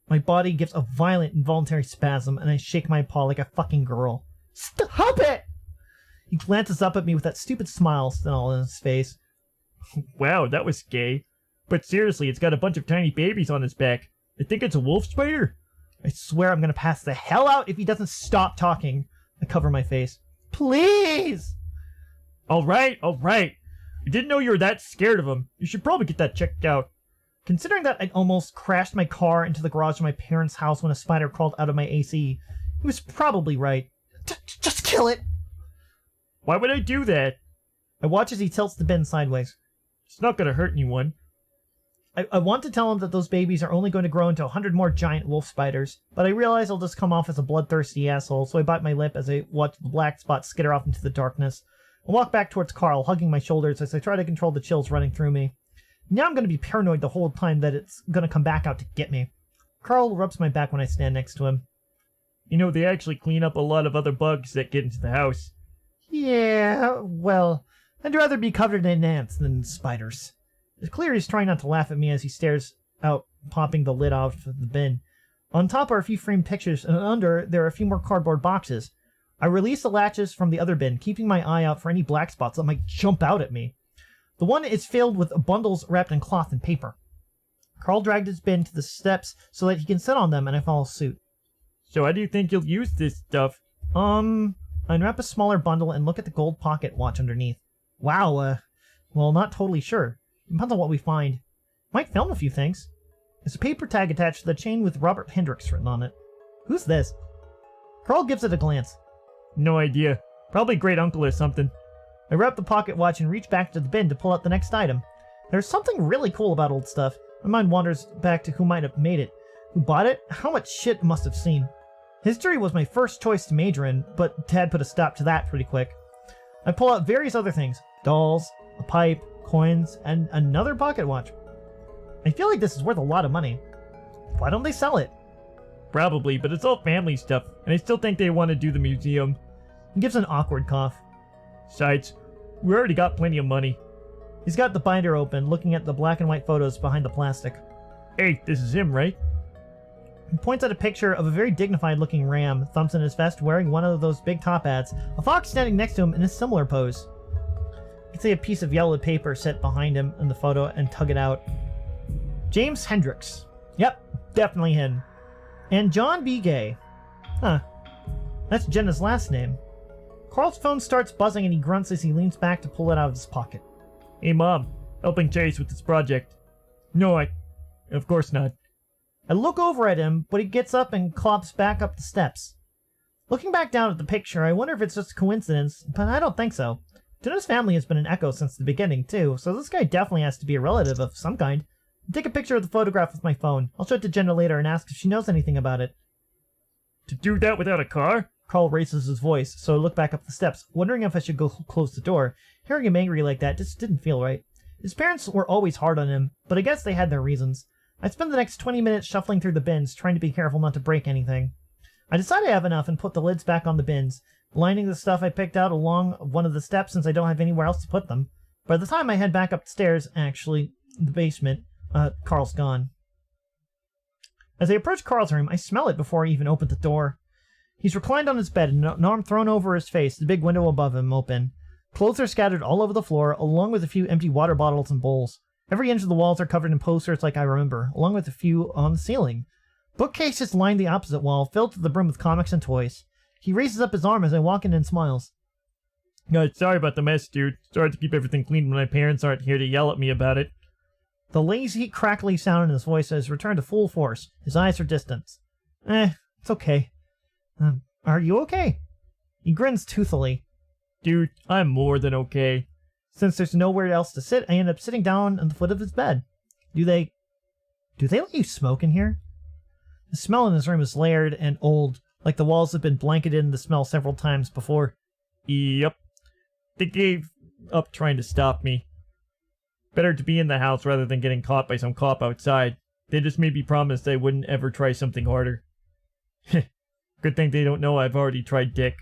My body gives a violent, involuntary spasm, and I shake my paw like a fucking girl. Stop it! He glances up at me with that stupid smile still on his face. Wow, that was gay. But seriously, it's got a bunch of tiny babies on its back. I think it's a wolf spider. I swear I'm gonna pass the hell out if he doesn't stop talking. I cover my face. Please! Alright. I didn't know you were that scared of him. You should probably get that checked out. Considering that I'd almost crashed my car into the garage of my parents' house when a spider crawled out of my AC, he was probably right. Just kill it! Why would I do that? I watch as he tilts the bin sideways. It's not gonna hurt anyone. I want to tell him that those babies are only going to grow into 100 more giant wolf spiders, but I realize I'll just come off as a bloodthirsty asshole, so I bite my lip as I watch the black spot skitter off into the darkness. I walk back towards Carl, hugging my shoulders as I try to control the chills running through me. Now I'm going to be paranoid the whole time that it's going to come back out to get me. Carl rubs my back when I stand next to him. You know, they actually clean up a lot of other bugs that get into the house. Yeah, well, I'd rather be covered in ants than spiders. It's clear he's trying not to laugh at me as he stares out, popping the lid off of the bin. On top are a few framed pictures, and under there are a few more cardboard boxes. I release the latches from the other bin, keeping my eye out for any black spots that might jump out at me. The one is filled with bundles wrapped in cloth and paper. Carl dragged his bin to the steps so that he can sit on them, and I follow suit. So how do you think you'll use this stuff? I unwrap a smaller bundle and look at the gold pocket watch underneath. Wow, well, not totally sure. Depends on what we find. Might film a few things. There's a paper tag attached to the chain with Robert Hendricks written on it. Who's this? Carl gives it a glance. No idea. Probably great uncle or something. I wrap the pocket watch and reach back to the bin to pull out the next item. There's something really cool about old stuff. My mind wanders back to who might have made it. Who bought it? How much shit must have seen. History was my first choice to major in, but Dad put a stop to that pretty quick. I pull out various other things. Dolls, a pipe, coins, and another pocket watch. I feel like this is worth a lot of money. Why don't they sell it? Probably, but it's all family stuff, and I still think they want to do the museum. He gives an awkward cough. Besides, we already got plenty of money. He's got the binder open, looking at the black and white photos behind the plastic. Hey, this is him, right? He points at a picture of a very dignified-looking ram, thumbs in his vest, wearing one of those big top hats, a fox standing next to him in a similar pose. You can see a piece of yellowed paper set behind him in the photo and tug it out. James Hendricks. Yep, definitely him. And John B. Gay. Huh. That's Jenna's last name. Carl's phone starts buzzing and he grunts as he leans back to pull it out of his pocket. Hey, Mom. Helping Chase with this project. No, of course not. I look over at him, but he gets up and clops back up the steps. Looking back down at the picture, I wonder if it's just a coincidence, but I don't think so. Jenna's family has been an echo since the beginning, too, so this guy definitely has to be a relative of some kind. I take a picture of the photograph with my phone. I'll show it to Jenna later and ask if she knows anything about it. To do that without a car? Carl raises his voice, so I look back up the steps, wondering if I should go close the door. Hearing him angry like that just didn't feel right. His parents were always hard on him, but I guess they had their reasons. I spend the next 20 minutes shuffling through the bins, trying to be careful not to break anything. I decide I have enough and put the lids back on the bins, lining the stuff I picked out along one of the steps since I don't have anywhere else to put them. By the time I head back upstairs, actually, the basement, Carl's gone. As I approach Carl's room, I smell it before I even open the door. He's reclined on his bed, and an arm thrown over his face, the big window above him open. Clothes are scattered all over the floor, along with a few empty water bottles and bowls. Every inch of the walls are covered in posters like I remember, along with a few on the ceiling. Bookcases line the opposite wall, filled to the brim with comics and toys. He raises up his arm as I walk in and smiles. Sorry about the mess, dude. Sorry to keep everything clean when my parents aren't here to yell at me about it. The lazy, crackly sound in his voice has returned to full force. His eyes are distant. It's okay. Are you okay? He grins toothily. Dude, I'm more than okay. Since there's nowhere else to sit, I end up sitting down on the foot of his bed. Do they let you smoke in here? The smell in his room is layered and old, like the walls have been blanketed in the smell several times before. Yep. They gave up trying to stop me. Better to be in the house rather than getting caught by some cop outside. They just made me promise they wouldn't ever try something harder. Good thing they don't know I've already tried dick.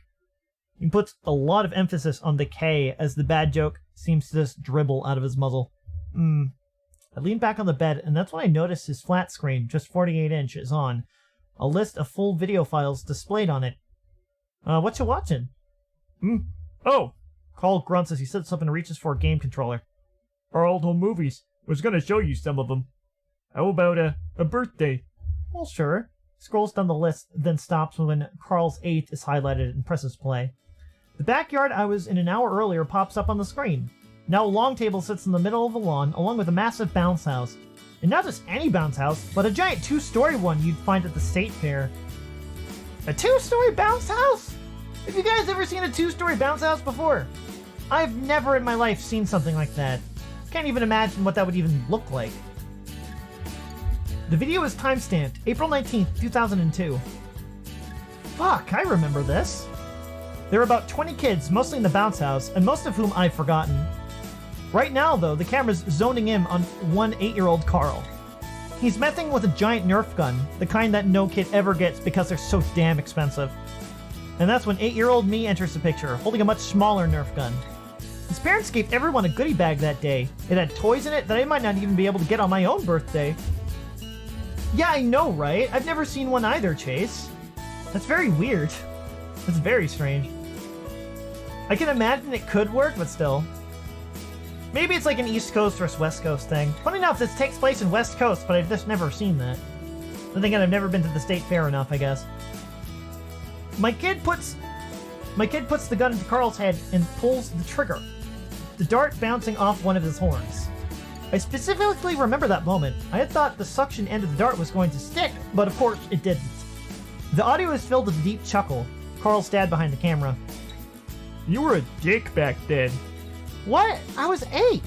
He puts a lot of emphasis on the K as the bad joke seems to just dribble out of his muzzle. I lean back on the bed, and that's when I notice his flat screen, just 48-inch, is on. A list of full video files displayed on it. What you watching? Oh! Carl grunts as he sits up and reaches for a game controller. Our old home movies. Was gonna show you some of them. How about a birthday? Well, sure. Scrolls down the list, then stops when Carl's 8 is highlighted and presses play. The backyard I was in an hour earlier pops up on the screen. Now a long table sits in the middle of the lawn, along with a massive bounce house. And not just any bounce house, but a giant 2-story one you'd find at the state fair. A 2-story bounce house? Have you guys ever seen a 2-story bounce house before? I've never in my life seen something like that. Can't even imagine what that would even look like. The video is timestamped, April 19th, 2002. Fuck, I remember this. There are about 20 kids, mostly in the bounce house, and most of whom I've forgotten. Right now, though, the camera's zoning in on one 8-year-old Carl. He's messing with a giant Nerf gun, the kind that no kid ever gets because they're so damn expensive. And that's when 8-year-old me enters the picture, holding a much smaller Nerf gun. His parents gave everyone a goodie bag that day. It had toys in it that I might not even be able to get on my own birthday. Yeah, I know, right? I've never seen one either, Chase. That's very weird. That's very strange. I can imagine it could work, but still. Maybe it's like an East Coast versus West Coast thing. Funny enough, this takes place in West Coast, but I've just never seen that. Then again, I've never been to the state fair enough, I guess. My kid puts the gun into Carl's head and pulls the trigger, the dart bouncing off one of his horns. I specifically remember that moment. I had thought the suction end of the dart was going to stick, but of course it didn't. The audio is filled with a deep chuckle. Carl's dad behind the camera. You were a dick back then. What? I was 8!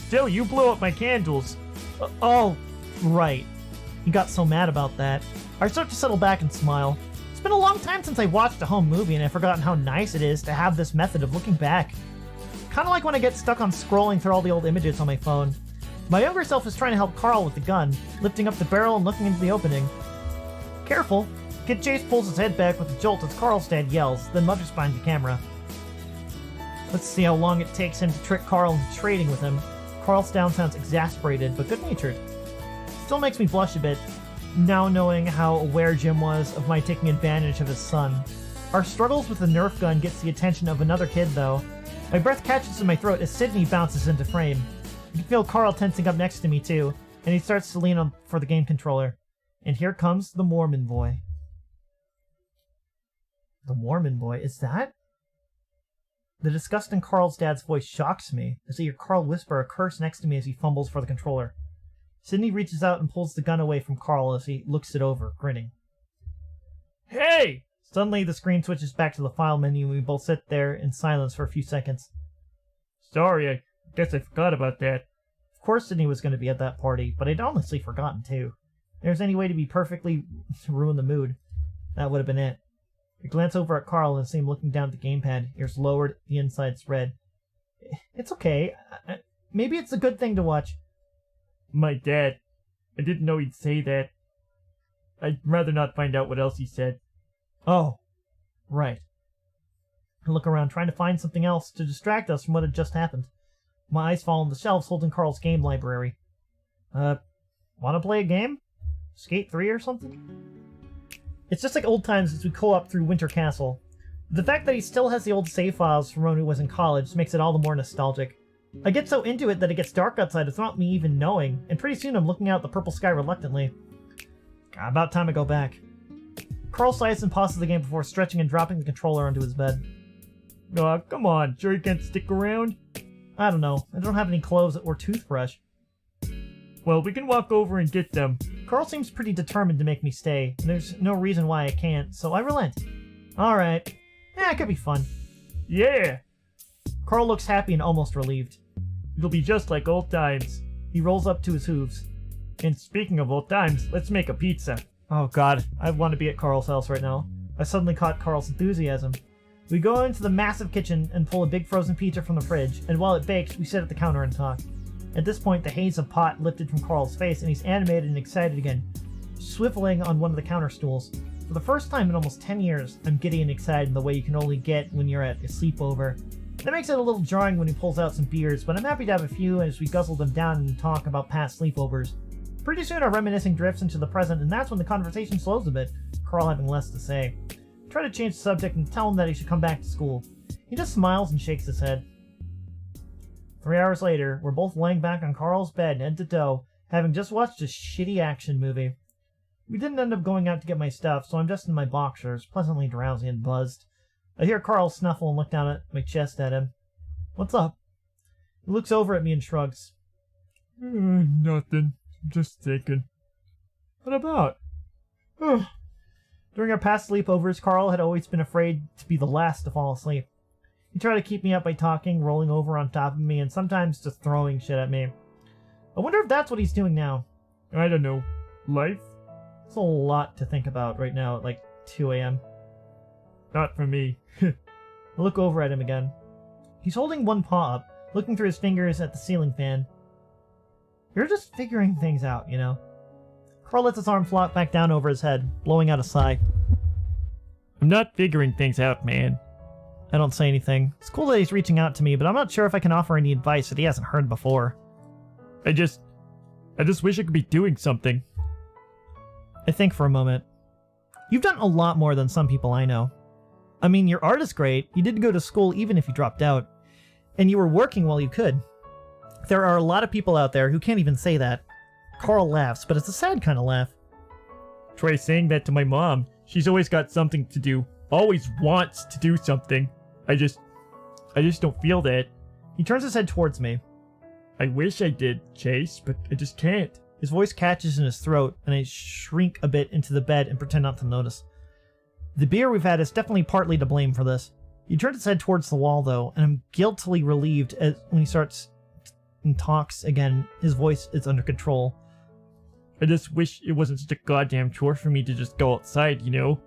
Still, you blew up my candles. Oh, right. He got so mad about that. I start to settle back and smile. It's been a long time since I watched a home movie, and I've forgotten how nice it is to have this method of looking back. Kind of like when I get stuck on scrolling through all the old images on my phone. My younger self is trying to help Carl with the gun, lifting up the barrel and looking into the opening. Careful! Kid Chase pulls his head back with a jolt as Carl's dad yells, then mutters behind the camera. Let's see how long it takes him to trick Carl into trading with him. Carl's down sounds exasperated, but good-natured. Still makes me blush a bit, now knowing how aware Jim was of my taking advantage of his son. Our struggles with the Nerf gun gets the attention of another kid, though. My breath catches in my throat as Sydney bounces into frame. I can feel Carl tensing up next to me, too, and he starts to lean on for the game controller. And here comes the Mormon boy. The Mormon boy? Is that? The disgust in Carl's dad's voice shocks me, as I hear Carl whisper a curse next to me as he fumbles for the controller. Sydney reaches out and pulls the gun away from Carl as he looks it over, grinning. Hey! Suddenly, the screen switches back to the file menu and we both sit there in silence for a few seconds. Sorry, I guess I forgot about that. Of course Sydney was going to be at that party, but I'd honestly forgotten too. If there's any way to be perfectly ruin the mood, that would have been it. I glance over at Carl and see him looking down at the gamepad, ears lowered, the insides red. It's okay. Maybe it's a good thing to watch. My dad. I didn't know he'd say that. I'd rather not find out what else he said. Oh, right. I look around trying to find something else to distract us from what had just happened. My eyes fall on the shelves holding Carl's game library. Wanna play a game? Skate 3 or something? It's just like old times as we co-op through Winter Castle. The fact that he still has the old save files from when he was in college makes it all the more nostalgic. I get so into it that it gets dark outside without me even knowing, and pretty soon I'm looking out at the purple sky reluctantly. About time I go back. Carl sighs and pauses the game before stretching and dropping the controller onto his bed. Aw, come on, sure you can't stick around? I don't know, I don't have any clothes or toothbrush. Well, we can walk over and get them. Carl seems pretty determined to make me stay, and there's no reason why I can't, so I relent. Alright. Yeah, it could be fun. Yeah! Carl looks happy and almost relieved. It'll be just like old times. He rolls up to his hooves. And speaking of old times, let's make a pizza. Oh god, I want to be at Carl's house right now. I suddenly caught Carl's enthusiasm. We go into the massive kitchen and pull a big frozen pizza from the fridge, and while it bakes, we sit at the counter and talk. At this point, the haze of pot lifted from Carl's face, and he's animated and excited again, swiveling on one of the counter stools. For the first time in almost 10 years, I'm giddy and excited in the way you can only get when you're at a sleepover. That makes it a little jarring when he pulls out some beers, but I'm happy to have a few as we guzzle them down and talk about past sleepovers. Pretty soon our reminiscing drifts into the present, and that's when the conversation slows a bit, Carl having less to say. I try to change the subject and tell him that he should come back to school. He just smiles and shakes his head. 3 hours later, we're both laying back on Carl's bed, head to toe, having just watched a shitty action movie. We didn't end up going out to get my stuff, so I'm just in my boxers, pleasantly drowsy and buzzed. I hear Carl snuffle and look down at my chest at him. What's up? He looks over at me and shrugs. Nothing. Just thinking. What about? During our past sleepovers, Carl had always been afraid to be the last to fall asleep. He tried to keep me up by talking, rolling over on top of me, and sometimes just throwing shit at me. I wonder if that's what he's doing now. I don't know. Life? It's a lot to think about right now at like 2 a.m. Not for me. I look over at him again. He's holding one paw up, looking through his fingers at the ceiling fan. You're just figuring things out, you know. Carl lets his arm flop back down over his head, blowing out a sigh. I'm not figuring things out, man. I don't say anything. It's cool that he's reaching out to me, but I'm not sure if I can offer any advice that he hasn't heard before. I just wish I could be doing something. I think for a moment. You've done a lot more than some people I know. I mean, your art is great. You did go to school even if you dropped out. And you were working while you could. There are a lot of people out there who can't even say that. Carl laughs, but it's a sad kind of laugh. Try saying that to my mom. She's always got something to do. Always wants to do something. I just don't feel that. He turns his head towards me. I wish I did, Chase, but I just can't. His voice catches in his throat, and I shrink a bit into the bed and pretend not to notice. The beer we've had is definitely partly to blame for this. He turns his head towards the wall, though, and I'm guiltily relieved as when he starts and talks again. His voice is under control. I just wish it wasn't such a goddamn chore for me to just go outside, you know?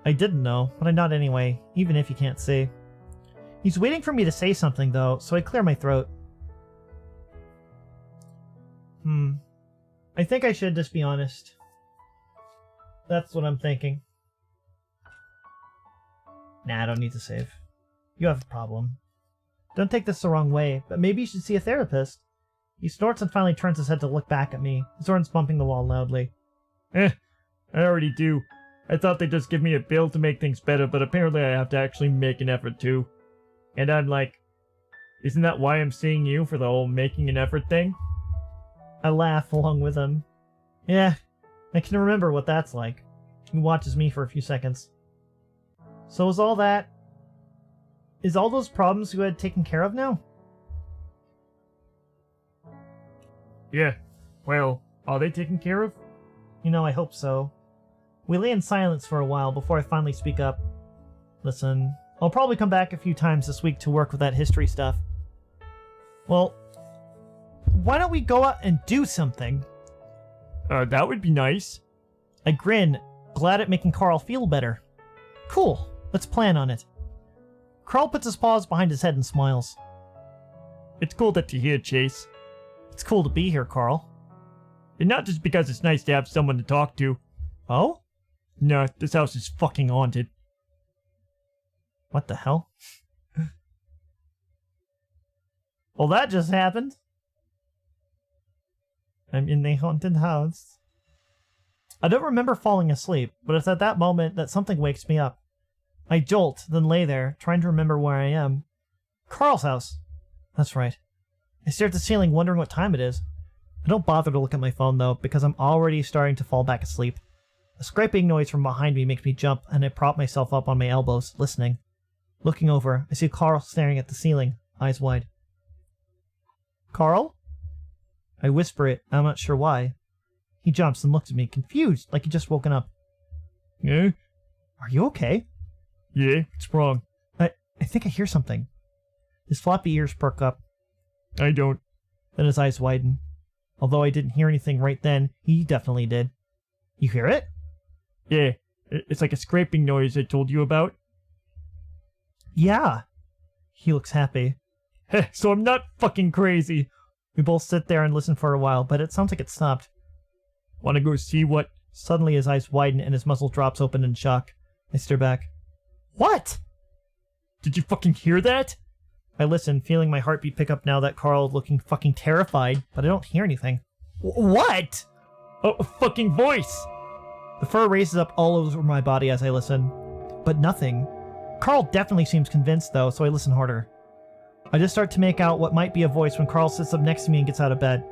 I didn't know, but I nod anyway, even if you can't see. He's waiting for me to say something, though, so I clear my throat. I think I should just be honest. That's what I'm thinking. Nah, I don't need to save. You have a problem. Don't take this the wrong way, but maybe you should see a therapist. He snorts and finally turns his head to look back at me, his horns bumping the wall loudly. I already do. I thought they'd just give me a bill to make things better, but apparently I have to actually make an effort too. And I'm like, isn't that why I'm seeing you for the whole making an effort thing? I laugh along with him. Yeah, I can remember what that's like. He watches me for a few seconds. So is all those problems you had taken care of now? Yeah. Well, are they taken care of? You know, I hope so. We lay in silence for a while before I finally speak up. Listen, I'll probably come back a few times this week to work with that history stuff. Well, why don't we go out and do something? That would be nice. I grin, glad at making Carl feel better. Cool, let's plan on it. Carl puts his paws behind his head and smiles. It's cool that you're here, Chase. It's cool to be here, Carl. And not just because it's nice to have someone to talk to. Oh? No, this house is fucking haunted. What the hell? Well, that just happened. I'm in a haunted house. I don't remember falling asleep, but it's at that moment that something wakes me up. I jolt, then lay there, trying to remember where I am. Carl's house. That's right. I stare at the ceiling, wondering what time it is. I don't bother to look at my phone, though, because I'm already starting to fall back asleep. A scraping noise from behind me makes me jump, and I prop myself up on my elbows, listening. Looking over, I see Carl staring at the ceiling, eyes wide. Carl? I whisper it, I'm not sure why. He jumps and looks at me, confused, like he'd just woken up. Yeah? Are you okay? Yeah, what's wrong? I think I hear something. His floppy ears perk up. I don't. Then his eyes widen. Although I didn't hear anything right then, he definitely did. You hear it? Yeah, it's like a scraping noise I told you about. Yeah. He looks happy. Heh, so I'm not fucking crazy. We both sit there and listen for a while, but it sounds like it stopped. Wanna go see what? Suddenly his eyes widen and his muzzle drops open in shock. I stare back. What? Did you fucking hear that? I listen, feeling my heartbeat pick up now that Carl is looking fucking terrified, but I don't hear anything. What? Oh, a fucking voice! The fur raises up all over my body as I listen. But nothing. Carl definitely seems convinced, though, so I listen harder. I just start to make out what might be a voice when Carl sits up next to me and gets out of bed.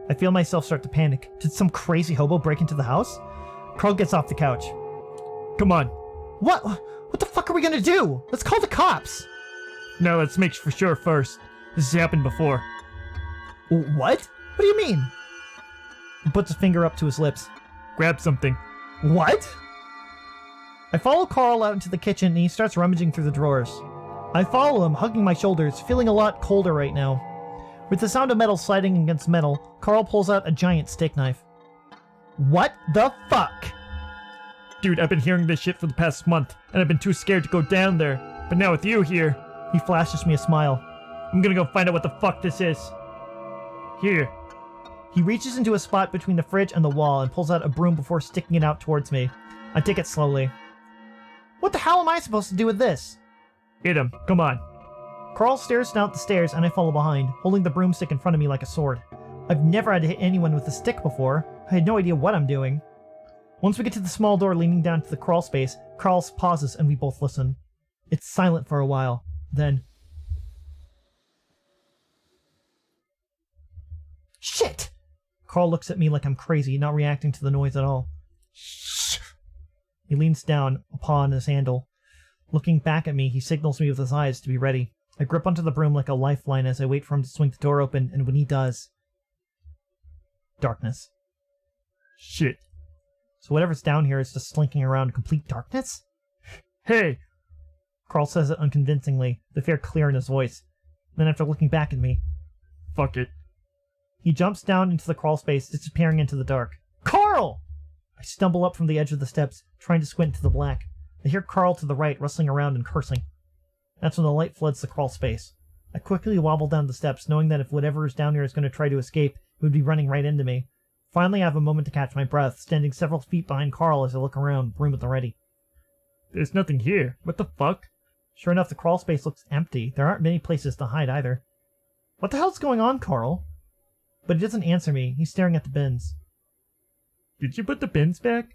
I feel myself start to panic. Did some crazy hobo break into the house? Carl gets off the couch. Come on. What? What the fuck are we gonna do? Let's call the cops! No, let's make for sure first. This has happened before. What? What do you mean? He puts a finger up to his lips. Grab something. What? I follow Carl out into the kitchen and he starts rummaging through the drawers. I follow him, hugging my shoulders, feeling a lot colder right now. With the sound of metal sliding against metal, Carl pulls out a giant steak knife. What the fuck? Dude, I've been hearing this shit for the past month, and I've been too scared to go down there. But now with you here... He flashes me a smile. I'm gonna go find out what the fuck this is. Here. He reaches into a spot between the fridge and the wall and pulls out a broom before sticking it out towards me. I take it slowly. What the hell am I supposed to do with this? Hit him. Come on. Carl stares down the stairs and I follow behind, holding the broomstick in front of me like a sword. I've never had to hit anyone with a stick before. I had no idea what I'm doing. Once we get to the small door leading down to the crawl space, Carl pauses and we both listen. It's silent for a while. Then... Shit! Carl looks at me like I'm crazy, not reacting to the noise at all. Shh. He leans down, a paw on his handle. Looking back at me, he signals me with his eyes to be ready. I grip onto the broom like a lifeline as I wait for him to swing the door open, and when he does... Darkness. Shit. So whatever's down here is just slinking around in complete darkness? Hey! Carl says it unconvincingly, the fear clear in his voice. Then after looking back at me... Fuck it. He jumps down into the crawl space, disappearing into the dark. Carl! I stumble up from the edge of the steps, trying to squint into the black. I hear Carl to the right, rustling around and cursing. That's when the light floods the crawl space. I quickly wobble down the steps, knowing that if whatever is down here is going to try to escape, it would be running right into me. Finally, I have a moment to catch my breath, standing several feet behind Carl as I look around, broom at the ready. There's nothing here. What the fuck? Sure enough, the crawl space looks empty. There aren't many places to hide either. What the hell's going on, Carl? But he doesn't answer me. He's staring at the bins. Did you put the bins back?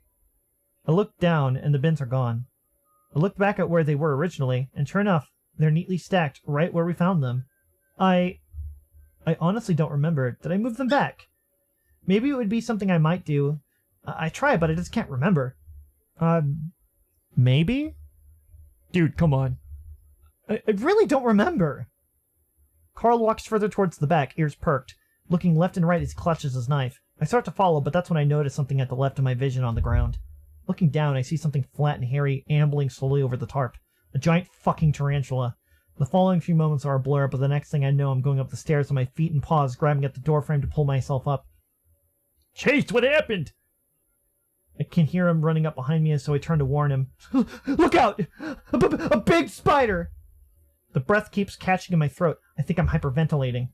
I look down, and the bins are gone. I looked back at where they were originally, and sure enough, they're neatly stacked right where we found them. I honestly don't remember. Did I move them back? Maybe it would be something I might do. I try, but I just can't remember. Maybe? Dude, come on. I really don't remember. Carl walks further towards the back, ears perked, looking left and right as he clutches his knife. I start to follow, but that's when I notice something at the left of my vision on the ground. Looking down, I see something flat and hairy ambling slowly over the tarp. A giant fucking tarantula. The following few moments are a blur, but the next thing I know, I'm going up the stairs on my feet and paws, grabbing at the doorframe to pull myself up. Chase, what happened? I can hear him running up behind me, so I turn to warn him. Look out! A big spider! The breath keeps catching in my throat. I think I'm hyperventilating.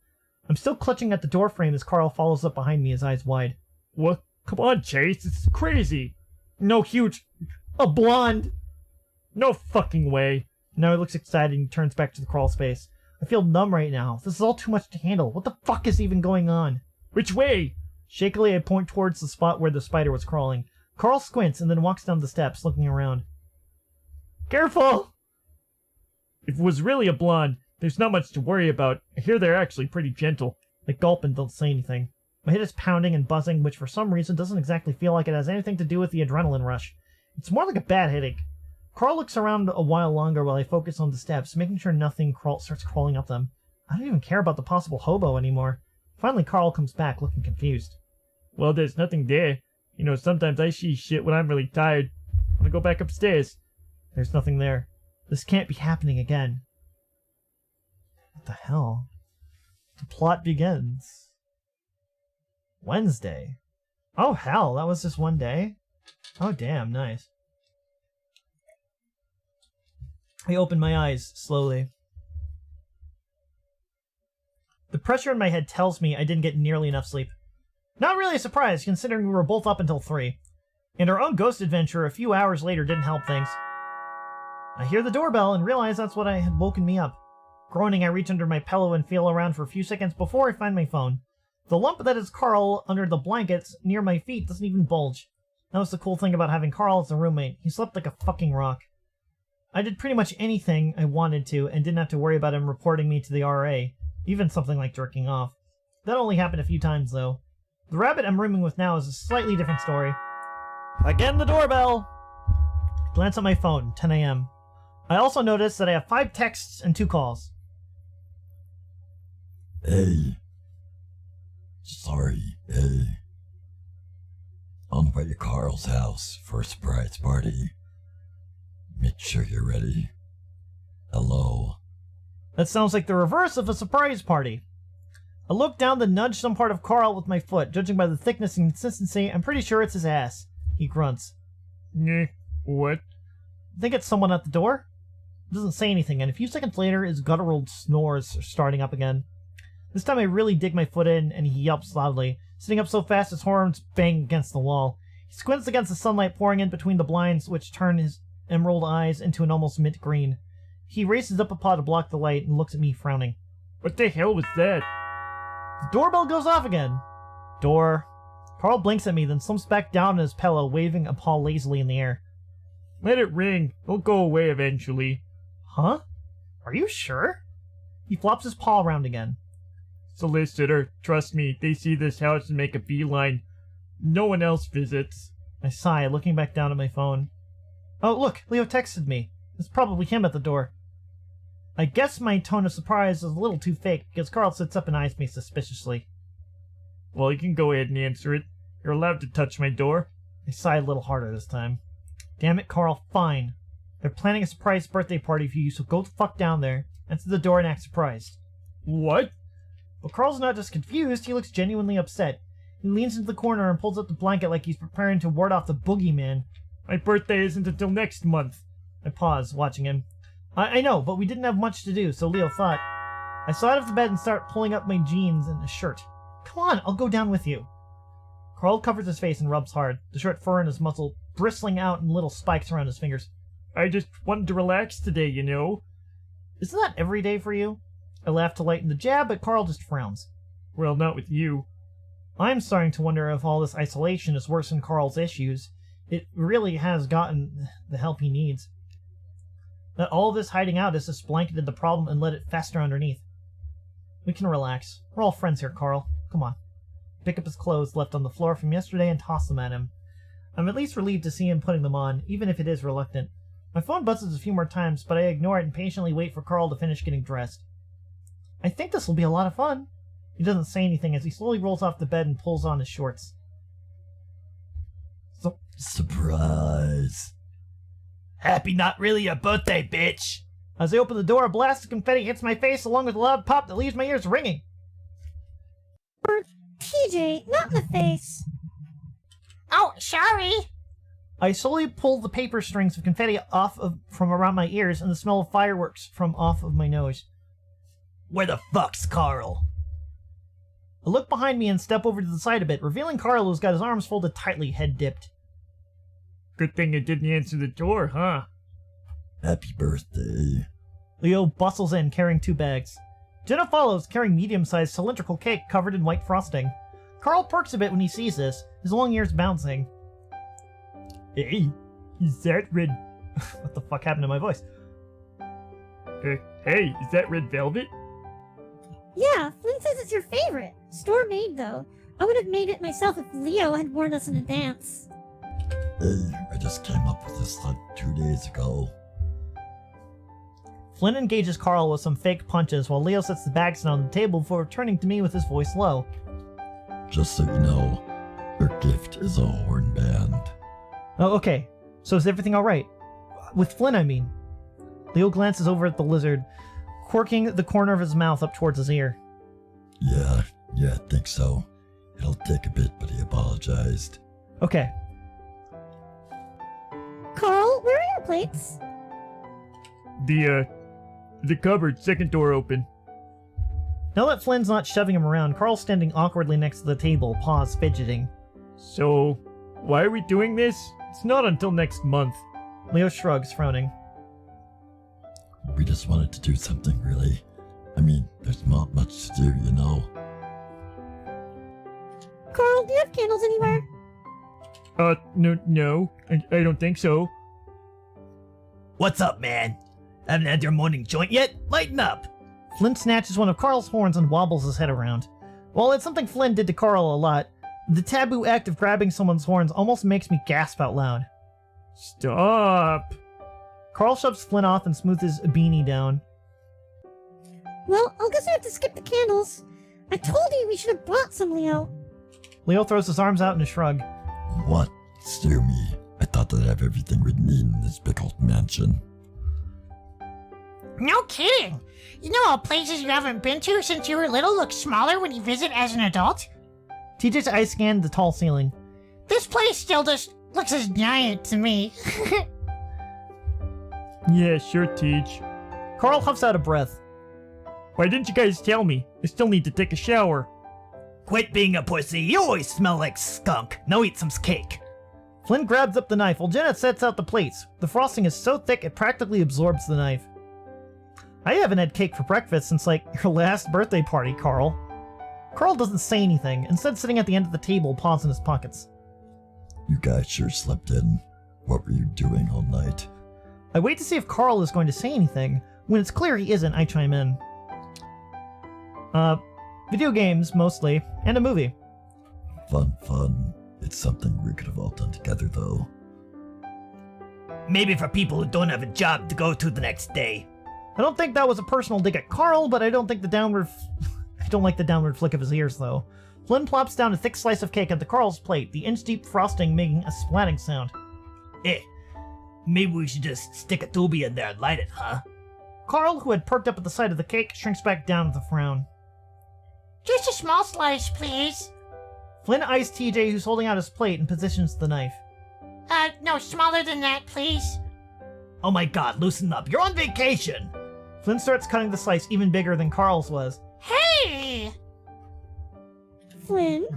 I'm still clutching at the doorframe as Carl follows up behind me, his eyes wide. What? Come on, Chase, it's crazy. No, huge. A blonde! No fucking way. Now he looks excited and turns back to the crawl space. I feel numb right now. This is all too much to handle. What the fuck is even going on? Which way? Shakily, I point towards the spot where the spider was crawling. Carl squints and then walks down the steps, looking around. Careful! If it was really a blonde, there's not much to worry about. I hear they're actually pretty gentle. I gulp and don't say anything. My head is pounding and buzzing, which for some reason doesn't exactly feel like it has anything to do with the adrenaline rush. It's more like a bad headache. Carl looks around a while longer while I focus on the steps, making sure nothing starts crawling up them. I don't even care about the possible hobo anymore. Finally, Carl comes back, looking confused. Well, there's nothing there. You know, sometimes I see shit when I'm really tired. I'm gonna go back upstairs. There's nothing there. This can't be happening again. What the hell? The plot begins. Wednesday. Oh hell, that was just one day? Oh damn, nice. I open my eyes, slowly. The pressure in my head tells me I didn't get nearly enough sleep. Not really a surprise, considering we were both up until 3. And our own ghost adventure a few hours later didn't help things. I hear the doorbell and realize that's what had woken me up. Groaning, I reach under my pillow and feel around for a few seconds before I find my phone. The lump that is Carl under the blankets near my feet doesn't even bulge. That was the cool thing about having Carl as a roommate. He slept like a fucking rock. I did pretty much anything I wanted to and didn't have to worry about him reporting me to the RA, even something like jerking off. That only happened a few times, though. The rabbit I'm rooming with now is a slightly different story. Again, the doorbell! Glance at my phone, 10 a.m. I also notice that I have 5 texts and 2 calls. Hey. Sorry, hey. On the way to Carl's house for a surprise party. Make sure you're ready. Hello. That sounds like the reverse of a surprise party. I look down to nudge some part of Carl with my foot. Judging by the thickness and consistency, I'm pretty sure it's his ass. He grunts. What? I think it's someone at the door. He doesn't say anything, and a few seconds later, his guttural snores are starting up again. This time I really dig my foot in, and he yelps loudly, sitting up so fast his horns bang against the wall. He squints against the sunlight pouring in between the blinds, which turn his emerald eyes into an almost mint green. He raises up a paw to block the light and looks at me, frowning. What the hell was that? The doorbell goes off again. Door. Carl blinks at me, then slumps back down on his pillow, waving a paw lazily in the air. Let it ring. It'll go away eventually. Huh? Are you sure? He flops his paw around again. Solicitor, trust me, they see this house and make a beeline. No one else visits. I sigh, looking back down at my phone. Oh, look, Leo texted me. It's probably him at the door. I guess my tone of surprise is a little too fake, because Carl sits up and eyes me suspiciously. Well, you can go ahead and answer it. You're allowed to touch my door. I sigh a little harder this time. Damn it, Carl, fine. They're planning a surprise birthday party for you, so go the fuck down there, answer the door and act surprised. What? But Carl's not just confused, he looks genuinely upset. He leans into the corner and pulls up the blanket like he's preparing to ward off the boogeyman. My birthday isn't until next month. I pause, watching him. I know, but we didn't have much to do, so Leo thought. I slide off the bed and start pulling up my jeans and a shirt. Come on, I'll go down with you. Carl covers his face and rubs hard, the short fur in his muzzle bristling out in little spikes around his fingers. I just wanted to relax today, you know. Isn't that every day for you? I laugh to lighten the jab, but Carl just frowns. Well, not with you. I'm starting to wonder if all this isolation is worse than Carl's issues. It really has gotten the help he needs. That all this hiding out has just blanketed the problem and let it fester underneath. We can relax. We're all friends here, Carl. Come on. Pick up his clothes left on the floor from yesterday and toss them at him. I'm at least relieved to see him putting them on, even if it is reluctant. My phone buzzes a few more times, but I ignore it and patiently wait for Carl to finish getting dressed. I think this will be a lot of fun. He doesn't say anything as he slowly rolls off the bed and pulls on his shorts. Surprise. Happy not really your birthday, bitch! As I open the door, a blast of confetti hits my face along with a loud pop that leaves my ears ringing. TJ, not in the face. Oh, sorry. I slowly pull the paper strings of confetti from around my ears and the smell of fireworks from off of my nose. Where the fuck's Carl? I look behind me and step over to the side a bit, revealing Carl who's got his arms folded tightly, head dipped. Good thing you didn't answer the door, huh? Happy birthday. Leo bustles in, carrying 2 bags. Jenna follows, carrying medium-sized cylindrical cake covered in white frosting. Carl perks a bit when he sees this, his long ears bouncing. Hey, is that red... What the fuck happened to my voice? Hey, is that red velvet? Yeah, Flynn says it's your favorite. Store made, though. I would have made it myself if Leo had warned us in advance. Hey, I just came up with this like 2 days ago. Flynn engages Carl with some fake punches while Leo sets the bags down on the table before turning to me with his voice low. Just so you know, your gift is a horn band. Oh, okay. So is everything alright? With Flynn, I mean. Leo glances over at the lizard, quirking the corner of his mouth up towards his ear. Yeah, I think so. It'll take a bit, but he apologized. Okay. Carl, where are your plates? The cupboard, second door open. Now that Flynn's not shoving him around, Carl's standing awkwardly next to the table, paws fidgeting. So, why are we doing this? It's not until next month. Leo shrugs, frowning. We just wanted to do something, really. I mean, there's not much to do, you know. Carl, do you have candles anywhere? No, I don't think so. What's up, man? Haven't had your morning joint yet? Lighten up! Flynn snatches one of Carl's horns and wobbles his head around. While it's something Flynn did to Carl a lot, the taboo act of grabbing someone's horns almost makes me gasp out loud. Stop! Carl shoves Flynn off and smooths his beanie down. Well, I guess we have to skip the candles. I told you we should have brought some, Leo. Leo throws his arms out in a shrug. What? Steer me. I thought that I'd have everything we need in this big old mansion. No kidding. You know all places you haven't been to since you were little look smaller when you visit as an adult? TJ's eyes scanned the tall ceiling. This place still just looks as giant to me. Yeah, sure, Teach. Carl huffs out a breath. Why didn't you guys tell me? I still need to take a shower. Quit being a pussy. You always smell like skunk. Now eat some cake. Flynn grabs up the knife while Janet sets out the plates. The frosting is so thick it practically absorbs the knife. I haven't had cake for breakfast since, like, your last birthday party, Carl. Carl doesn't say anything, instead sitting at the end of the table, paws in his pockets. You guys sure slept in. What were you doing all night? I wait to see if Carl is going to say anything. When it's clear he isn't, I chime in. Video games, mostly, and a movie. Fun. It's something we could have all done together, though. Maybe for people who don't have a job to go to the next day. I don't think that was a personal dig at Carl, but I don't think the downward... I don't like the downward flick of his ears, though. Flynn plops down a thick slice of cake onto Carl's plate, the inch-deep frosting making a splatting sound. Maybe we should just stick a doobie in there and light it, huh? Carl, who had perked up at the sight of the cake, shrinks back down with a frown. Just a small slice, please. Flynn eyes TJ, who's holding out his plate, and positions the knife. No, smaller than that, please. Oh my god, loosen up. You're on vacation! Flynn starts cutting the slice even bigger than Carl's was. Hey! Flynn?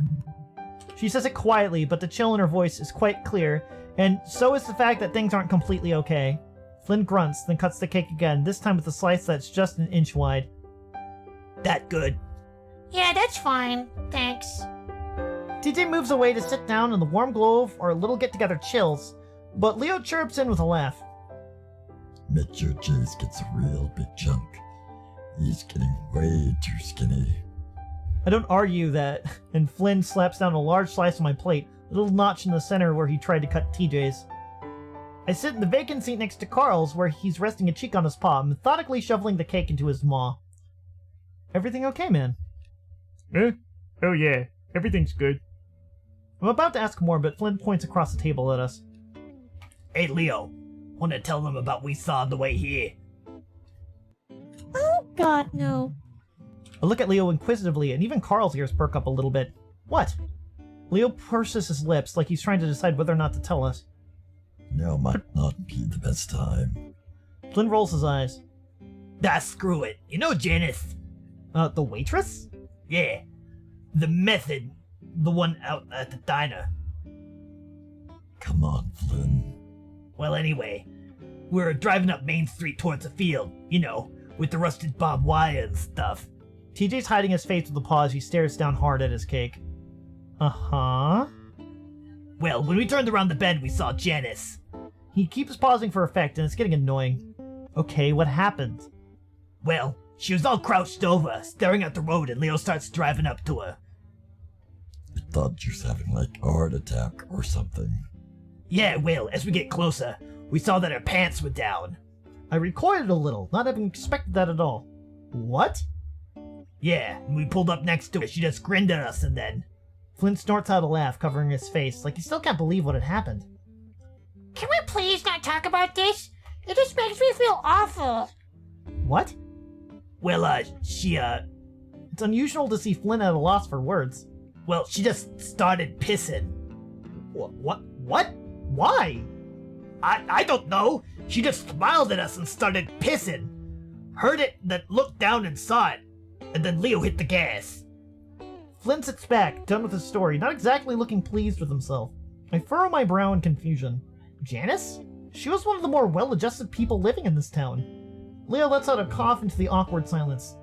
She says it quietly, but the chill in her voice is quite clear, and so is the fact that things aren't completely okay. Flynn grunts, then cuts the cake again, this time with a slice that's just an inch wide. That good? Yeah, that's fine. Thanks. TJ moves away to sit down, and the warm glow of our little get-together chills, but Leo chirps in with a laugh. Mitch Jace gets a real big chunk. He's getting way too skinny. I don't argue that, and Flynn slaps down a large slice on my plate, a little notch in the center where he tried to cut TJ's. I sit in the vacant seat next to Carl's, where he's resting a cheek on his paw, methodically shoveling the cake into his maw. Everything okay, man? Oh yeah, everything's good. I'm about to ask more, but Flynn points across the table at us. Hey, Leo. Want to tell them about what we saw on the way here? Oh, God, no. I look at Leo inquisitively, and even Carl's ears perk up a little bit. What? Leo purses his lips like he's trying to decide whether or not to tell us. Now might not be the best time. Flynn rolls his eyes. Screw it. You know Janice? The waitress? Yeah. The method. The one out at the diner. Come on, Flynn. Well, anyway, we were driving up Main Street towards the field, you know, with the rusted barbed wire and stuff. TJ's hiding his face with a paw as he stares down hard at his cake. Uh-huh. Well, when we turned around the bend, we saw Janice. He keeps pausing for effect, and it's getting annoying. Okay, what happened? Well, she was all crouched over, staring at the road, and Leo starts driving up to her. I thought she was having like a heart attack or something. Yeah, well, as we get closer, we saw that her pants were down. I recoiled a little, not having expected that at all. What? Yeah, and we pulled up next to her. She just grinned at us and then... Flynn snorts out a laugh, covering his face, like he still can't believe what had happened. Can we please not talk about this? It just makes me feel awful. What? Well, she, It's unusual to see Flynn at a loss for words. Well, she just started pissing. What? Why? I don't know. She just smiled at us and started pissing. Heard it, then looked down and saw it. And then Leo hit the gas. Flynn sits back, done with his story, not exactly looking pleased with himself. I furrow my brow in confusion. Janice? She was one of the more well-adjusted people living in this town. Leo lets out a cough into the awkward silence.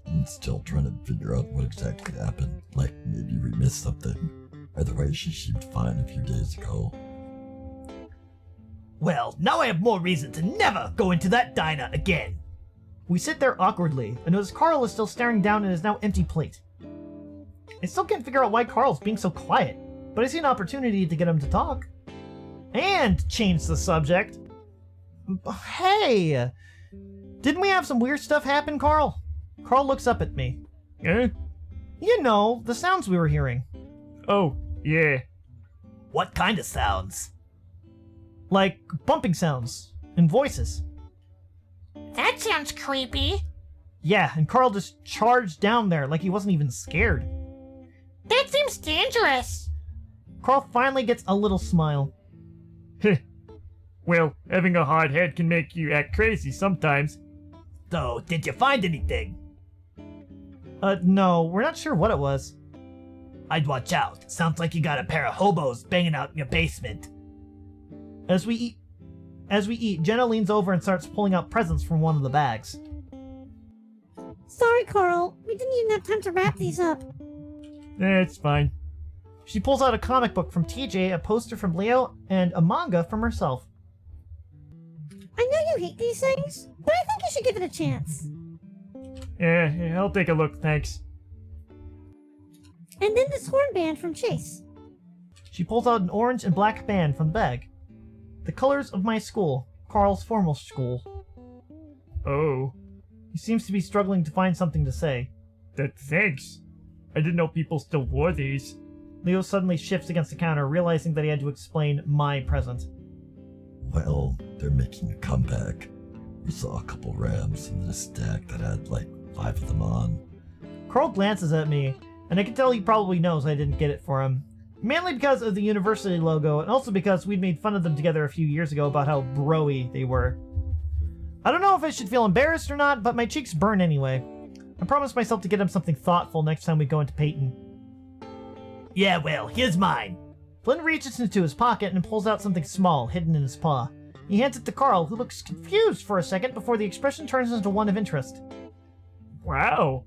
I'm still trying to figure out what exactly happened. Like, maybe we missed something. Either way, she seemed fine a few days ago. Well, now I have more reason to never go into that diner again. We sit there awkwardly, and notice Carl is still staring down at his now empty plate. I still can't figure out why Carl's being so quiet, but I see an opportunity to get him to talk. And change the subject. Hey! Didn't we have some weird stuff happen, Carl? Carl looks up at me. Eh? You know, the sounds we were hearing. Oh, yeah. What kind of sounds? Like bumping sounds and voices. That sounds creepy. Yeah, and Carl just charged down there like he wasn't even scared. That seems dangerous. Carl finally gets a little smile. Heh. Well, having a hard head can make you act crazy sometimes. So, did you find anything? No, we're not sure what it was. I'd watch out. Sounds like you got a pair of hobos banging out in your basement. As we eat, Jenna leans over and starts pulling out presents from one of the bags. Sorry, Carl. We didn't even have time to wrap these up. It's fine. She pulls out a comic book from TJ, a poster from Leo, and a manga from herself. I know you hate these things, but I think you should give it a chance. Yeah, I'll take a look, thanks. And then this horn band from Chase. She pulls out an orange and black band from the bag. The colors of my school, Carl's formal school. Oh. He seems to be struggling to find something to say. Thanks. I didn't know people still wore these. Leo suddenly shifts against the counter, realizing that he had to explain my present. Well, they're making a comeback. We saw a couple Rams and then a stack that had like 5 of them on. Carl glances at me, and I can tell he probably knows I didn't get it for him. Mainly because of the university logo, and also because we'd made fun of them together a few years ago about how bro-y they were. I don't know if I should feel embarrassed or not, but my cheeks burn anyway. I promised myself to get him something thoughtful next time we go into Peyton. Yeah, well, here's mine. Flynn reaches into his pocket and pulls out something small, hidden in his paw. He hands it to Carl, who looks confused for a second before the expression turns into one of interest. Wow.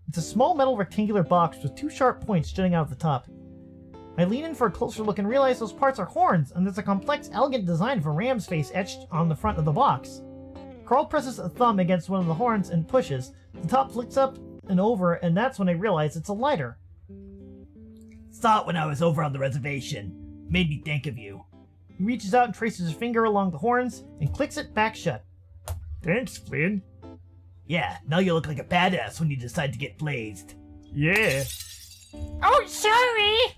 It's a small metal rectangular box with 2 sharp points jutting out of the top. I lean in for a closer look and realize those parts are horns, and there's a complex, elegant design of a ram's face etched on the front of the box. Carl presses a thumb against one of the horns and pushes. The top flicks up and over, and that's when I realize it's a lighter. Saw it when I was over on the reservation. Made me think of you. He reaches out and traces his finger along the horns and clicks it back shut. Thanks, Flynn. Yeah, now you look like a badass when you decide to get blazed. Yeah. Oh, sorry!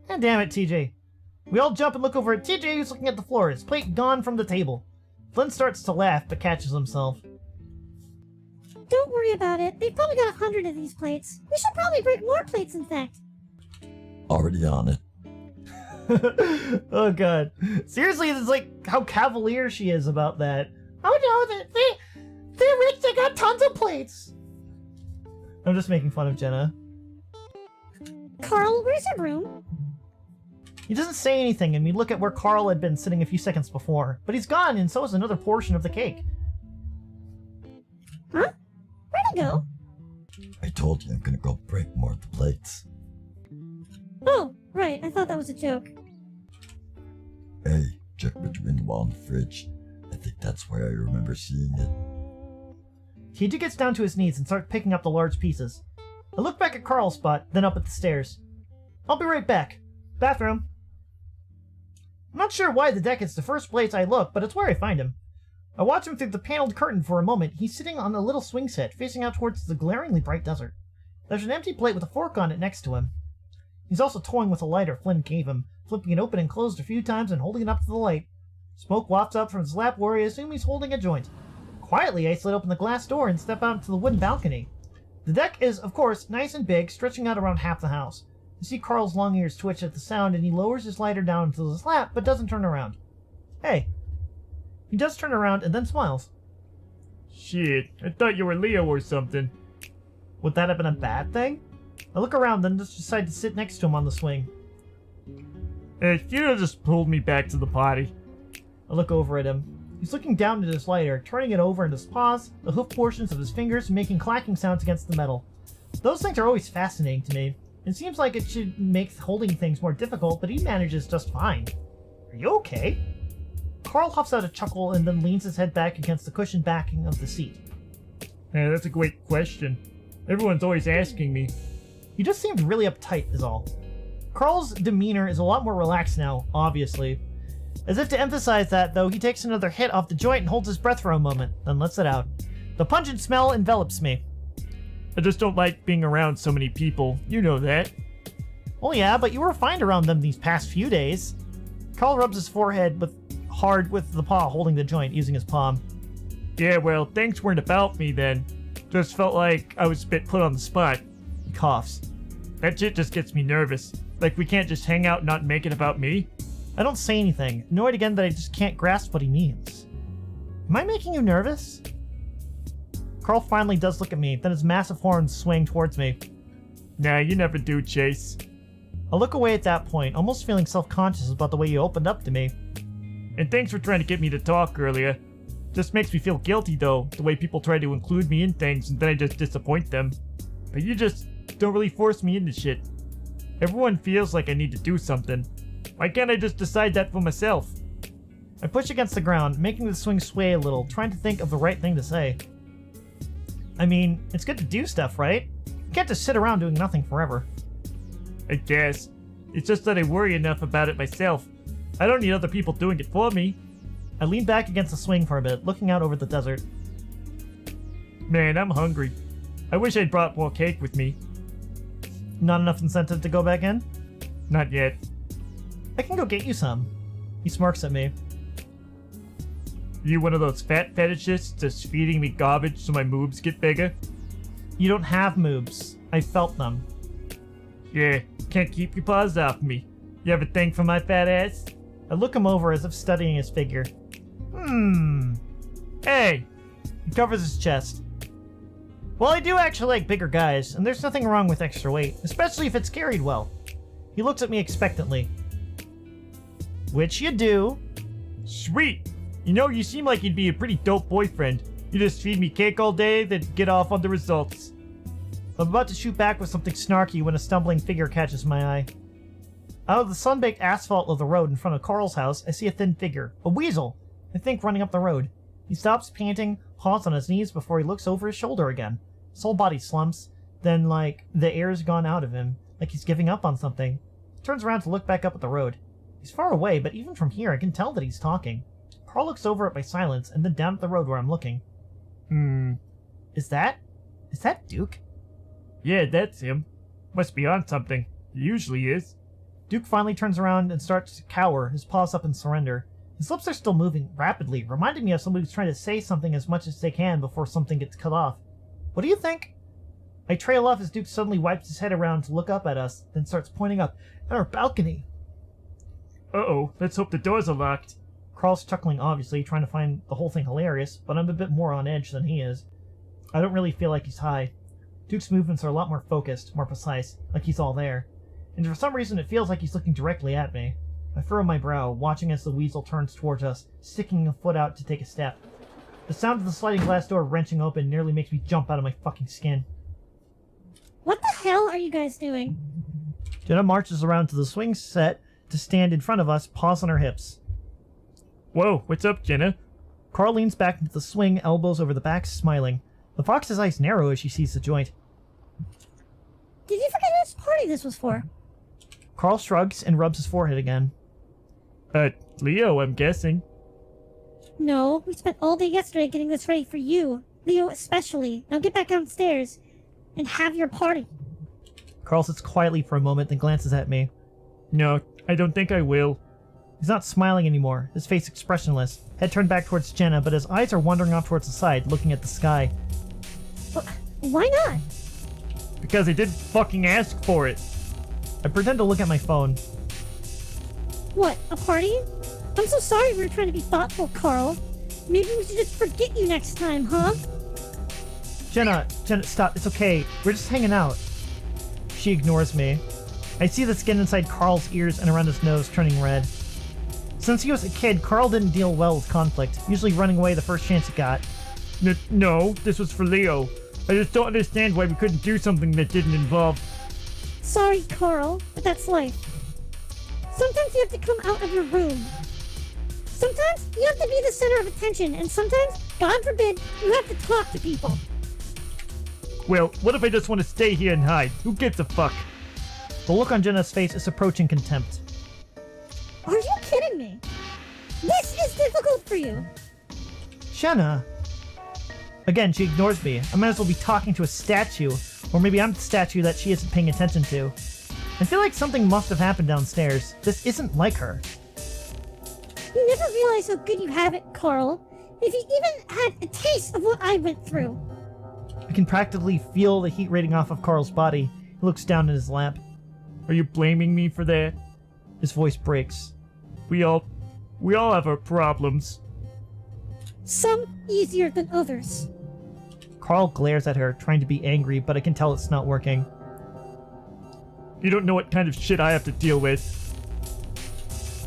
And damn it, TJ. We all jump and look over at TJ, who's looking at the floor, his plate gone from the table. Flynn starts to laugh, but catches himself. Don't worry about it. They've probably got 100 of these plates. We should probably break more plates, in fact. Already on it. Oh god. Seriously, it's like how cavalier she is about that. Oh no, they're rich, they got tons of plates. I'm just making fun of Jenna. Carl, where's your room? He doesn't say anything, and we look at where Carl had been sitting a few seconds before. But he's gone, and so is another portion of the cake. Huh? Where'd he go? I told you I'm gonna go break more of the plates. Oh, right. I thought that was a joke. Hey, check between the wall and the fridge. I think that's where I remember seeing it. He gets down to his knees and starts picking up the large pieces. I look back at Carl's spot, then up at the stairs. I'll be right back. Bathroom. I'm not sure why the deck is the first place I look, but it's where I find him. I watch him through the paneled curtain for a moment. He's sitting on a little swing set, facing out towards the glaringly bright desert. There's an empty plate with a fork on it next to him. He's also toying with a lighter Flynn gave him, flipping it open and closed a few times and holding it up to the light. Smoke wafts up from his lap where I assume he's holding a joint. Quietly, I slid open the glass door and step out into the wooden balcony. The deck is, of course, nice and big, stretching out around half the house. You see Carl's long ears twitch at the sound, and he lowers his lighter down into his lap, but doesn't turn around. Hey. He does turn around and then smiles. Shit, I thought you were Leo or something. Would that have been a bad thing? I look around, then just decide to sit next to him on the swing. Hey, you just pulled me back to the potty. I look over at him. He's looking down at his lighter, turning it over in his paws, the hoof portions of his fingers making clacking sounds against the metal. Those things are always fascinating to me. It seems like it should make holding things more difficult, but he manages just fine. Are you okay? Carl huffs out a chuckle and then leans his head back against the cushioned backing of the seat. Yeah, that's a great question. Everyone's always asking me. He just seems really uptight is all. Carl's demeanor is a lot more relaxed now, obviously. As if to emphasize that, though, he takes another hit off the joint and holds his breath for a moment, then lets it out. The pungent smell envelops me. I just don't like being around so many people. You know that. Well, yeah, but you were fine around them these past few days. Carl rubs his forehead hard with the paw holding the joint, using his palm. Yeah, well, things weren't about me then. Just felt like I was a bit put on the spot. He coughs. That shit just gets me nervous. Like we can't just hang out and not make it about me. I don't say anything, annoyed again that I just can't grasp what he means. Am I making you nervous? Carl finally does look at me, then his massive horns swing towards me. Nah, you never do, Chase. I look away at that point, almost feeling self-conscious about the way you opened up to me. And thanks for trying to get me to talk earlier. Just makes me feel guilty, though, the way people try to include me in things and then I just disappoint them. But you just don't really force me into shit. Everyone feels like I need to do something. Why can't I just decide that for myself? I push against the ground, making the swing sway a little, trying to think of the right thing to say. I mean, it's good to do stuff, right? You can't just sit around doing nothing forever. I guess. It's just that I worry enough about it myself. I don't need other people doing it for me. I lean back against the swing for a bit, looking out over the desert. Man, I'm hungry. I wish I'd brought more cake with me. Not enough incentive to go back in? Not yet. I can go get you some. He smirks at me. You one of those fat fetishists just feeding me garbage so my moobs get bigger? You don't have moobs. I felt them. Yeah, can't keep your paws off me. You have a thing for my fat ass? I look him over as if studying his figure. Hey! He covers his chest. Well, I do actually like bigger guys, and there's nothing wrong with extra weight, especially if it's carried well. He looks at me expectantly. Which you do. Sweet! You know, you seem like you'd be a pretty dope boyfriend. You just feed me cake all day, then get off on the results. I'm about to shoot back with something snarky when a stumbling figure catches my eye. Out of the sun-baked asphalt of the road in front of Carl's house, I see a thin figure. A weasel! I think running up the road. He stops, panting, paws on his knees before he looks over his shoulder again. His whole body slumps, then, like, the air's gone out of him, like he's giving up on something. He turns around to look back up at the road. He's far away, but even from here I can tell that he's talking. Carl looks over at my silence, and then down at the road where I'm looking. Is that Duke? Yeah, that's him. Must be on something. He usually is. Duke finally turns around and starts to cower, his paws up in surrender. His lips are still moving rapidly, reminding me of somebody who's trying to say something as much as they can before something gets cut off. What do you think? I trail off as Duke suddenly wipes his head around to look up at us, then starts pointing up at our balcony. Uh-oh, let's hope the doors are locked. Carl's chuckling, obviously, trying to find the whole thing hilarious, but I'm a bit more on edge than he is. I don't really feel like he's high. Duke's movements are a lot more focused, more precise, like he's all there. And for some reason it feels like he's looking directly at me. I furrow my brow, watching as the weasel turns towards us, sticking a foot out to take a step. The sound of the sliding glass door wrenching open nearly makes me jump out of my fucking skin. What the hell are you guys doing? Jenna marches around to the swing set to stand in front of us, paws on her hips. Whoa, what's up, Jenna? Carl leans back into the swing, elbows over the back, smiling. The fox's eyes narrow as she sees the joint. Did you forget whose party this was for? Carl shrugs and rubs his forehead again. Leo, I'm guessing. No, we spent all day yesterday getting this ready for you. Leo especially. Now get back downstairs and have your party. Carl sits quietly for a moment, then glances at me. No, I don't think I will. He's not smiling anymore, his face expressionless, head turned back towards Jenna, but his eyes are wandering off towards the side, looking at the sky. Why not? Because I didn't fucking ask for it. I pretend to look at my phone. What, a party? I'm so sorry we were trying to be thoughtful, Carl. Maybe we should just forget you next time, huh? Jenna, stop, it's okay. We're just hanging out. She ignores me. I see the skin inside Carl's ears and around his nose turning red. Since he was a kid, Carl didn't deal well with conflict, usually running away the first chance he got. No, this was for Leo. I just don't understand why we couldn't do something that didn't involve... Sorry, Carl, but that's life. Sometimes you have to come out of your room. Sometimes you have to be the center of attention, and sometimes, God forbid, you have to talk to people. Well, what if I just want to stay here and hide? Who gives a fuck? The look on Jenna's face is approaching contempt. Are you kidding me? This is difficult for you. Jenna! Again, she ignores me. I might as well be talking to a statue, or maybe I'm the statue that she isn't paying attention to. I feel like something must have happened downstairs. This isn't like her. You never realize how good you have it, Carl. If you even had a taste of what I went through. I can practically feel the heat radiating off of Carl's body. He looks down in his lap. Are you blaming me for that? His voice breaks. We all have our problems. Some easier than others. Carl glares at her, trying to be angry, but I can tell it's not working. You don't know what kind of shit I have to deal with.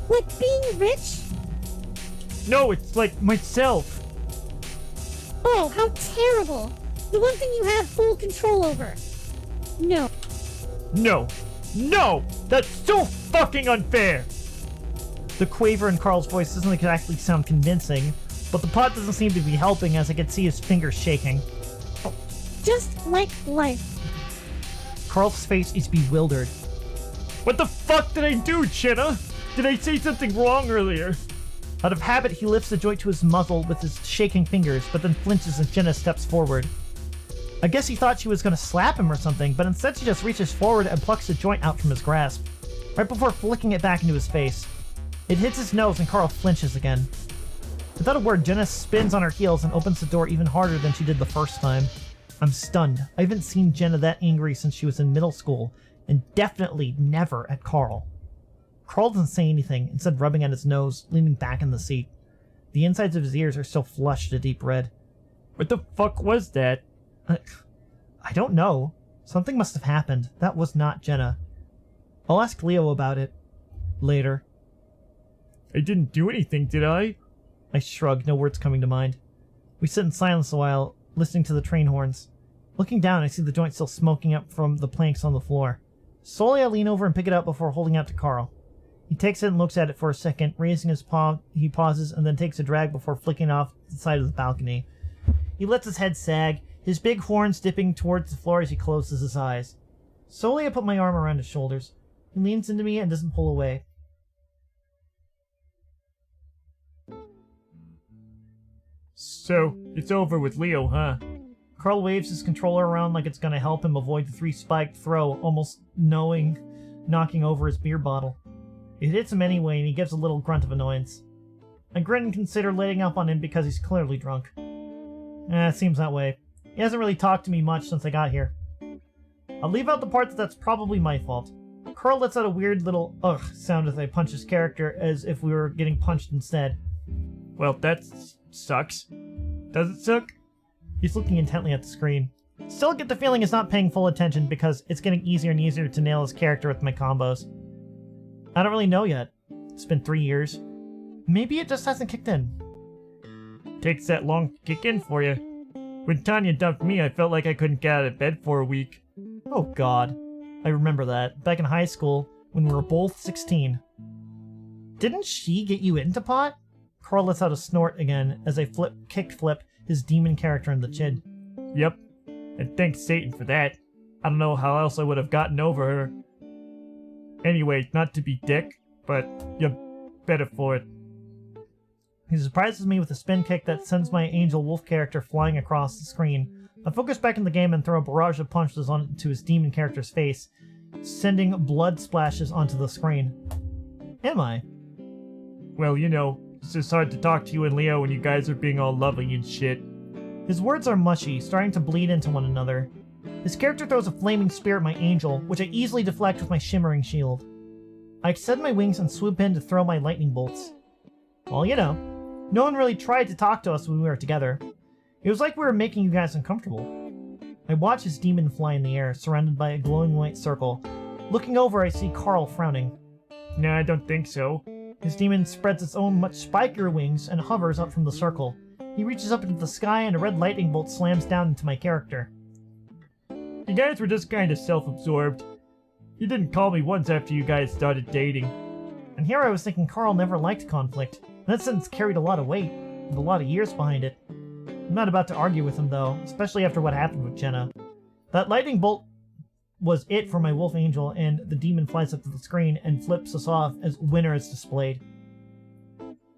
Like being rich? No, it's like myself. Oh, how terrible. The one thing you have full control over. No. No! No! That's so fucking unfair! The quaver in Carl's voice doesn't exactly sound convincing, but the pot doesn't seem to be helping as I can see his fingers shaking. Just like life. Carl's face is bewildered. What the fuck did I do, Jenna? Did I say something wrong earlier? Out of habit, he lifts the joint to his muzzle with his shaking fingers, but then flinches as Jenna steps forward. I guess he thought she was going to slap him or something, but instead she just reaches forward and plucks the joint out from his grasp, right before flicking it back into his face. It hits his nose and Carl flinches again. Without a word, Jenna spins on her heels and opens the door even harder than she did the first time. I'm stunned. I haven't seen Jenna that angry since she was in middle school, and definitely never at Carl. Carl doesn't say anything, instead rubbing at his nose, leaning back in the seat. The insides of his ears are still flushed a deep red. What the fuck was that? I don't know. Something must have happened. That was not Jenna. I'll ask Leo about it. Later. I didn't do anything, did I? I shrug, no words coming to mind. We sit in silence a while, listening to the train horns. Looking down, I see the joint still smoking up from the planks on the floor. Slowly I lean over and pick it up before holding it out to Carl. He takes it and looks at it for a second, raising his paw. He pauses and then takes a drag before flicking off the side of the balcony. He lets his head sag, his big horns dipping towards the floor as he closes his eyes. Slowly I put my arm around his shoulders. He leans into me and doesn't pull away. So, it's over with Leo, huh? Carl waves his controller around like it's gonna help him avoid the three-spiked throw, almost knocking over his beer bottle. It hits him anyway, and he gives a little grunt of annoyance. I grin and consider letting up on him because he's clearly drunk. It seems that way. He hasn't really talked to me much since I got here. I'll leave out the part that's probably my fault. Carl lets out a weird little ugh sound as I punch his character, as if we were getting punched instead. Well, that sucks. Does it suck? He's looking intently at the screen. Still get the feeling he's not paying full attention because it's getting easier and easier to nail his character with my combos. I don't really know yet. It's been 3 years. Maybe it just hasn't kicked in. Takes that long to kick in for you. When Tanya dumped me, I felt like I couldn't get out of bed for a week. Oh god. I remember that. Back in high school, when we were both 16. Didn't she get you into pot? Carl lets out a snort again as I kick-flip his demon character in the chin. Yep. And thanks Satan for that. I don't know how else I would have gotten over her. Anyway, not to be dick, but you're better for it. He surprises me with a spin kick that sends my angel wolf character flying across the screen. I focus back in the game and throw a barrage of punches onto his demon character's face, sending blood splashes onto the screen. Am I? Well, you know, it's just hard to talk to you and Leo when you guys are being all loving and shit. His words are mushy, starting to bleed into one another. His character throws a flaming spear at my angel, which I easily deflect with my shimmering shield. I extend my wings and swoop in to throw my lightning bolts. Well, you know, no one really tried to talk to us when we were together. It was like we were making you guys uncomfortable. I watch his demon fly in the air, surrounded by a glowing white circle. Looking over, I see Carl frowning. No, I don't think so. His demon spreads its own much spikier wings and hovers up from the circle. He reaches up into the sky and a red lightning bolt slams down into my character. You guys were just kind of self-absorbed. You didn't call me once after you guys started dating. And here I was thinking Carl never liked conflict. That sentence carried a lot of weight, with a lot of years behind it. I'm not about to argue with him though, especially after what happened with Jenna. That lightning bolt was it for my wolf angel, and the demon flies up to the screen and flips us off as winner is displayed.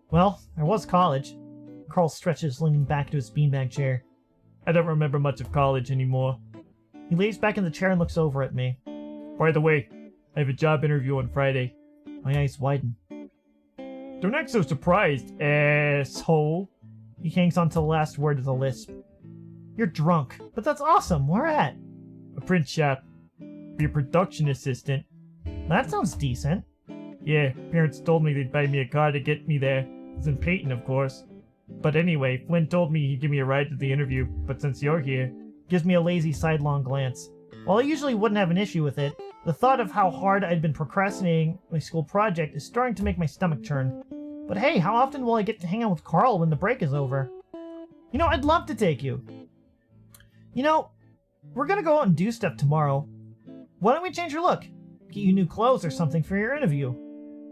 Well, there was college. Carl stretches, leaning back to his beanbag chair. I don't remember much of college anymore. He lays back in the chair and looks over at me. By the way, I have a job interview on Friday. My eyes widen. Don't act so surprised, asshole. He hangs on to the last word with a lisp. You're drunk, but that's awesome. Where at? A print shop. Be a production assistant. That sounds decent. Yeah, parents told me they'd buy me a car to get me there. It's in Peyton, of course. But anyway, Flynn told me he'd give me a ride to the interview, but since you're here... Gives me a lazy sidelong glance. While I usually wouldn't have an issue with it, the thought of how hard I'd been procrastinating my school project is starting to make my stomach churn. But hey, how often will I get to hang out with Carl when the break is over? You know, I'd love to take you. You know, we're gonna go out and do stuff tomorrow. Why don't we change your look? Get you new clothes or something for your interview.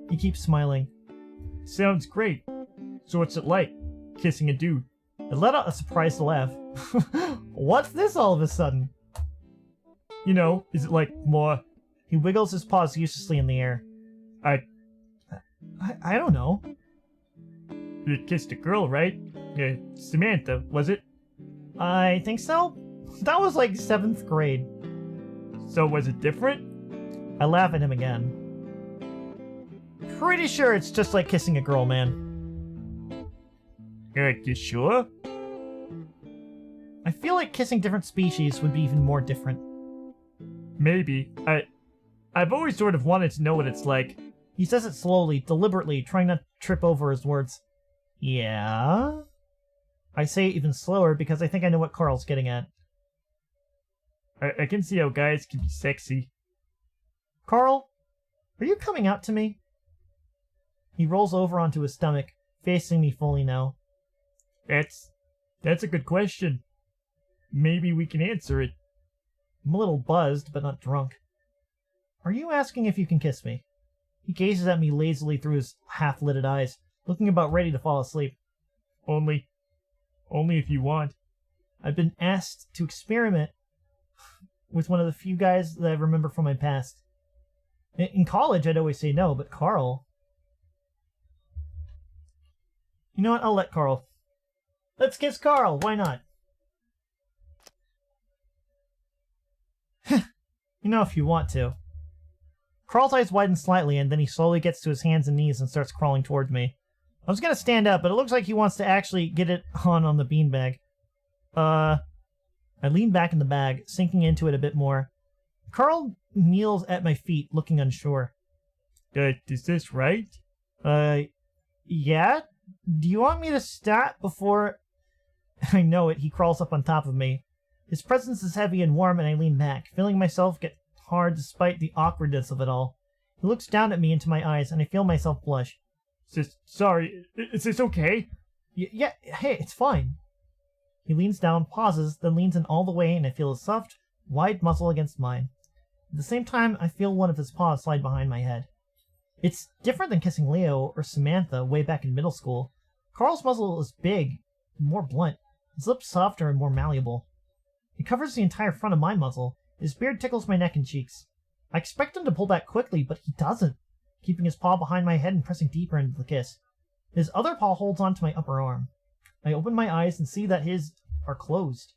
He keeps smiling. Sounds great. So what's it like, kissing a dude? I let out a surprised laugh. What's this all of a sudden? You know, is it like more... He wiggles his paws uselessly in the air. I don't know. You kissed a girl, right? Samantha, was it? I think so. That was like 7th grade. So was it different? I laugh at him again. Pretty sure it's just like kissing a girl, man. You sure? I feel like kissing different species would be even more different. Maybe. I've always sort of wanted to know what it's like. He says it slowly, deliberately, trying not to trip over his words. Yeah? I say it even slower because I think I know what Carl's getting at. I can see how guys can be sexy. Carl, are you coming out to me? He rolls over onto his stomach, facing me fully now. That's a good question. Maybe we can answer it. I'm a little buzzed, but not drunk. Are you asking if you can kiss me? He gazes at me lazily through his half-lidded eyes, looking about ready to fall asleep. Only if you want. I've been asked to experiment with one of the few guys that I remember from my past. In college, I'd always say no, but Carl... You know what? I'll let Carl. Let's kiss Carl. Why not? You know, if you want to. Carl's eyes widen slightly, and then he slowly gets to his hands and knees and starts crawling towards me. I was gonna stand up, but it looks like he wants to actually get it on the beanbag. I lean back in the bag, sinking into it a bit more. Carl kneels at my feet, looking unsure. Is this right? Yeah? Do you want me to stop before... I know it, he crawls up on top of me. His presence is heavy and warm, and I lean back, feeling myself get hard despite the awkwardness of it all. He looks down at me into my eyes, and I feel myself blush. Sorry, is this okay? Yeah, hey, it's fine. He leans down, pauses, then leans in all the way, and I feel his soft, wide muzzle against mine. At the same time, I feel one of his paws slide behind my head. It's different than kissing Leo or Samantha way back in middle school. Carl's muzzle is big, and more blunt. His lips softer and more malleable. It covers the entire front of my muzzle. His beard tickles my neck and cheeks. I expect him to pull back quickly, but he doesn't, keeping his paw behind my head and pressing deeper into the kiss. His other paw holds onto my upper arm. I open my eyes and see that his are closed.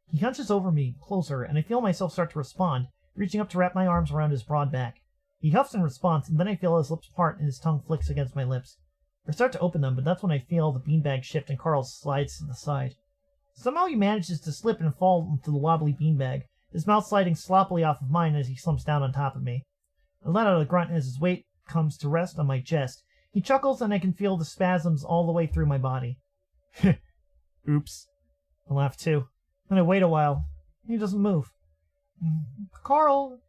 He hunches over me, closer, and I feel myself start to respond, reaching up to wrap my arms around his broad back. He huffs in response, and then I feel his lips part and his tongue flicks against my lips. I start to open them, but that's when I feel the beanbag shift and Carl slides to the side. Somehow he manages to slip and fall into the wobbly beanbag, his mouth sliding sloppily off of mine as he slumps down on top of me. I let out a grunt as his weight comes to rest on my chest. He chuckles and I can feel the spasms all the way through my body. Oops. I laugh too. Then I wait a while. He doesn't move. Carl,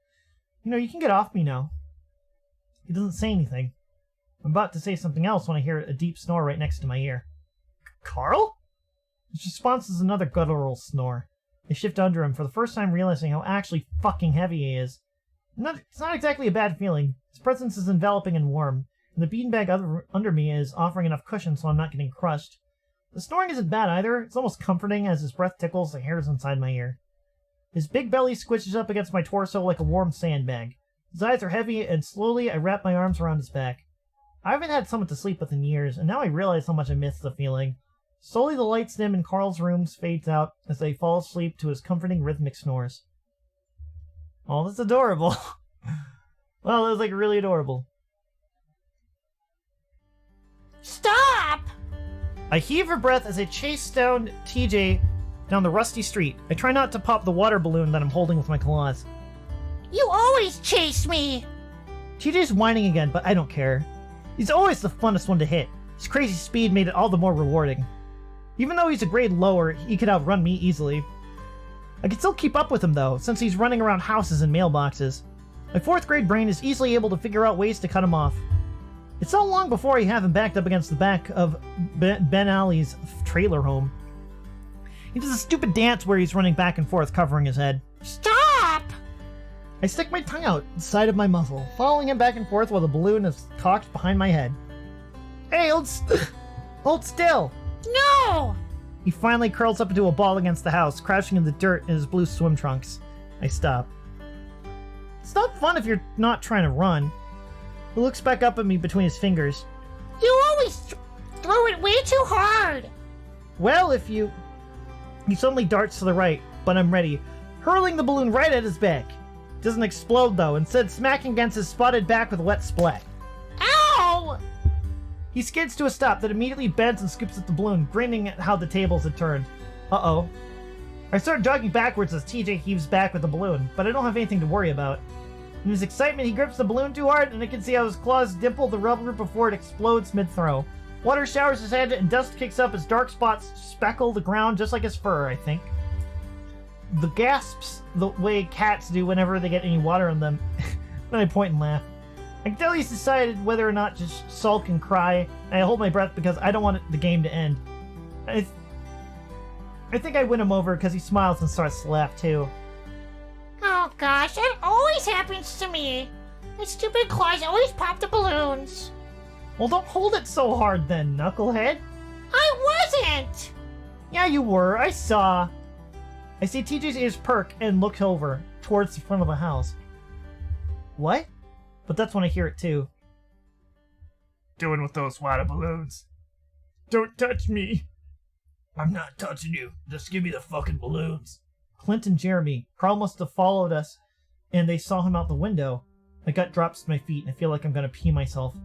you can get off me now. He doesn't say anything. I'm about to say something else when I hear a deep snore right next to my ear. Carl? His response is another guttural snore. I shift under him, for the first time realizing how actually fucking heavy he is. It's not exactly a bad feeling. His presence is enveloping and warm, and the beanbag under me is offering enough cushion so I'm not getting crushed. The snoring isn't bad either. It's almost comforting as his breath tickles the hairs inside my ear. His big belly squishes up against my torso like a warm sandbag. His eyes are heavy, and slowly I wrap my arms around his back. I haven't had someone to sleep with in years, and now I realize how much I miss the feeling. Slowly the lights dim and Carl's room fades out as I fall asleep to his comforting rhythmic snores. Oh, that's adorable. Well, that was really adorable. Stop! I heave a breath as I chase down TJ down the rusty street. I try not to pop the water balloon that I'm holding with my claws. You always chase me! TJ's whining again, but I don't care. He's always the funnest one to hit. His crazy speed made it all the more rewarding. Even though he's a grade lower, he could outrun me easily. I can still keep up with him though, since he's running around houses and mailboxes. My 4th grade brain is easily able to figure out ways to cut him off. It's so long before I have him backed up against the back of Ben Ali's trailer home. He does a stupid dance where he's running back and forth, covering his head. Stop! I stick my tongue out the side of my muzzle, following him back and forth while the balloon is cocked behind my head. Hey, hold still! No! He finally curls up into a ball against the house, crashing in the dirt in his blue swim trunks. I stop. It's not fun if you're not trying to run. He looks back up at me between his fingers. You always throw it way too hard! Well, if you... He suddenly darts to the right, but I'm ready, hurling the balloon right at his back. It doesn't explode though, instead smacking against his spotted back with a wet splat. Ow! He skids to a stop, then immediately bends and scoops at the balloon, grinning at how the tables had turned. Uh-oh. I start jogging backwards as TJ heaves back with the balloon, but I don't have anything to worry about. In his excitement, he grips the balloon too hard, and I can see how his claws dimple the rubber before it explodes mid-throw. Water showers his head, and dust kicks up as dark spots speckle the ground just like his fur, I think. The gasps the way cats do whenever they get any water on them. Then I point and laugh. I can tell he's decided whether or not to sulk and cry, and I hold my breath because I don't want the game to end. I think I win him over because he smiles and starts to laugh too. Oh gosh, that always happens to me. My stupid claws always pop the balloons. Well, don't hold it so hard then, knucklehead. I wasn't! Yeah, you were. I saw. I see TJ's ears perk and look over towards the front of the house. What? But that's when I hear it too. Doing with those water balloons. Don't touch me. I'm not touching you. Just give me the fucking balloons. Clint and Jeremy. Carl must have followed us, and they saw him out the window. My gut drops to my feet, and I feel like I'm gonna pee myself.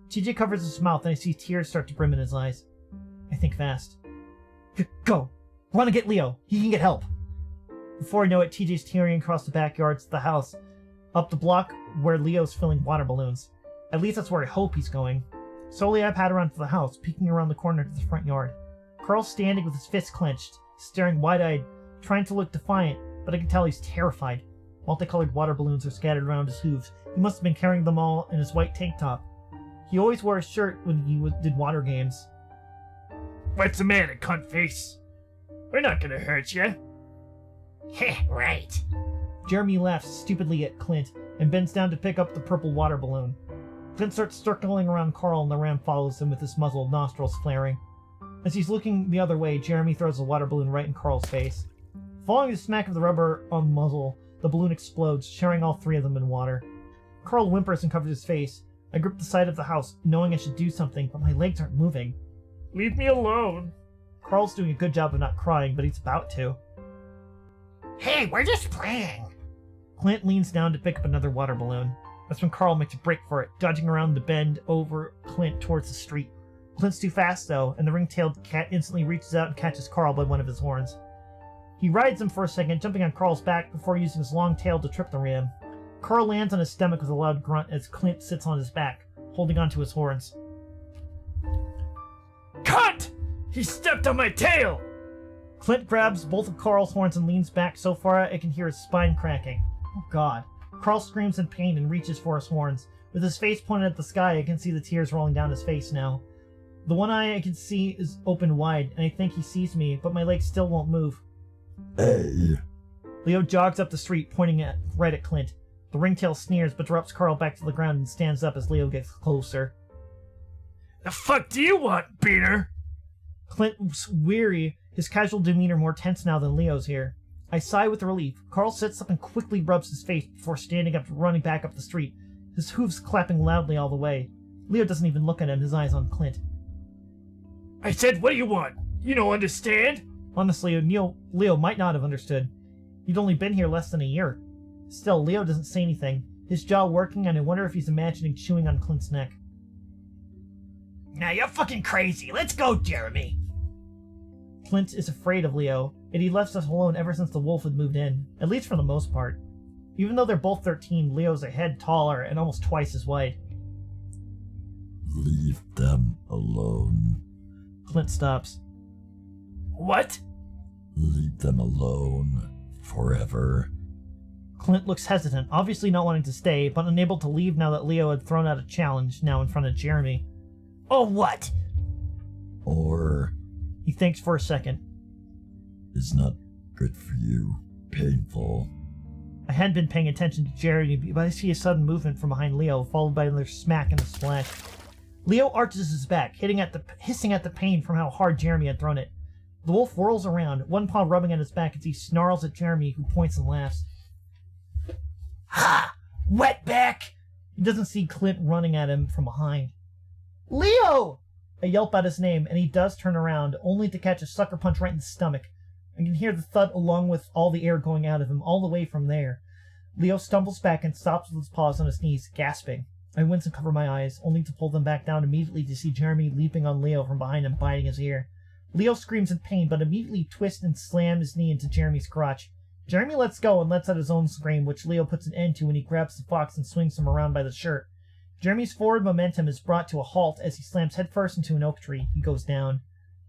TJ covers his mouth, and I see tears start to brim in his eyes. I think fast. Go! Run and get Leo. He can get help. Before I know it, TJ's tearing across the backyards to the house, up the block where Leo's filling water balloons. At least that's where I hope he's going. Slowly I pad around to the house, peeking around the corner to the front yard. Carl's standing with his fists clenched, staring wide-eyed, trying to look defiant, but I can tell he's terrified. Multicolored water balloons are scattered around his hooves. He must have been carrying them all in his white tank top. He always wore a shirt when he did water games. What's the matter, cunt face? We're not gonna hurt you. Heh, right. Jeremy laughs stupidly at Clint and bends down to pick up the purple water balloon. Clint starts circling around Carl and the ram follows him with his muzzled nostrils flaring. As he's looking the other way, Jeremy throws the water balloon right in Carl's face. Following the smack of the rubber on the muzzle, the balloon explodes, sharing all three of them in water. Carl whimpers and covers his face. I grip the side of the house, knowing I should do something, but my legs aren't moving. Leave me alone. Carl's doing a good job of not crying, but he's about to. Hey, we're just playing. Clint leans down to pick up another water balloon. That's when Carl makes a break for it, dodging around the bend over Clint towards the street. Clint's too fast, though, and the ring-tailed cat instantly reaches out and catches Carl by one of his horns. He rides him for a second, jumping on Carl's back before using his long tail to trip the ram. Carl lands on his stomach with a loud grunt as Clint sits on his back, holding onto his horns. Cunt! He stepped on my tail! Clint grabs both of Carl's horns and leans back so far I can hear his spine cracking. Oh god. Carl screams in pain and reaches for his horns. With his face pointed at the sky, I can see the tears rolling down his face now. The one eye I can see is open wide, and I think he sees me, but my legs still won't move. Hey. Leo jogs up the street, pointing right at Clint. The ringtail sneers, but drops Carl back to the ground and stands up as Leo gets closer. The fuck do you want, beaner? Clint's weary, his casual demeanor more tense now than Leo's here. I sigh with relief. Carl sits up and quickly rubs his face before standing up and running back up the street, his hooves clapping loudly all the way. Leo doesn't even look at him, his eyes on Clint. I said, what do you want? You don't understand? Honestly, Leo might not have understood. He'd only been here less than a year. Still, Leo doesn't say anything, his jaw working, and I wonder if he's imagining chewing on Clint's neck. Now you're fucking crazy. Let's go, Jeremy. Clint is afraid of Leo, and he left us alone ever since the wolf had moved in, at least for the most part. Even though they're both 13, Leo's a head taller and almost twice as wide. Leave them alone. Clint stops. What? Leave them alone. Forever. Clint looks hesitant, obviously not wanting to stay, but unable to leave now that Leo had thrown out a challenge, now in front of Jeremy. Or what? Or... He thinks for a second. It's not good for you. Painful. I hadn't been paying attention to Jeremy, but I see a sudden movement from behind Leo, followed by another smack and a splash. Leo arches his back, hissing at the pain from how hard Jeremy had thrown it. The wolf whirls around, one paw rubbing at his back as he snarls at Jeremy, who points and laughs. Ha! Wetback! He doesn't see Clint running at him from behind. Leo! I yelp out his name, and he does turn around, only to catch a sucker punch right in the stomach. I can hear the thud along with all the air going out of him, all the way from there. Leo stumbles back and stops with his paws on his knees, gasping. I wince and cover my eyes, only to pull them back down immediately to see Jeremy leaping on Leo from behind him, biting his ear. Leo screams in pain, but immediately twists and slams his knee into Jeremy's crotch. Jeremy lets go and lets out his own scream, which Leo puts an end to when he grabs the fox and swings him around by the shirt. Jeremy's forward momentum is brought to a halt as he slams headfirst into an oak tree. He goes down.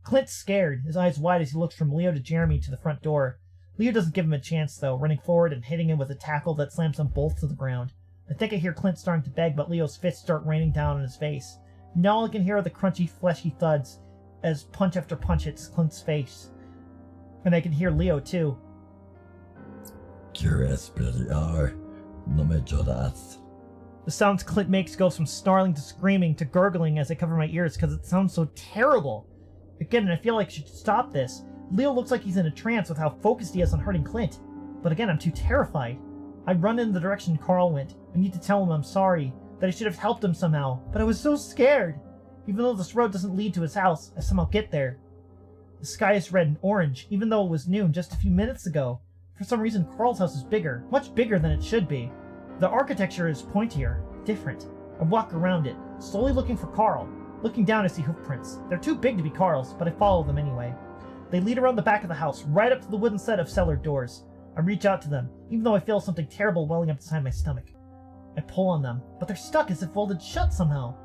Clint's scared, his eyes wide as he looks from Leo to Jeremy to the front door. Leo doesn't give him a chance, though, running forward and hitting him with a tackle that slams them both to the ground. I think I hear Clint starting to beg, but Leo's fists start raining down on his face. Now all I can hear are the crunchy, fleshy thuds as punch after punch hits Clint's face. And I can hear Leo, too. No me lloras. The sounds Clint makes go from snarling to screaming to gurgling as I cover my ears because it sounds so terrible. Again, I feel like I should stop this. Leo looks like he's in a trance with how focused he is on hurting Clint. But again, I'm too terrified. I run in the direction Carl went. I need to tell him I'm sorry, that I should have helped him somehow, but I was so scared. Even though this road doesn't lead to his house, I somehow get there. The sky is red and orange, even though it was noon just a few minutes ago. For some reason, Carl's house is bigger, much bigger than it should be. The architecture is pointier, different. I walk around it, slowly looking for Carl. Looking down, I see hoofprints. They're too big to be Carl's, but I follow them anyway. They lead around the back of the house, right up to the wooden set of cellar doors. I reach out to them, even though I feel something terrible welling up inside my stomach. I pull on them, but they're stuck as if welded shut somehow.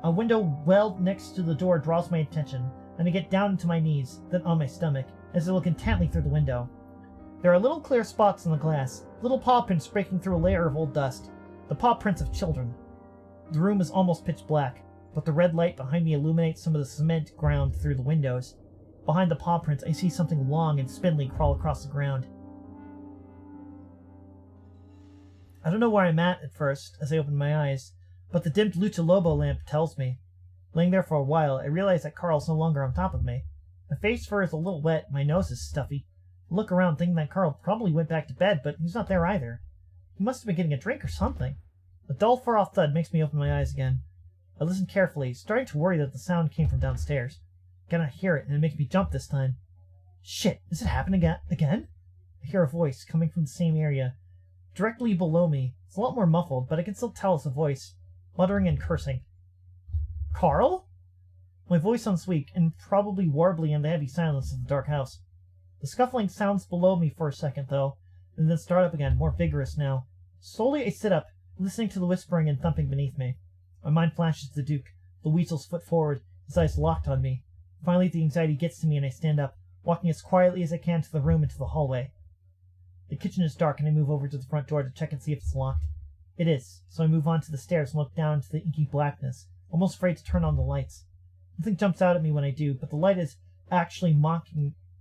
A window well next to the door draws my attention, and I get down into my knees, then on my stomach, as I look intently through the window. There are little clear spots in the glass, little paw prints breaking through a layer of old dust. The paw prints of children. The room is almost pitch black, but the red light behind me illuminates some of the cement ground through the windows. Behind the paw prints, I see something long and spindly crawl across the ground. I don't know where I'm at first as I open my eyes, but the dimmed Lucha Lobo lamp tells me. Laying there for a while, I realize that Carl's no longer on top of me. My face fur is a little wet, my nose is stuffy. I look around thinking that Carl probably went back to bed, but he's not there either. He must have been getting a drink or something. A dull far-off thud makes me open my eyes again. I listen carefully, starting to worry that the sound came from downstairs. I cannot hear it, and it makes me jump this time. Shit, is it happening again? I hear a voice coming from the same area. Directly below me. It's a lot more muffled, but I can still tell it's a voice. Muttering and cursing. Carl? My voice sounds weak, and probably warbly in the heavy silence of the dark house. The scuffling sounds below me for a second, though, and then start up again, more vigorous now. Slowly I sit up, listening to the whispering and thumping beneath me. My mind flashes to the Duke, the weasel's foot forward, his eyes locked on me. Finally the anxiety gets to me and I stand up, walking as quietly as I can to the room and to the hallway. The kitchen is dark and I move over to the front door to check and see if it's locked. It is, so I move on to the stairs and look down into the inky blackness, almost afraid to turn on the lights. Nothing jumps out at me when I do, but the light is actually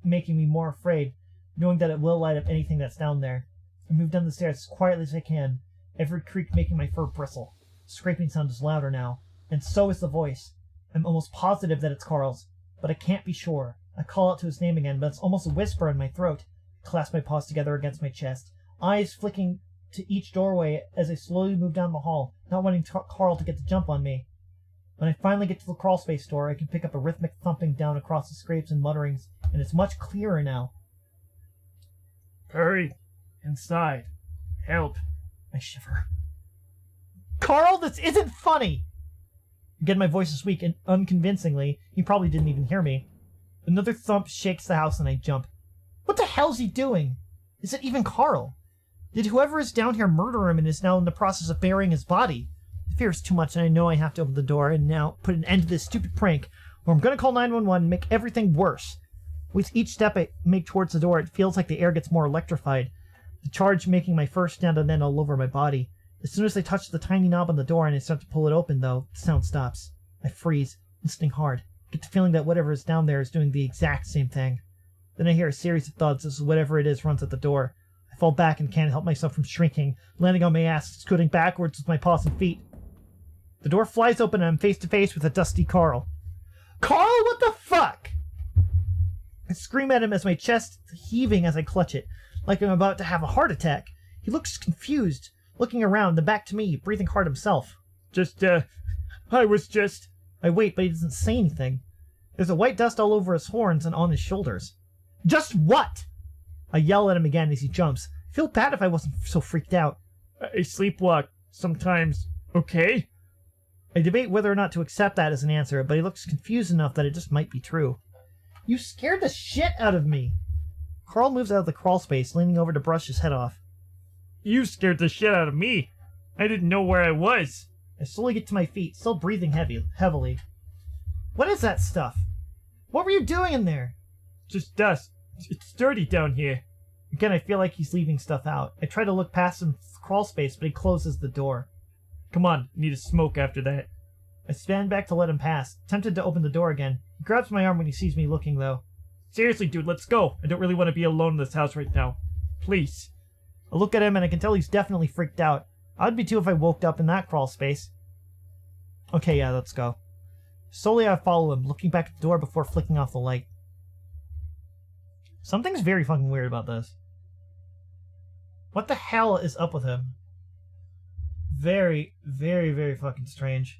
making me more afraid, knowing that it will light up anything that's down there. I move down the stairs as quietly as I can, every creak making my fur bristle. The scraping sound is louder now, and so is the voice. I'm almost positive that it's Carl's, but I can't be sure. I call out to his name again, but it's almost a whisper in my throat. I clasp my paws together against my chest, eyes flicking to each doorway as I slowly move down the hall, not wanting Carl to get the jump on me. When I finally get to the crawlspace door, I can pick up a rhythmic thumping down across the scrapes and mutterings, and it's much clearer now. Hurry! Inside. Help. I shiver. Carl, this isn't funny! Again, my voice is weak, and unconvincingly, he probably didn't even hear me. Another thump shakes the house and I jump. What the hell's he doing? Is it even Carl? Did whoever is down here murder him and is now in the process of burying his body? The fear is too much and I know I have to open the door and now put an end to this stupid prank, or I'm gonna call 911 and make everything worse. With each step I make towards the door, it feels like the air gets more electrified, the charge making my fur stand on end all over my body. As soon as I touch the tiny knob on the door and I start to pull it open, though, the sound stops. I freeze, listening hard. I get the feeling that whatever is down there is doing the exact same thing. Then I hear a series of thuds as whatever it is runs at the door. I fall back and can't help myself from shrinking, landing on my ass, scooting backwards with my paws and feet. The door flies open and I'm face to face with a dusty Carl. Carl, what the fuck? I scream at him as my chest is heaving as I clutch it, like I'm about to have a heart attack. He looks confused, looking around, then back to me, breathing hard himself. I wait, but he doesn't say anything. There's a white dust all over his horns and on his shoulders. Just what? I yell at him again as he jumps. I feel bad if I wasn't so freaked out. I sleepwalk sometimes, okay? I debate whether or not to accept that as an answer, but he looks confused enough that it just might be true. You scared the shit out of me! Carl moves out of the crawl space, leaning over to brush his head off. You scared the shit out of me! I didn't know where I was! I slowly get to my feet, still breathing heavily. What is that stuff? What were you doing in there? Just dust. It's dirty down here. Again, I feel like he's leaving stuff out. I try to look past him crawl space, but he closes the door. Come on, need a smoke after that. I stand back to let him pass, tempted to open the door again. He grabs my arm when he sees me looking, though. Seriously, dude, let's go. I don't really want to be alone in this house right now. Please. I look at him and I can tell he's definitely freaked out. I'd be too if I woke up in that crawl space. Okay, yeah, let's go. Slowly I follow him, looking back at the door before flicking off the light. Something's very fucking weird about this. What the hell is up with him? Very, very, very fucking strange.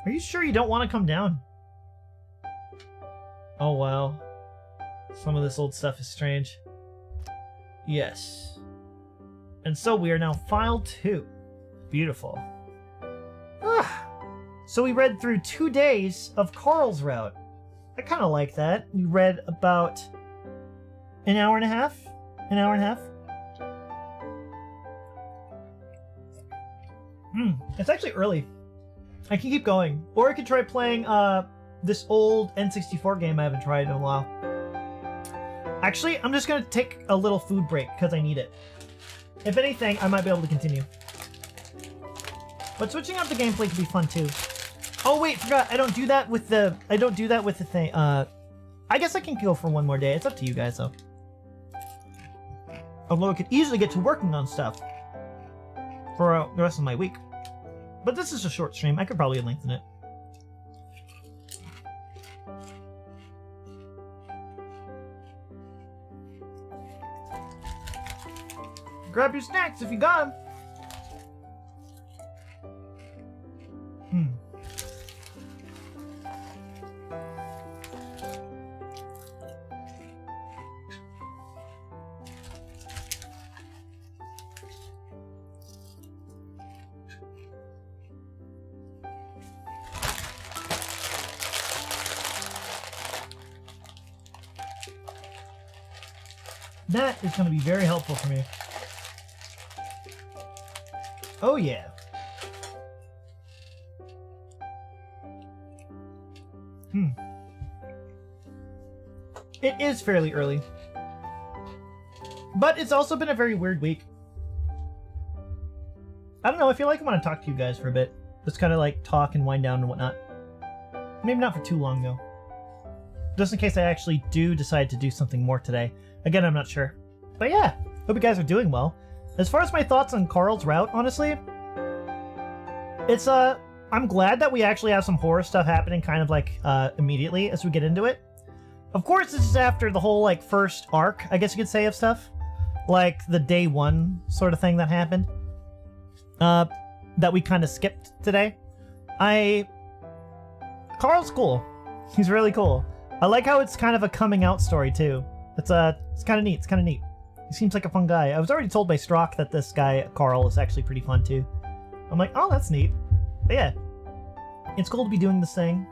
Are you sure you don't want to come down? Oh wow. Some of this old stuff is strange. Yes. And so we are now file 2. Beautiful. So we read through 2 days of Carl's route. I kind of like that. We read about an hour and a half? An hour and a half? It's actually early. I can keep going. Or I could try playing this old N64 game I haven't tried in a while. Actually, I'm just going to take a little food break because I need it. If anything, I might be able to continue. But switching up the gameplay could be fun too. Oh wait, forgot. I don't do that with the thing. I guess I can go for one more day. It's up to you guys though. Although I could easily get to working on stuff for the rest of my week. But this is a short stream. I could probably lengthen it. Grab your snacks if you got them. That is going to be very helpful for me. Oh yeah. It is fairly early. But it's also been a very weird week. I don't know, I feel like I want to talk to you guys for a bit. Just kind of like talk and wind down and whatnot. Maybe not for too long though. Just in case I actually do decide to do something more today. Again, I'm not sure. But yeah, hope you guys are doing well. As far as my thoughts on Carl's route, honestly, it's I'm glad that we actually have some horror stuff happening kind of like immediately as we get into it. Of course, this is after the whole like first arc, I guess you could say, of stuff. Like the day one sort of thing that happened. That we kind of skipped today. Carl's cool. He's really cool. I like how it's kind of a coming out story too. It's kind of neat. It's kind of neat. He seems like a fun guy. I was already told by Strock that this guy, Carl, is actually pretty fun too. I'm like, oh, that's neat. But yeah, it's cool to be doing this thing.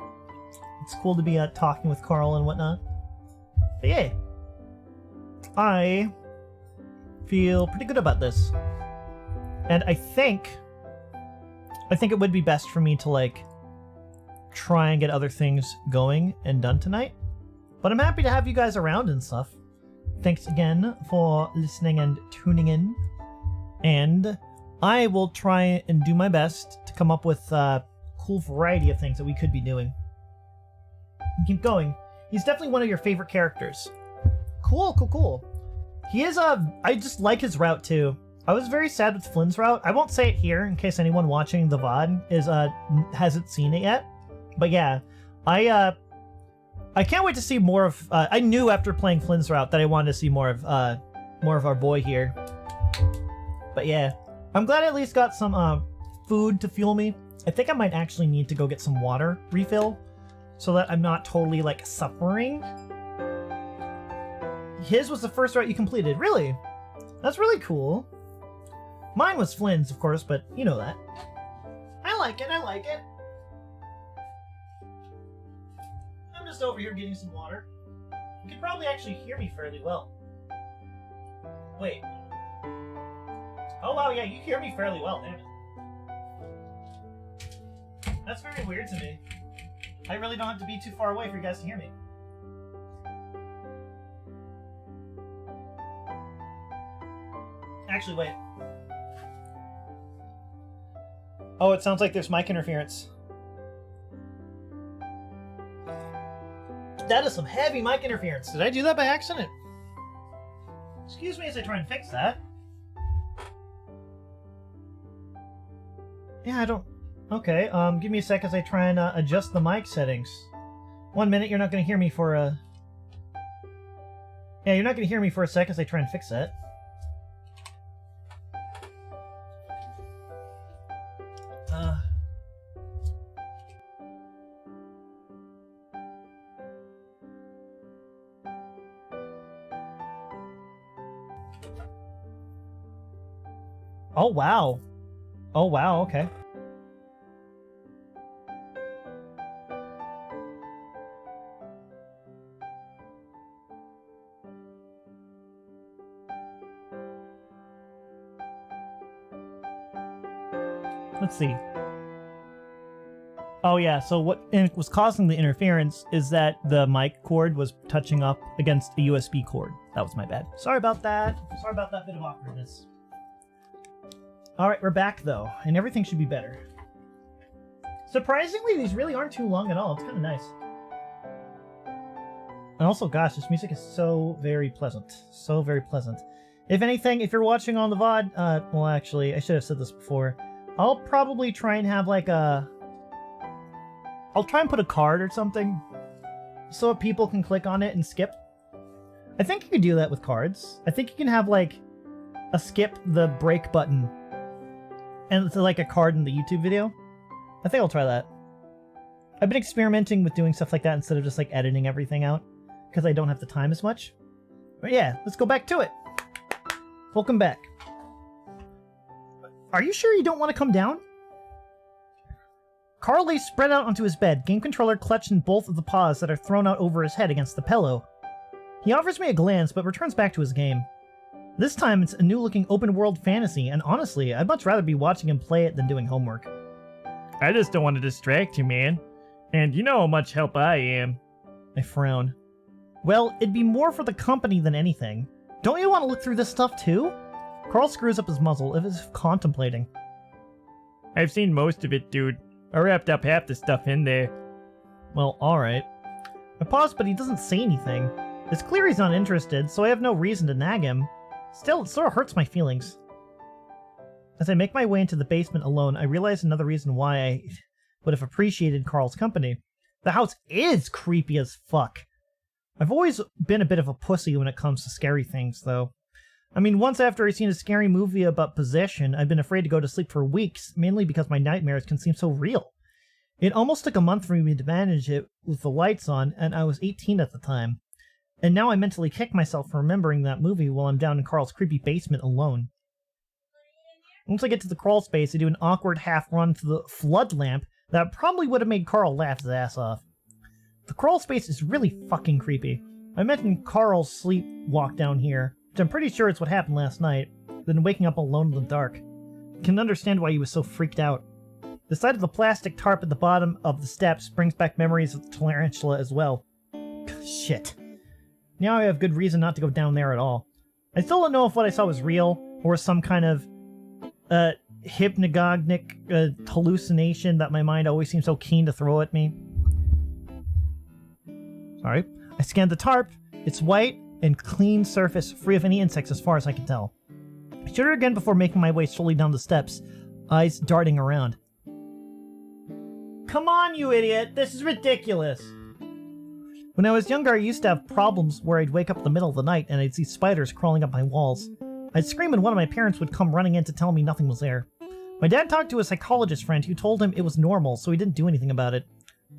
It's cool to be talking with Carl and whatnot. But yeah, I feel pretty good about this. And I think it would be best for me to like try and get other things going and done tonight. But I'm happy to have you guys around and stuff. Thanks again for listening and tuning in. And I will try and do my best to come up with a cool variety of things that we could be doing. Keep going. He's definitely one of your favorite characters. Cool, cool, cool. He is I just like his route too. I was very sad with Flynn's route. I won't say it here in case anyone watching the VOD hasn't seen it yet. But yeah, I can't wait to see more of. I knew after playing Flynn's route that I wanted to see more of our boy here. But yeah, I'm glad I at least got some food to fuel me. I think I might actually need to go get some water refill so that I'm not totally like suffering. His was the first route you completed, really? That's really cool. Mine was Flynn's, of course, but you know that. I like it. I like it. I'm just over here getting some water. You can probably actually hear me fairly well. Wait. Oh wow, yeah, you hear me fairly well, damn it. That's very weird to me. I really don't have to be too far away for you guys to hear me. Actually, wait. Oh, it sounds like there's mic interference. That is some heavy mic interference. Did I do that by accident? Excuse me as I try and fix that. Yeah, I don't... Okay, give me a sec as I try and adjust the mic settings. 1 minute, you're not going to hear me for a... Yeah, you're not going to hear me for a sec as I try and fix that. Oh, wow. Oh, wow, okay. Let's see. Oh yeah, so what was causing the interference is that the mic cord was touching up against a USB cord. That was my bad. Sorry about that. Sorry about that bit of awkwardness. Alright, we're back though, and everything should be better. Surprisingly, these really aren't too long at all. It's kind of nice. And also, gosh, this music is so very pleasant. So very pleasant. If anything, if you're watching on the VOD, well, actually, I should have said this before. I'll probably try and have like I'll try and put a card or something so people can click on it and skip. I think you could do that with cards. I think you can have like a skip the break button and it's like a card in the YouTube video. I think I'll try that. I've been experimenting with doing stuff like that instead of just like editing everything out because I don't have the time as much. But yeah, let's go back to it. Welcome back. Are you sure you don't want to come down? Carl lays spread out onto his bed, game controller clutched in both of the paws that are thrown out over his head against the pillow. He offers me a glance, but returns back to his game. This time, it's a new-looking open-world fantasy, and honestly, I'd much rather be watching him play it than doing homework. I just don't want to distract you, man. And you know how much help I am. I frown. Well, it'd be more for the company than anything. Don't you want to look through this stuff, too? Carl screws up his muzzle, as if contemplating. I've seen most of it, dude. I wrapped up half the stuff in there. Well, alright. I pause, but he doesn't say anything. It's clear he's not interested, so I have no reason to nag him. Still, it sort of hurts my feelings. As I make my way into the basement alone, I realize another reason why I would have appreciated Carl's company. The house is creepy as fuck. I've always been a bit of a pussy when it comes to scary things, though. I mean, once after I seen a scary movie about possession, I've been afraid to go to sleep for weeks, mainly because my nightmares can seem so real. It almost took a month for me to manage it with the lights on, and I was 18 at the time. And now I mentally kick myself for remembering that movie while I'm down in Carl's creepy basement alone. Once I get to the crawl space, I do an awkward half-run to the flood lamp that probably would have made Carl laugh his ass off. The crawl space is really fucking creepy. I mentioned Carl's sleepwalk down here, which I'm pretty sure it's what happened last night, then waking up alone in the dark. I can understand why he was so freaked out. The sight of the plastic tarp at the bottom of the steps brings back memories of the tarantula as well. Shit. Now I have good reason not to go down there at all. I still don't know if what I saw was real, or some kind of hypnagogic hallucination that my mind always seems so keen to throw at me. Sorry. I scanned the tarp. It's white and clean surface, free of any insects as far as I can tell. I shoot her again before making my way slowly down the steps, eyes darting around. Come on, you idiot! This is ridiculous! When I was younger, I used to have problems where I'd wake up in the middle of the night and I'd see spiders crawling up my walls. I'd scream and one of my parents would come running in to tell me nothing was there. My dad talked to a psychologist friend who told him it was normal, so he didn't do anything about it.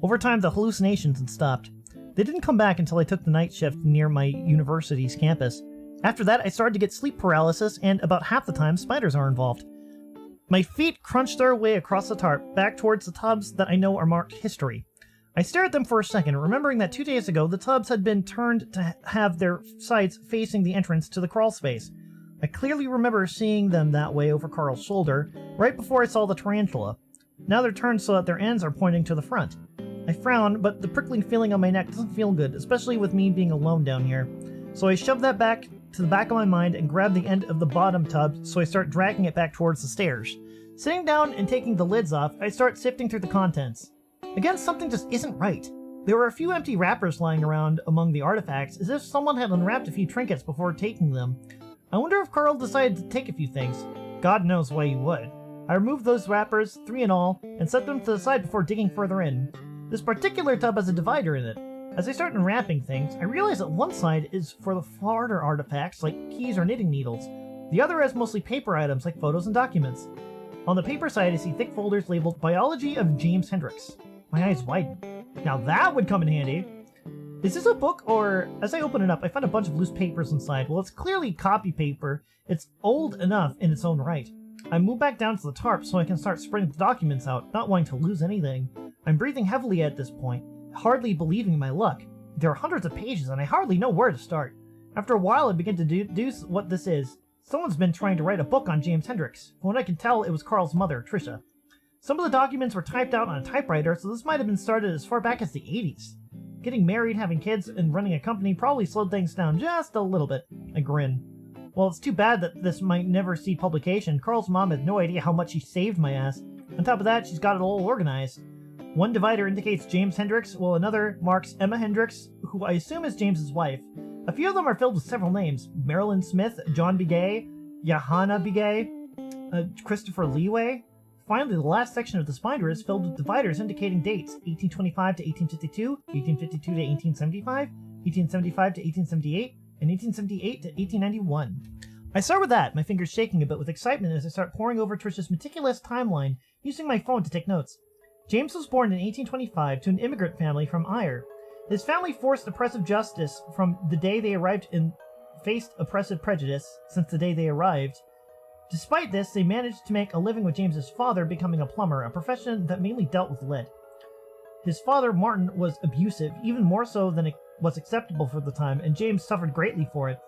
Over time, the hallucinations had stopped. They didn't come back until I took the night shift near my university's campus. After that, I started to get sleep paralysis, and about half the time, spiders are involved. My feet crunch their way across the tarp, back towards the tubs that I know are marked history. I stare at them for a second, remembering that 2 days ago, the tubs had been turned to have their sides facing the entrance to the crawl space. I clearly remember seeing them that way over Carl's shoulder, right before I saw the tarantula. Now they're turned so that their ends are pointing to the front. I frown, but the prickling feeling on my neck doesn't feel good, especially with me being alone down here. So I shove that back to the back of my mind and grab the end of the bottom tub, so I start dragging it back towards the stairs. Sitting down and taking the lids off, I start sifting through the contents. Again, something just isn't right. There were a few empty wrappers lying around among the artifacts, as if someone had unwrapped a few trinkets before taking them. I wonder if Carl decided to take a few things. God knows why he would. I removed those wrappers, 3 in all, and set them to the side before digging further in. This particular tub has a divider in it. As I start unwrapping things, I realize that one side is for the harder artifacts like keys or knitting needles. The other has mostly paper items like photos and documents. On the paper side, I see thick folders labeled Biology of James Hendricks. My eyes widen. Now that would come in handy. Is this a book, or... As I open it up, I find a bunch of loose papers inside. Well, it's clearly copy paper. It's old enough in its own right. I move back down to the tarp so I can start spreading the documents out, not wanting to lose anything. I'm breathing heavily at this point, hardly believing my luck. There are hundreds of pages, and I hardly know where to start. After a while, I begin to deduce what this is. Someone's been trying to write a book on James Hendricks. From what I can tell, it was Carl's mother, Trisha. Some of the documents were typed out on a typewriter, so this might have been started as far back as the 80s. Getting married, having kids, and running a company probably slowed things down just a little bit. I grin. Well, it's too bad that this might never see publication. Carl's mom had no idea how much she saved my ass. On top of that, she's got it all organized. One divider indicates James Hendricks, while another marks Emma Hendricks, who I assume is James's wife. A few of them are filled with several names: Marilyn Smith, John Begay, Johanna Begay, Christopher Leeway. Finally, the last section of this binder is filled with dividers indicating dates: 1825 to 1852, 1852 to 1875, 1875 to 1878, and 1878 to 1891. I start with that, my fingers shaking a bit with excitement as I start poring over Trish's meticulous timeline, using my phone to take notes. James was born in 1825 to an immigrant family from Ayr. His family forced oppressive justice from the day they arrived and faced oppressive prejudice since the day they arrived. Despite this, they managed to make a living with James's father becoming a plumber, a profession that mainly dealt with lead. His father, Martin, was abusive, even more so than it was acceptable for the time, and James suffered greatly for it.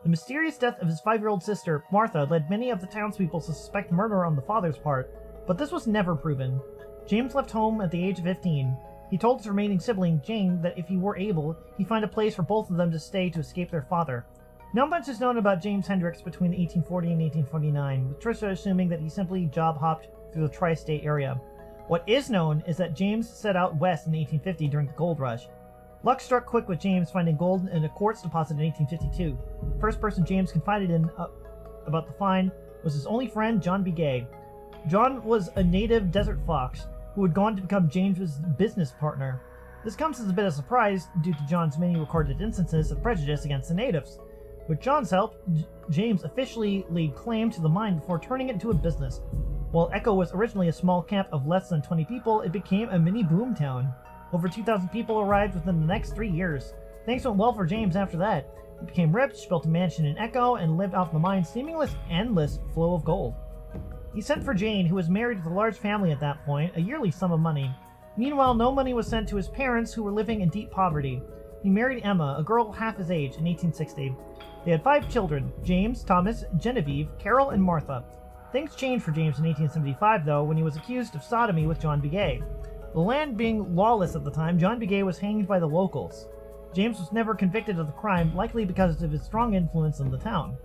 The mysterious death of his 5-year-old sister, Martha, led many of the townspeople to suspect murder on the father's part, but this was never proven. James left home at the age of 15. He told his remaining sibling, Jane, that if he were able, he'd find a place for both of them to stay to escape their father. Not much is known about James Hendricks between 1840 and 1849, with Trisha assuming that he simply job-hopped through the tri-state area. What is known is that James set out west in 1850 during the gold rush. Luck struck quick with James finding gold in a quartz deposit in 1852. The first person James confided in about the find was his only friend, John Begay. John was a native desert fox who had gone to become James's business partner. This comes as a bit of a surprise due to John's many recorded instances of prejudice against the natives. With John's help, James officially laid claim to the mine before turning it into a business. While Echo was originally a small camp of less than 20 people, it became a mini boom town. Over 2,000 people arrived within the next 3 years. Things went well for James after that. He became rich, built a mansion in Echo, and lived off the mine's seemingly endless flow of gold. He sent for Jane, who was married with a large family at that point, a yearly sum of money. Meanwhile, no money was sent to his parents, who were living in deep poverty. He married Emma, a girl half his age, in 1860. They had 5 children: James, Thomas, Genevieve, Carol, and Martha. Things changed for James in 1875, though, when he was accused of sodomy with John Begay. The land being lawless at the time, John Begay was hanged by the locals. James was never convicted of the crime, likely because of his strong influence in the town.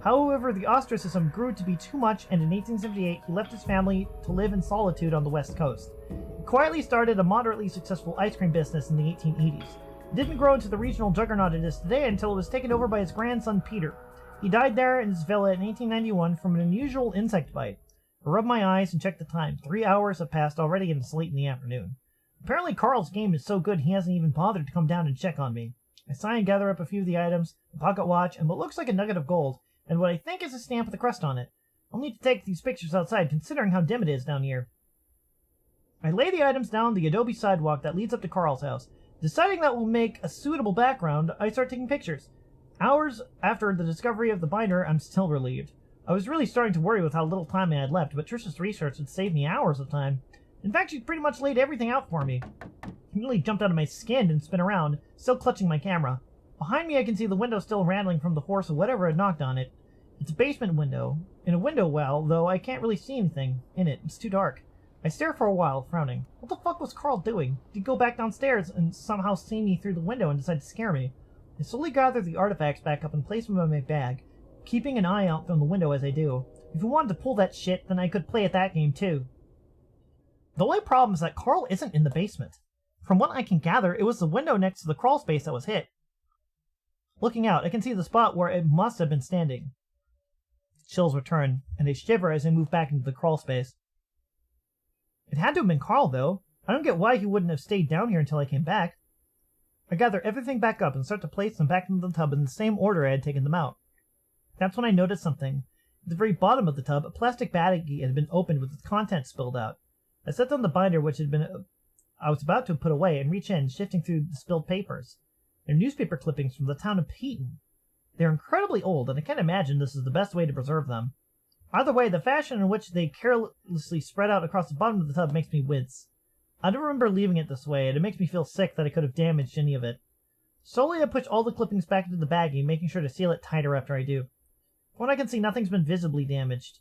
However, the ostracism grew to be too much, and in 1878 he left his family to live in solitude on the west coast. He quietly started a moderately successful ice cream business in the 1880s. It didn't grow into the regional juggernaut it is today until it was taken over by his grandson Peter. He died there in his villa in 1891 from an unusual insect bite. I rubbed my eyes and checked the time. 3 hours have passed already and it's late in the afternoon. Apparently Carl's game is so good he hasn't even bothered to come down and check on me. I sigh and gather up a few of the items, a pocket watch, and what looks like a nugget of gold, and what I think is a stamp with a crest on it. I'll need to take these pictures outside considering how dim it is down here. I lay the items down the adobe sidewalk that leads up to Carl's house. Deciding that will make a suitable background, I start taking pictures. Hours after the discovery of the binder, I'm still relieved. I was really starting to worry with how little time I had left, but Trisha's research would save me hours of time. In fact, she pretty much laid everything out for me. I nearly jumped out of my skin and spin around, still clutching my camera. Behind me I can see the window still rattling from the force of whatever had knocked on it. It's a basement window. In a window well, though I can't really see anything in it. It's too dark. I stare for a while, frowning. What the fuck was Carl doing? Did he go back downstairs and somehow see me through the window and decide to scare me? I slowly gather the artifacts back up and place them in my bag, keeping an eye out from the window as I do. If we wanted to pull that shit, then I could play at that game too. The only problem is that Carl isn't in the basement. From what I can gather, it was the window next to the crawl space that was hit. Looking out, I can see the spot where it must have been standing. Chills return, and I shiver as I move back into the crawl space. It had to have been Carl, though. I don't get why he wouldn't have stayed down here until I came back. I gather everything back up and start to place them back into the tub in the same order I had taken them out. That's when I noticed something. At the very bottom of the tub, a plastic baggie had been opened with its contents spilled out. I set down the binder which I was about to put away and reach in, shifting through the spilled papers. They're newspaper clippings from the town of Peton. They're incredibly old, and I can't imagine this is the best way to preserve them. Either way, the fashion in which they carelessly spread out across the bottom of the tub makes me wince. I don't remember leaving it this way, and it makes me feel sick that I could have damaged any of it. Slowly I push all the clippings back into the baggie, making sure to seal it tighter after I do. From what I can see, nothing's been visibly damaged.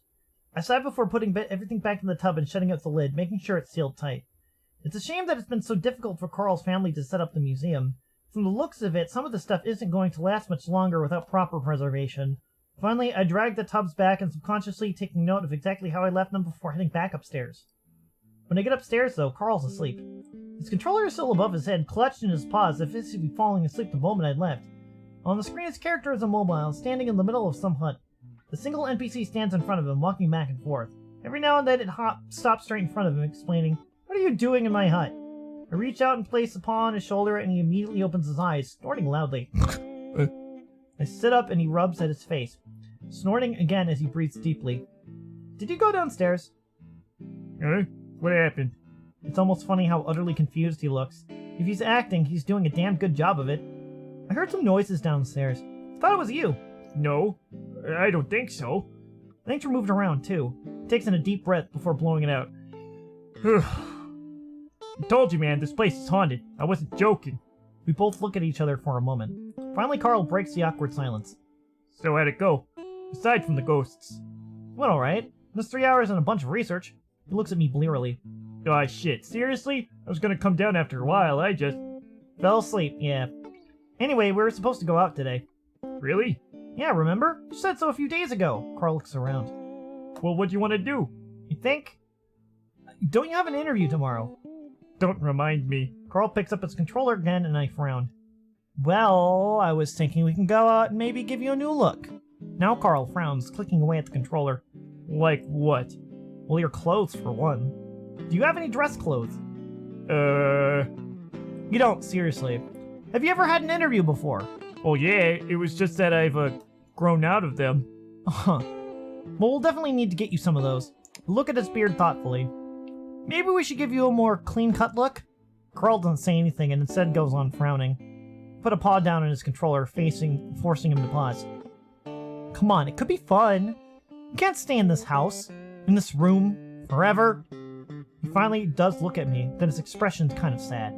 I sigh before putting everything back in the tub and shutting out the lid, making sure it's sealed tight. It's a shame that it's been so difficult for Carl's family to set up the museum. From the looks of it, some of the stuff isn't going to last much longer without proper preservation. Finally, I drag the tubs back and subconsciously taking note of exactly how I left them before heading back upstairs. When I get upstairs, though, Carl's asleep. His controller is still above his head, clutched in his paws as if he'd be falling asleep the moment I'd left. On the screen, his character is immobile, standing in the middle of some hut. The single NPC stands in front of him, walking back and forth. Every now and then it stops right in front of him, explaining, "What are you doing in my hut?" I reach out and place a paw on his shoulder, and he immediately opens his eyes, snorting loudly. I sit up and he rubs at his face, snorting again as he breathes deeply. "Did you go downstairs?" Huh? What happened? It's almost funny how utterly confused he looks. If he's acting, he's doing a damn good job of it. I heard some noises downstairs. Thought it was you. No, I don't think so. Things are moved around, too. He takes in a deep breath before blowing it out. I told you, man, this place is haunted. I wasn't joking. We both look at each other for a moment. Finally, Carl breaks the awkward silence. So how'd it go? Aside from the ghosts. Went alright. Just 3 hours and a bunch of research. He looks at me blearily. Aw, shit, seriously? I was gonna come down after a while, I just... Fell asleep, yeah. Anyway, we were supposed to go out today. Really? Yeah, remember? You said so a few days ago. Carl looks around. Well, what do you want to do? You think? Don't you have an interview tomorrow? Don't remind me. Carl picks up his controller again and I frown. Well, I was thinking we can go out and maybe give you a new look. Now Carl frowns, clicking away at the controller. Like what? Well, your clothes, for one. Do you have any dress clothes? You don't, seriously. Have you ever had an interview before? Oh yeah, it was just that I've, grown out of them. Huh. Well, we'll definitely need to get you some of those. Look at his beard thoughtfully. Maybe we should give you a more clean-cut look? Carl doesn't say anything and instead goes on frowning. Put a paw down on his controller, forcing him to pause. Come on, it could be fun. You can't stay in this house, in this room, forever. He finally does look at me, then his expression's kind of sad.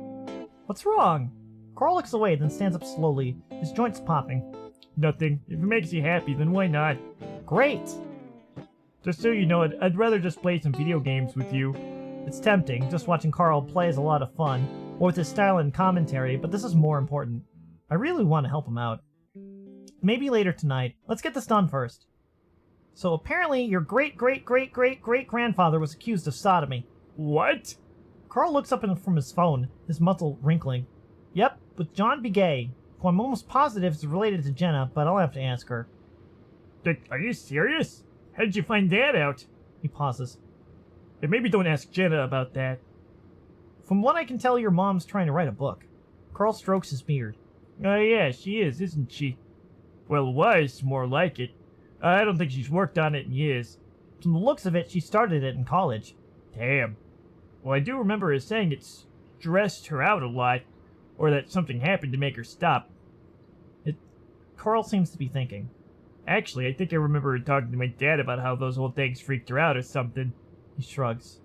What's wrong? Carl looks away, then stands up slowly, his joints popping. Nothing. If it makes you happy, then why not? Great! Just so you know, I'd rather just play some video games with you. It's tempting, just watching Carl play is a lot of fun, or with his style and commentary, but this is more important. I really want to help him out. Maybe later tonight. Let's get this done first. So apparently your great-great-great-great-great-grandfather was accused of sodomy. What? Carl looks up from his phone, his muzzle wrinkling. Yep, with John Begay, who I'm almost positive is related to Jenna, but I'll have to ask her. Are you serious? How did you find that out? He pauses. Hey, maybe don't ask Jenna about that. From what I can tell, your mom's trying to write a book. Carl strokes his beard. Oh yeah, she is, isn't she? Well, was more like it. I don't think she's worked on it in years. From the looks of it, she started it in college. Damn. Well, I do remember her saying it stressed her out a lot, or that something happened to make her stop. Carl seems to be thinking. Actually, I think I remember her talking to my dad about how those old things freaked her out or something. He shrugs.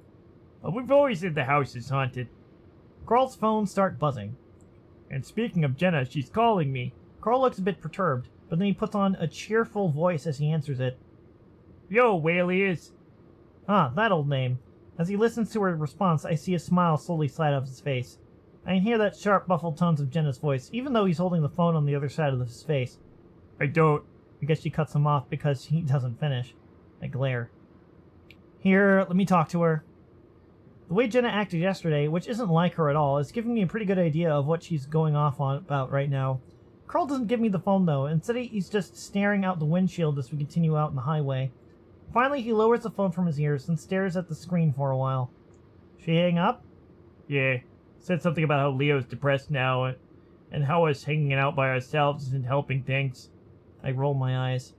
Well, we've always said the house is haunted. Carl's phone starts buzzing. And speaking of Jenna, she's calling me. Carl looks a bit perturbed, but then he puts on a cheerful voice as he answers it. Yo, Whaley. Ah, that old name. As he listens to her response, I see a smile slowly slide off his face. I can hear that sharp, muffled tones of Jenna's voice, even though he's holding the phone on the other side of his face. I don't. I guess she cuts him off because he doesn't finish. I glare. Here, let me talk to her. The way Jenna acted yesterday, which isn't like her at all, is giving me a pretty good idea of what she's going off on about right now. Carl doesn't give me the phone though. Instead, he's just staring out the windshield as we continue out in the highway. Finally, he lowers the phone from his ears and stares at the screen for a while. She hang up? Yeah. Said something about how Leo's depressed now, and how us hanging out by ourselves isn't helping things. I roll my eyes.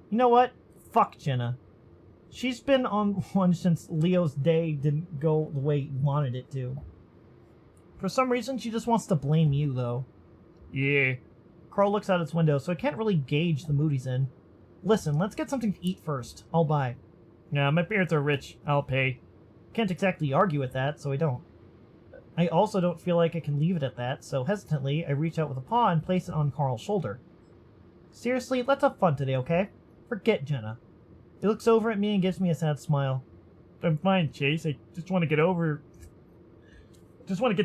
You know what? Fuck Jenna. She's been on one since Leo's day didn't go the way he wanted it to. For some reason, she just wants to blame you, though. Yeah. Carl looks out its window, so I can't really gauge the mood he's in. Listen, let's get something to eat first. I'll buy. Nah, my parents are rich. I'll pay. Can't exactly argue with that, so I don't. I also don't feel like I can leave it at that, so hesitantly, I reach out with a paw and place it on Carl's shoulder. Seriously, let's have fun today, okay? Forget Jenna. He looks over at me and gives me a sad smile. I'm fine, Chase. I just want to get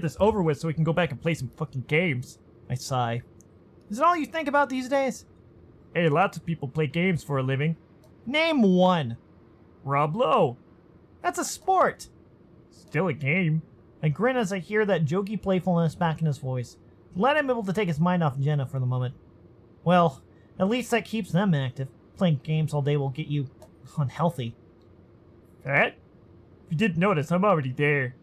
this over with so we can go back and play some fucking games. I sigh. Is it all you think about these days? Hey, lots of people play games for a living. Name one. Rob Lowe. That's a sport. Still a game. I grin as I hear that jokey playfulness back in his voice. Glad I'm able to take his mind off Jenna for the moment. Well, at least that keeps them active. Playing games all day will get you unhealthy. Fat? If you didn't notice, I'm already there.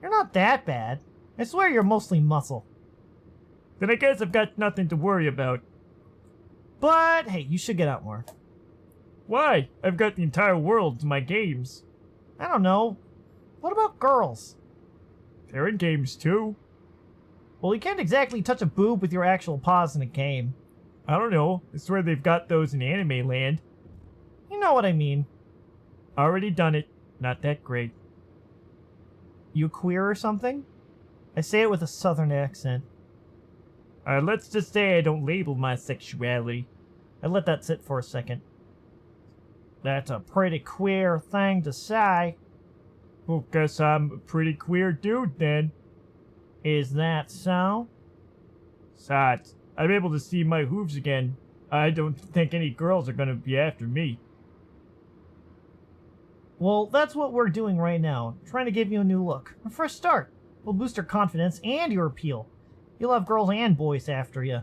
You're not that bad. I swear you're mostly muscle. Then I guess I've got nothing to worry about. But hey, you should get out more. Why? I've got the entire world to my games. I don't know. What about girls? They're in games too. Well, you can't exactly touch a boob with your actual paws in a game. I don't know. I swear they've got those in anime land. You know what I mean. Already done it. Not that great. You queer or something? I say it with a southern accent. Let's just say I don't label my sexuality. I let that sit for a second. That's a pretty queer thing to say. Well, guess I'm a pretty queer dude then. Is that so? Besides, I'm able to see my hooves again. I don't think any girls are gonna be after me. Well, that's what we're doing right now. Trying to give you a new look. A fresh start. We'll boost your confidence and your appeal. You'll have girls and boys after you.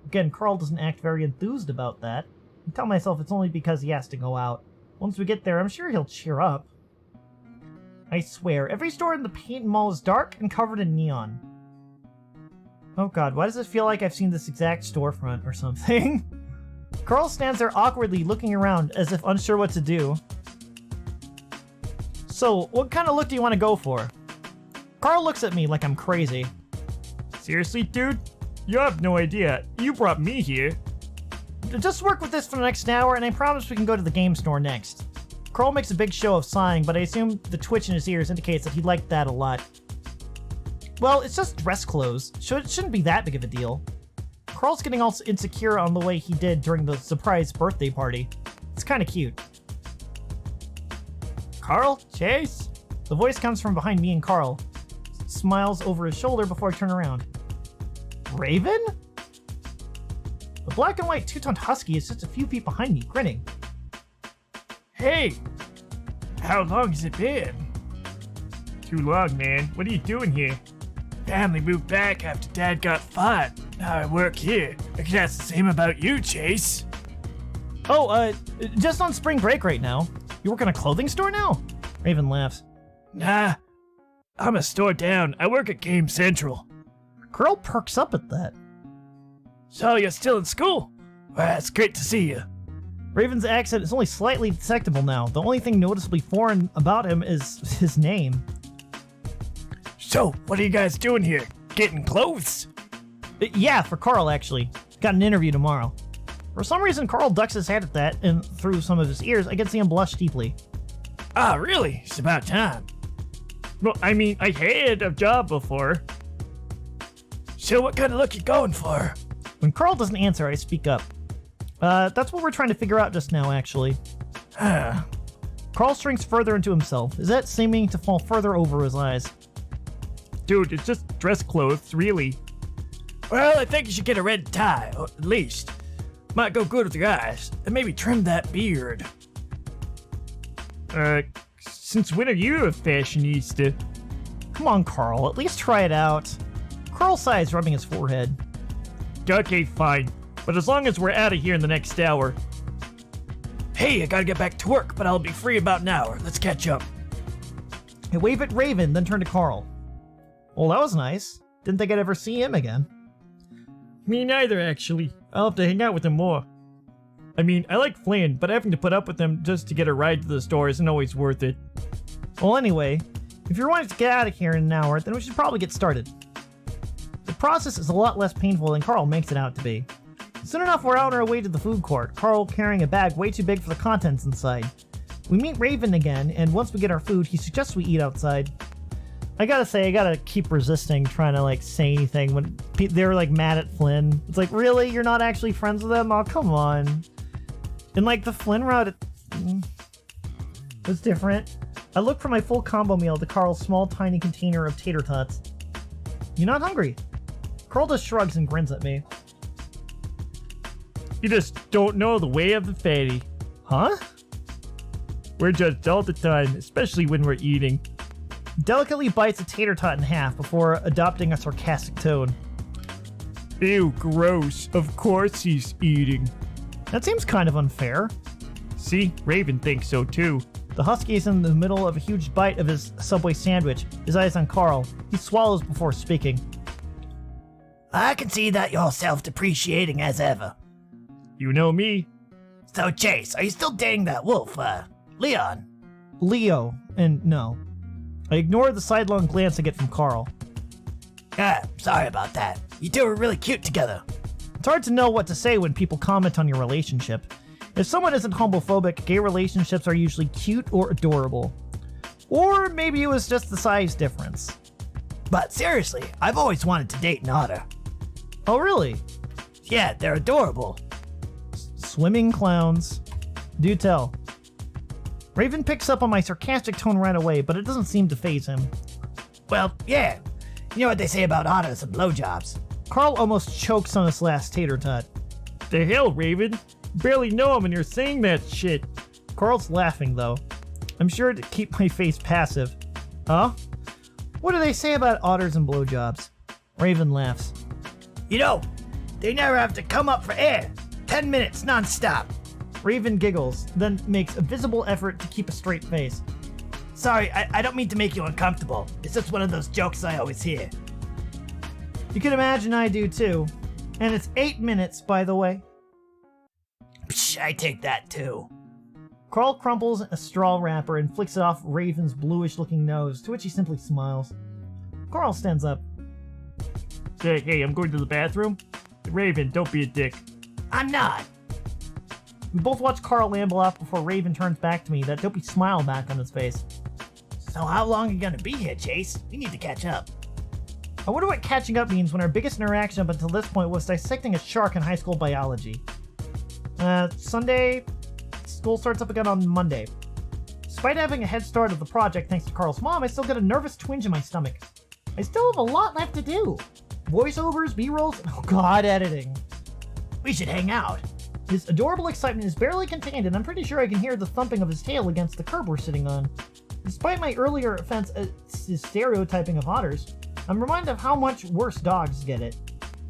Again, Carl doesn't act very enthused about that. I tell myself it's only because he has to go out. Once we get there, I'm sure he'll cheer up. I swear, every store in the Paint Mall is dark and covered in neon. Oh god, why does it feel like I've seen this exact storefront or something? Carl stands there awkwardly looking around as if unsure what to do. So, what kind of look do you want to go for? Carl looks at me like I'm crazy. Seriously, dude? You have no idea. You brought me here. Just work with this for the next hour, and I promise we can go to the game store next. Carl makes a big show of sighing, but I assume the twitch in his ears indicates that he liked that a lot. Well, it's just dress clothes, so it shouldn't be that big of a deal. Carl's getting all insecure on the way he did during the surprise birthday party. It's kind of cute. Carl? Chase? The voice comes from behind me and Carl. Smiles over his shoulder before I turn around. Raven? The black and white two-toned husky is just a few feet behind me, grinning. Hey! How long has it been? Too long, man. What are you doing here? Family moved back after Dad got fired. Now I work here. I can ask the same about you, Chase. Oh, just on spring break right now. You work in a clothing store now? Raven laughs. Nah. I'm a store down. I work at Game Central. Carl perks up at that. So you're still in school? Well, it's great to see you. Raven's accent is only slightly detectable now. The only thing noticeably foreign about him is his name. So, what are you guys doing here? Getting clothes? Yeah, for Carl, actually. Got an interview tomorrow. For some reason, Carl ducks his head at that, and through some of his ears, I can see him blush deeply. Ah, really? It's about time. Well, I mean, I had a job before. So what kind of look you going for? When Carl doesn't answer, I speak up. That's what we're trying to figure out just now, actually. Carl shrinks further into himself, his head seeming to fall further over his eyes. Dude, it's just dress clothes, really. Well, I think you should get a red tie, or at least. Might go good with your eyes, and maybe trim that beard. Since when are you a fashionista? Come on, Carl, at least try it out. Carl sighs, rubbing his forehead. Okay, fine. But as long as we're out of here in the next hour. Hey, I gotta get back to work, but I'll be free about an hour. Let's catch up. I wave at Raven, then turn to Carl. Well, that was nice. Didn't think I'd ever see him again. Me neither, actually. I'll have to hang out with him more. I mean, I like Flynn, but having to put up with him just to get a ride to the store isn't always worth it. Well, anyway, if you're wanting to get out of here in an hour, then we should probably get started. The process is a lot less painful than Carl makes it out to be. Soon enough, we're on our way to the food court, Carl carrying a bag way too big for the contents inside. We meet Raven again, and once we get our food, he suggests we eat outside. I gotta say, I gotta keep resisting trying to, say anything when they're, mad at Flynn. It's like, really? You're not actually friends with them? Oh, come on. And, the Flynn route, was different. I look for my full combo meal to Carl's small, tiny container of tater tots. You not hungry? Carl just shrugs and grins at me. You just don't know the way of the fatty. Huh? We're judged all the time, especially when we're eating. Delicately bites a tater tot in half before adopting a sarcastic tone. Ew, gross. Of course he's eating. That seems kind of unfair. See, Raven thinks so too. The husky is in the middle of a huge bite of his Subway sandwich, his eyes on Carl. He swallows before speaking. I can see that you're self-depreciating as ever. You know me. So, Chase, are you still dating that wolf, Leon? Leo, and no. I ignore the sidelong glance I get from Carl. Sorry about that. You two are really cute together. It's hard to know what to say when people comment on your relationship. If someone isn't homophobic, gay relationships are usually cute or adorable. Or maybe it was just the size difference. But seriously, I've always wanted to date an otter. Oh, really? Yeah, they're adorable. Swimming clowns. Do tell. Raven picks up on my sarcastic tone right away, but it doesn't seem to faze him. Well, yeah. You know what they say about otters and blowjobs. Carl almost chokes on his last tater tot. The hell, Raven? Barely know him and you're saying that shit. Carl's laughing, though. I'm sure to keep my face passive. Huh? What do they say about otters and blowjobs? Raven laughs. You know, they never have to come up for air. 10 minutes non-stop. Raven giggles, then makes a visible effort to keep a straight face. Sorry, I don't mean to make you uncomfortable. It's just one of those jokes I always hear. You can imagine I do too. And it's 8 minutes, by the way. Psh, I take that too. Carl crumples a straw wrapper and flicks it off Raven's bluish-looking nose, to which he simply smiles. Carl stands up. Hey, I'm going to the bathroom. Raven, don't be a dick. I'm not. We both watch Carl amble off before Raven turns back to me, that dopey smile back on his face. So how long are you gonna be here, Chase? We need to catch up. I wonder what catching up means when our biggest interaction up until this point was dissecting a shark in high school biology. Sunday, school starts up again on Monday. Despite having a head start of the project thanks to Carl's mom, I still get a nervous twinge in my stomach. I still have a lot left to do. Voiceovers, B-rolls, and oh god, editing. We should hang out. His adorable excitement is barely contained, and I'm pretty sure I can hear the thumping of his tail against the curb we're sitting on. Despite my earlier offense at his stereotyping of otters, I'm reminded of how much worse dogs get it.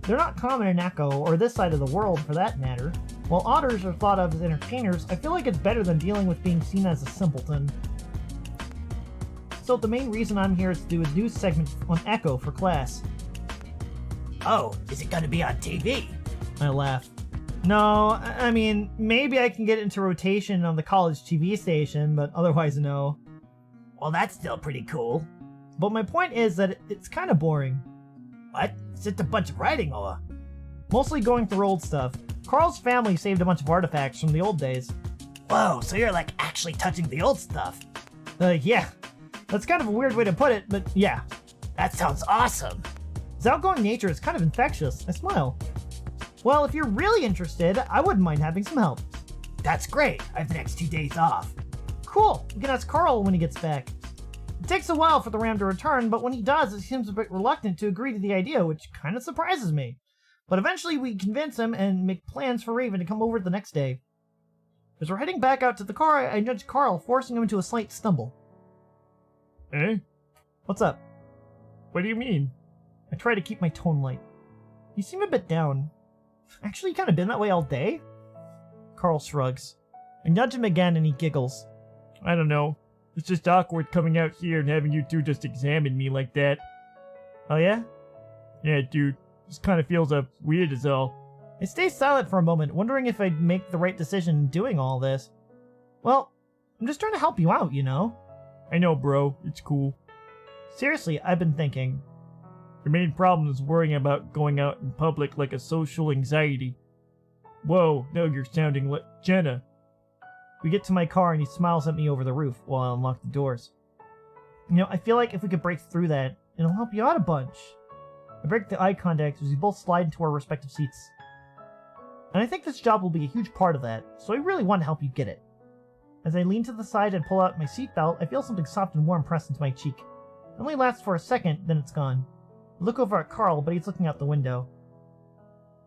They're not common in Echo, or this side of the world for that matter. While otters are thought of as entertainers, I feel like it's better than dealing with being seen as a simpleton. So the main reason I'm here is to do a news segment on Echo for class. Oh, is it gonna be on TV? I laugh. No, I mean, maybe I can get into rotation on the college TV station, but otherwise no. Well, that's still pretty cool. But my point is that it's kind of boring. What? It's just a bunch of writing, or? Mostly going through old stuff. Carl's family saved a bunch of artifacts from the old days. Whoa, so you're like actually touching the old stuff? Yeah. That's kind of a weird way to put it, but yeah. That sounds awesome. His outgoing nature is kind of infectious. I smile. Well, if you're really interested, I wouldn't mind having some help. That's great. I have the next 2 days off. Cool. We can ask Carl when he gets back. It takes a while for the ram to return, but when he does, he seems a bit reluctant to agree to the idea, which kind of surprises me. But eventually we convince him and make plans for Raven to come over the next day. As we're heading back out to the car, I nudge Carl, forcing him into a slight stumble. Eh? What's up? What do you mean? I try to keep my tone light. You seem a bit down. Actually, you kind of been that way all day? Carl shrugs. I nudge him again and he giggles. I don't know. It's just awkward coming out here and having you two just examine me like that. Oh yeah? Yeah, dude. Just kind of feels weird as all. I stay silent for a moment, wondering if I'd make the right decision in doing all this. Well, I'm just trying to help you out, you know? I know, bro. It's cool. Seriously, I've been thinking. Your main problem is worrying about going out in public like a social anxiety. Whoa, now you're sounding like Jenna. We get to my car and he smiles at me over the roof while I unlock the doors. You know, I feel like if we could break through that, it'll help you out a bunch. I break the eye contact as we both slide into our respective seats. And I think this job will be a huge part of that, so I really want to help you get it. As I lean to the side and pull out my seatbelt, I feel something soft and warm pressed into my cheek. It only lasts for a second, then it's gone. I look over at Carl, but he's looking out the window.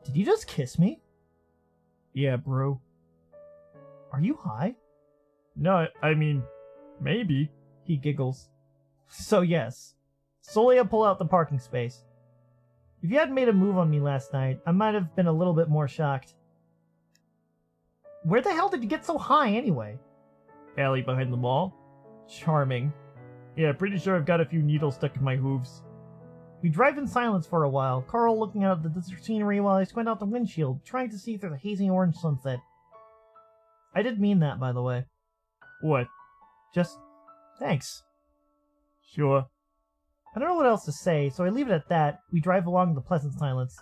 Did you just kiss me? Yeah, bro. Are you high? No, I mean, maybe. He giggles. So yes. Slowly I pull out the parking space. If you hadn't made a move on me last night, I might have been a little bit more shocked. Where the hell did you get so high anyway? Alley behind the mall. Charming. Yeah, pretty sure I've got a few needles stuck in my hooves. We drive in silence for a while, Carl looking out at the desert scenery while I squint out the windshield, trying to see through the hazy orange sunset. I did mean that, by the way. What? Just, thanks. Sure. I don't know what else to say, so I leave it at that. We drive along in the pleasant silence.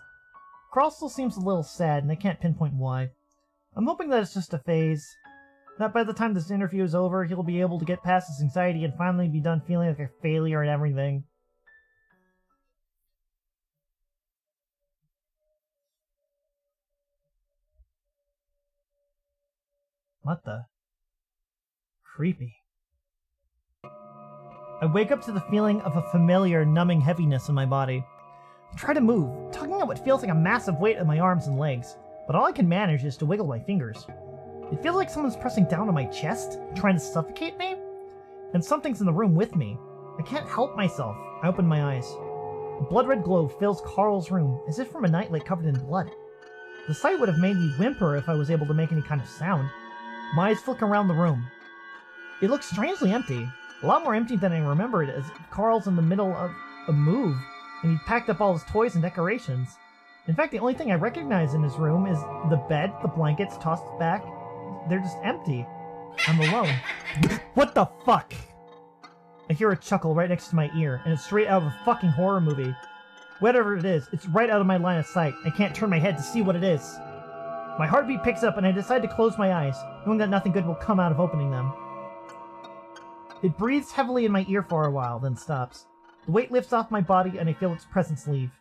Carl still seems a little sad, and I can't pinpoint why. I'm hoping that it's just a phase. That by the time this interview is over, he'll be able to get past his anxiety and finally be done feeling like a failure and everything. What the? Creepy. I wake up to the feeling of a familiar, numbing heaviness in my body. I try to move, tugging at what feels like a massive weight in my arms and legs, but all I can manage is to wiggle my fingers. It feels like someone's pressing down on my chest, trying to suffocate me, and something's in the room with me. I can't help myself. I open my eyes. A blood-red glow fills Carl's room, as if from a nightlight covered in blood. The sight would have made me whimper if I was able to make any kind of sound. My eyes flick around the room. It looks strangely empty. A lot more empty than I remembered, as Carl's in the middle of a move, and he'd packed up all his toys and decorations. In fact, the only thing I recognize in his room is the bed, the blankets tossed back. They're just empty. I'm alone. What the fuck? I hear a chuckle right next to my ear, and it's straight out of a fucking horror movie. Whatever it is, it's right out of my line of sight. I can't turn my head to see what it is. My heartbeat picks up, and I decide to close my eyes, knowing that nothing good will come out of opening them. It breathes heavily in my ear for a while, then stops. The weight lifts off my body, and I feel its presence leave.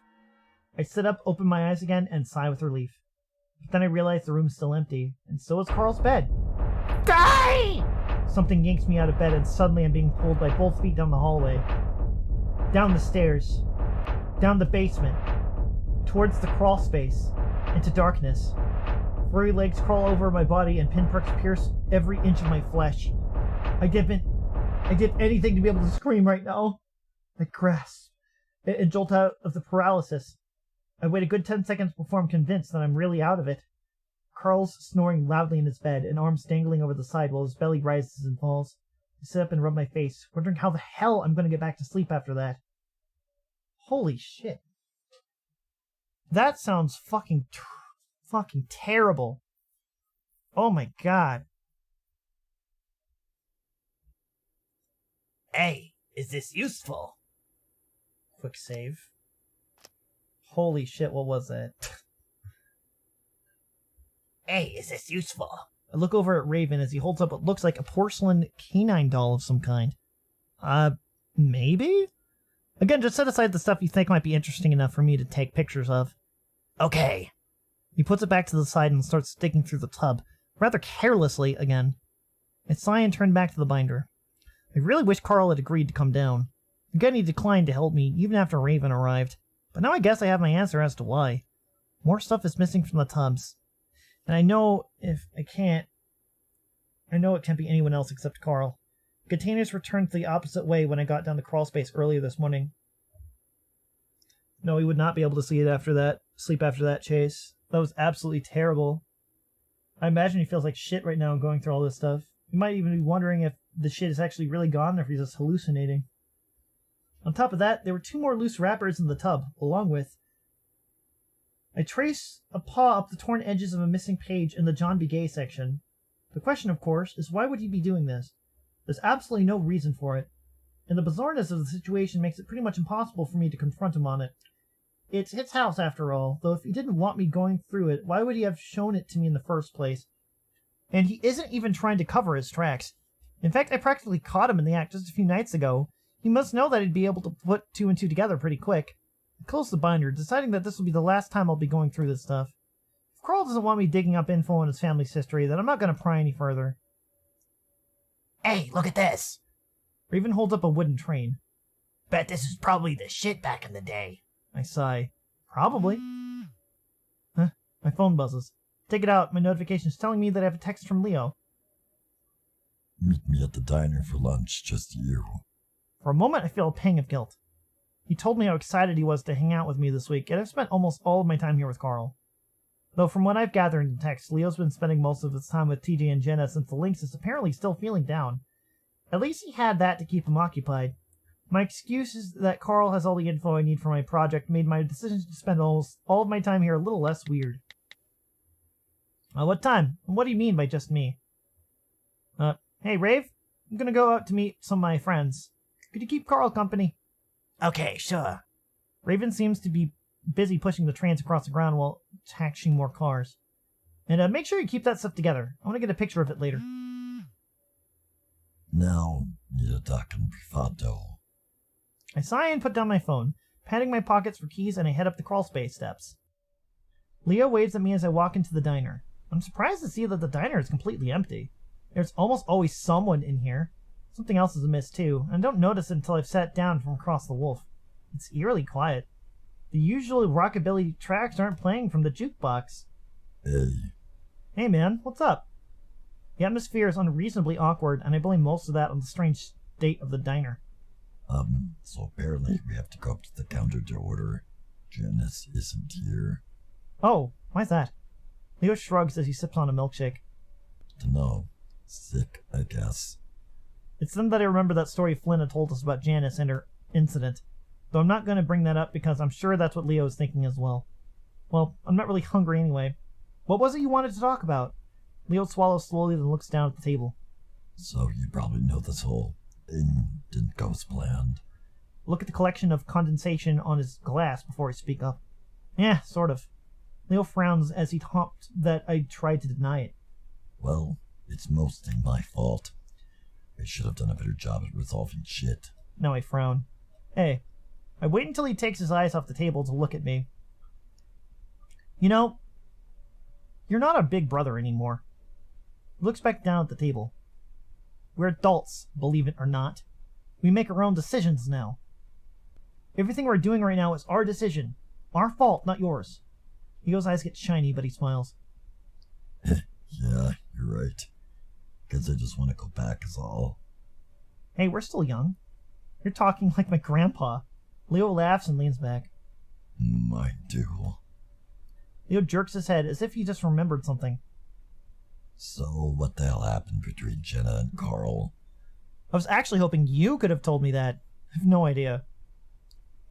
I sit up, open my eyes again, and sigh with relief. But then I realize the room's still empty, and so is Carl's bed. Die! Something yanks me out of bed, and suddenly I'm being pulled by both feet down the hallway. Down the stairs. Down the basement. Towards the crawl space. Into darkness. Furry legs crawl over my body, and pinpricks pierce every inch of my flesh. I did anything to be able to scream right now. I grasp and jolt out of the paralysis. I wait a good 10 seconds before I'm convinced that I'm really out of it. Carl's snoring loudly in his bed, and arms dangling over the side while his belly rises and falls. I sit up and rub my face, wondering how the hell I'm going to get back to sleep after that. Holy shit. That sounds fucking terrible. Oh my god. Hey, is this useful? Quick save. Holy shit, what was that? Hey, is this useful? I look over at Raven as he holds up what looks like a porcelain canine doll of some kind. Maybe? Again, just set aside the stuff you think might be interesting enough for me to take pictures of. Okay. He puts it back to the side and starts digging through the tub, rather carelessly again. I sigh and turn back to the binder. I really wish Carl had agreed to come down. Again, he declined to help me, even after Raven arrived. But now I guess I have my answer as to why. More stuff is missing from the tubs. And I know it can't be anyone else except Carl. The containers returned the opposite way when I got down the crawl space earlier this morning. No, he would not be able to sleep after that chase. That was absolutely terrible. I imagine he feels like shit right now going through all this stuff. He might even be wondering if the shit is actually really gone or if he's just hallucinating. On top of that, there were 2 more loose wrappers in the tub, along with... I trace a paw up the torn edges of a missing page in the John B. Gay section. The question, of course, is why would he be doing this? There's absolutely no reason for it. And the bizarreness of the situation makes it pretty much impossible for me to confront him on it. It's his house, after all, though if he didn't want me going through it, why would he have shown it to me in the first place? And he isn't even trying to cover his tracks. In fact, I practically caught him in the act just a few nights ago. He must know that he'd be able to put 2 and 2 together pretty quick. I close the binder, deciding that this will be the last time I'll be going through this stuff. If Carl doesn't want me digging up info on his family's history, then I'm not going to pry any further. Hey, look at this! Raven holds up a wooden train. Bet this is probably the shit back in the day. I sigh. Probably. Huh? My phone buzzes. Take it out. My notification's telling me that I have a text from Leo. Meet me at the diner for lunch, just you. For a moment, I feel a pang of guilt. He told me how excited he was to hang out with me this week, and I've spent almost all of my time here with Carl. Though from what I've gathered in text, Leo's been spending most of his time with TJ and Jenna since the Lynx is apparently still feeling down. At least he had that to keep him occupied. My excuse is that Carl has all the info I need for my project made my decision to spend almost all of my time here a little less weird. What time? What do you mean by just me? Hey, Rave? I'm gonna go out to meet some of my friends. Could you keep Carl company? Okay, sure. Raven seems to be busy pushing the trains across the ground while taxiing more cars. And make sure you keep that stuff together. I want to get a picture of it later. Now, need a duck and privato. I sigh and put down my phone, patting my pockets for keys, and I head up the crawl space steps. Leo waves at me as I walk into the diner. I'm surprised to see that the diner is completely empty. There's almost always someone in here. Something else is amiss too, and I don't notice it until I've sat down from across the wolf. It's eerily quiet. The usual rockabilly tracks aren't playing from the jukebox. Hey. Hey man, what's up? The atmosphere is unreasonably awkward, and I blame most of that on the strange state of the diner. So apparently we have to go up to the counter to order. Janice isn't here. Oh, why's that? Leo shrugs as he sips on a milkshake. Dunno. Sick, I guess. It's then that I remember that story Flynn had told us about Janice and her incident. Though I'm not going to bring that up because I'm sure that's what Leo is thinking as well. Well, I'm not really hungry anyway. What was it you wanted to talk about? Leo swallows slowly and looks down at the table. So you probably know this whole thing didn't go as planned. Look at the collection of condensation on his glass before I speak up. Yeah, sort of. Leo frowns as he hoped that I tried to deny it. Well, it's mostly my fault. I should have done a better job at resolving shit. Now I frown. Hey, I wait until he takes his eyes off the table to look at me. You know, you're not a big brother anymore. He looks back down at the table. We're adults, believe it or not. We make our own decisions now. Everything we're doing right now is our decision. Our fault, not yours. Leo's eyes get shiny, but he smiles. Yeah, you're right. Guess I just want to go back is all. Hey, we're still young. You're talking like my grandpa. Leo laughs and leans back. Mine too. Leo jerks his head as if he just remembered something. So, what the hell happened between Jenna and Carl? I was actually hoping you could have told me that. I have no idea.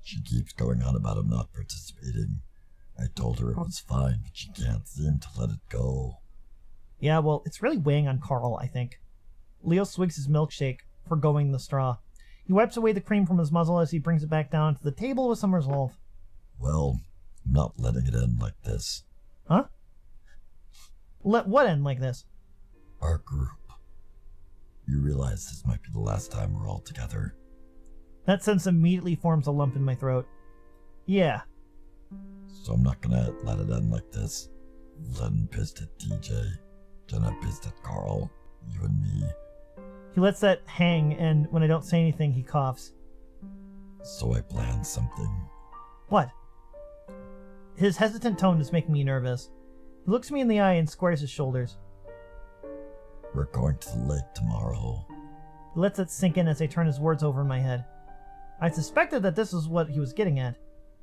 She keeps going on about him not participating. I told her it was fine, but she can't seem to let it go. Yeah, well, it's really weighing on Carl, I think. Leo swigs his milkshake, forgoing the straw. He wipes away the cream from his muzzle as he brings it back down to the table with some resolve. Well, I'm not letting it end like this. Huh? Let what end like this? Our group. You realize this might be the last time we're all together. That sense immediately forms a lump in my throat. Yeah. So I'm not gonna let it end like this. Len pissed at TJ. Jenna pissed at Carl. You and me. He lets that hang, and when I don't say anything, he coughs. So I planned something. What? His hesitant tone is making me nervous. He looks me in the eye and squares his shoulders. We're going to the lake tomorrow. He lets it sink in as I turn his words over in my head. I suspected that this was what he was getting at,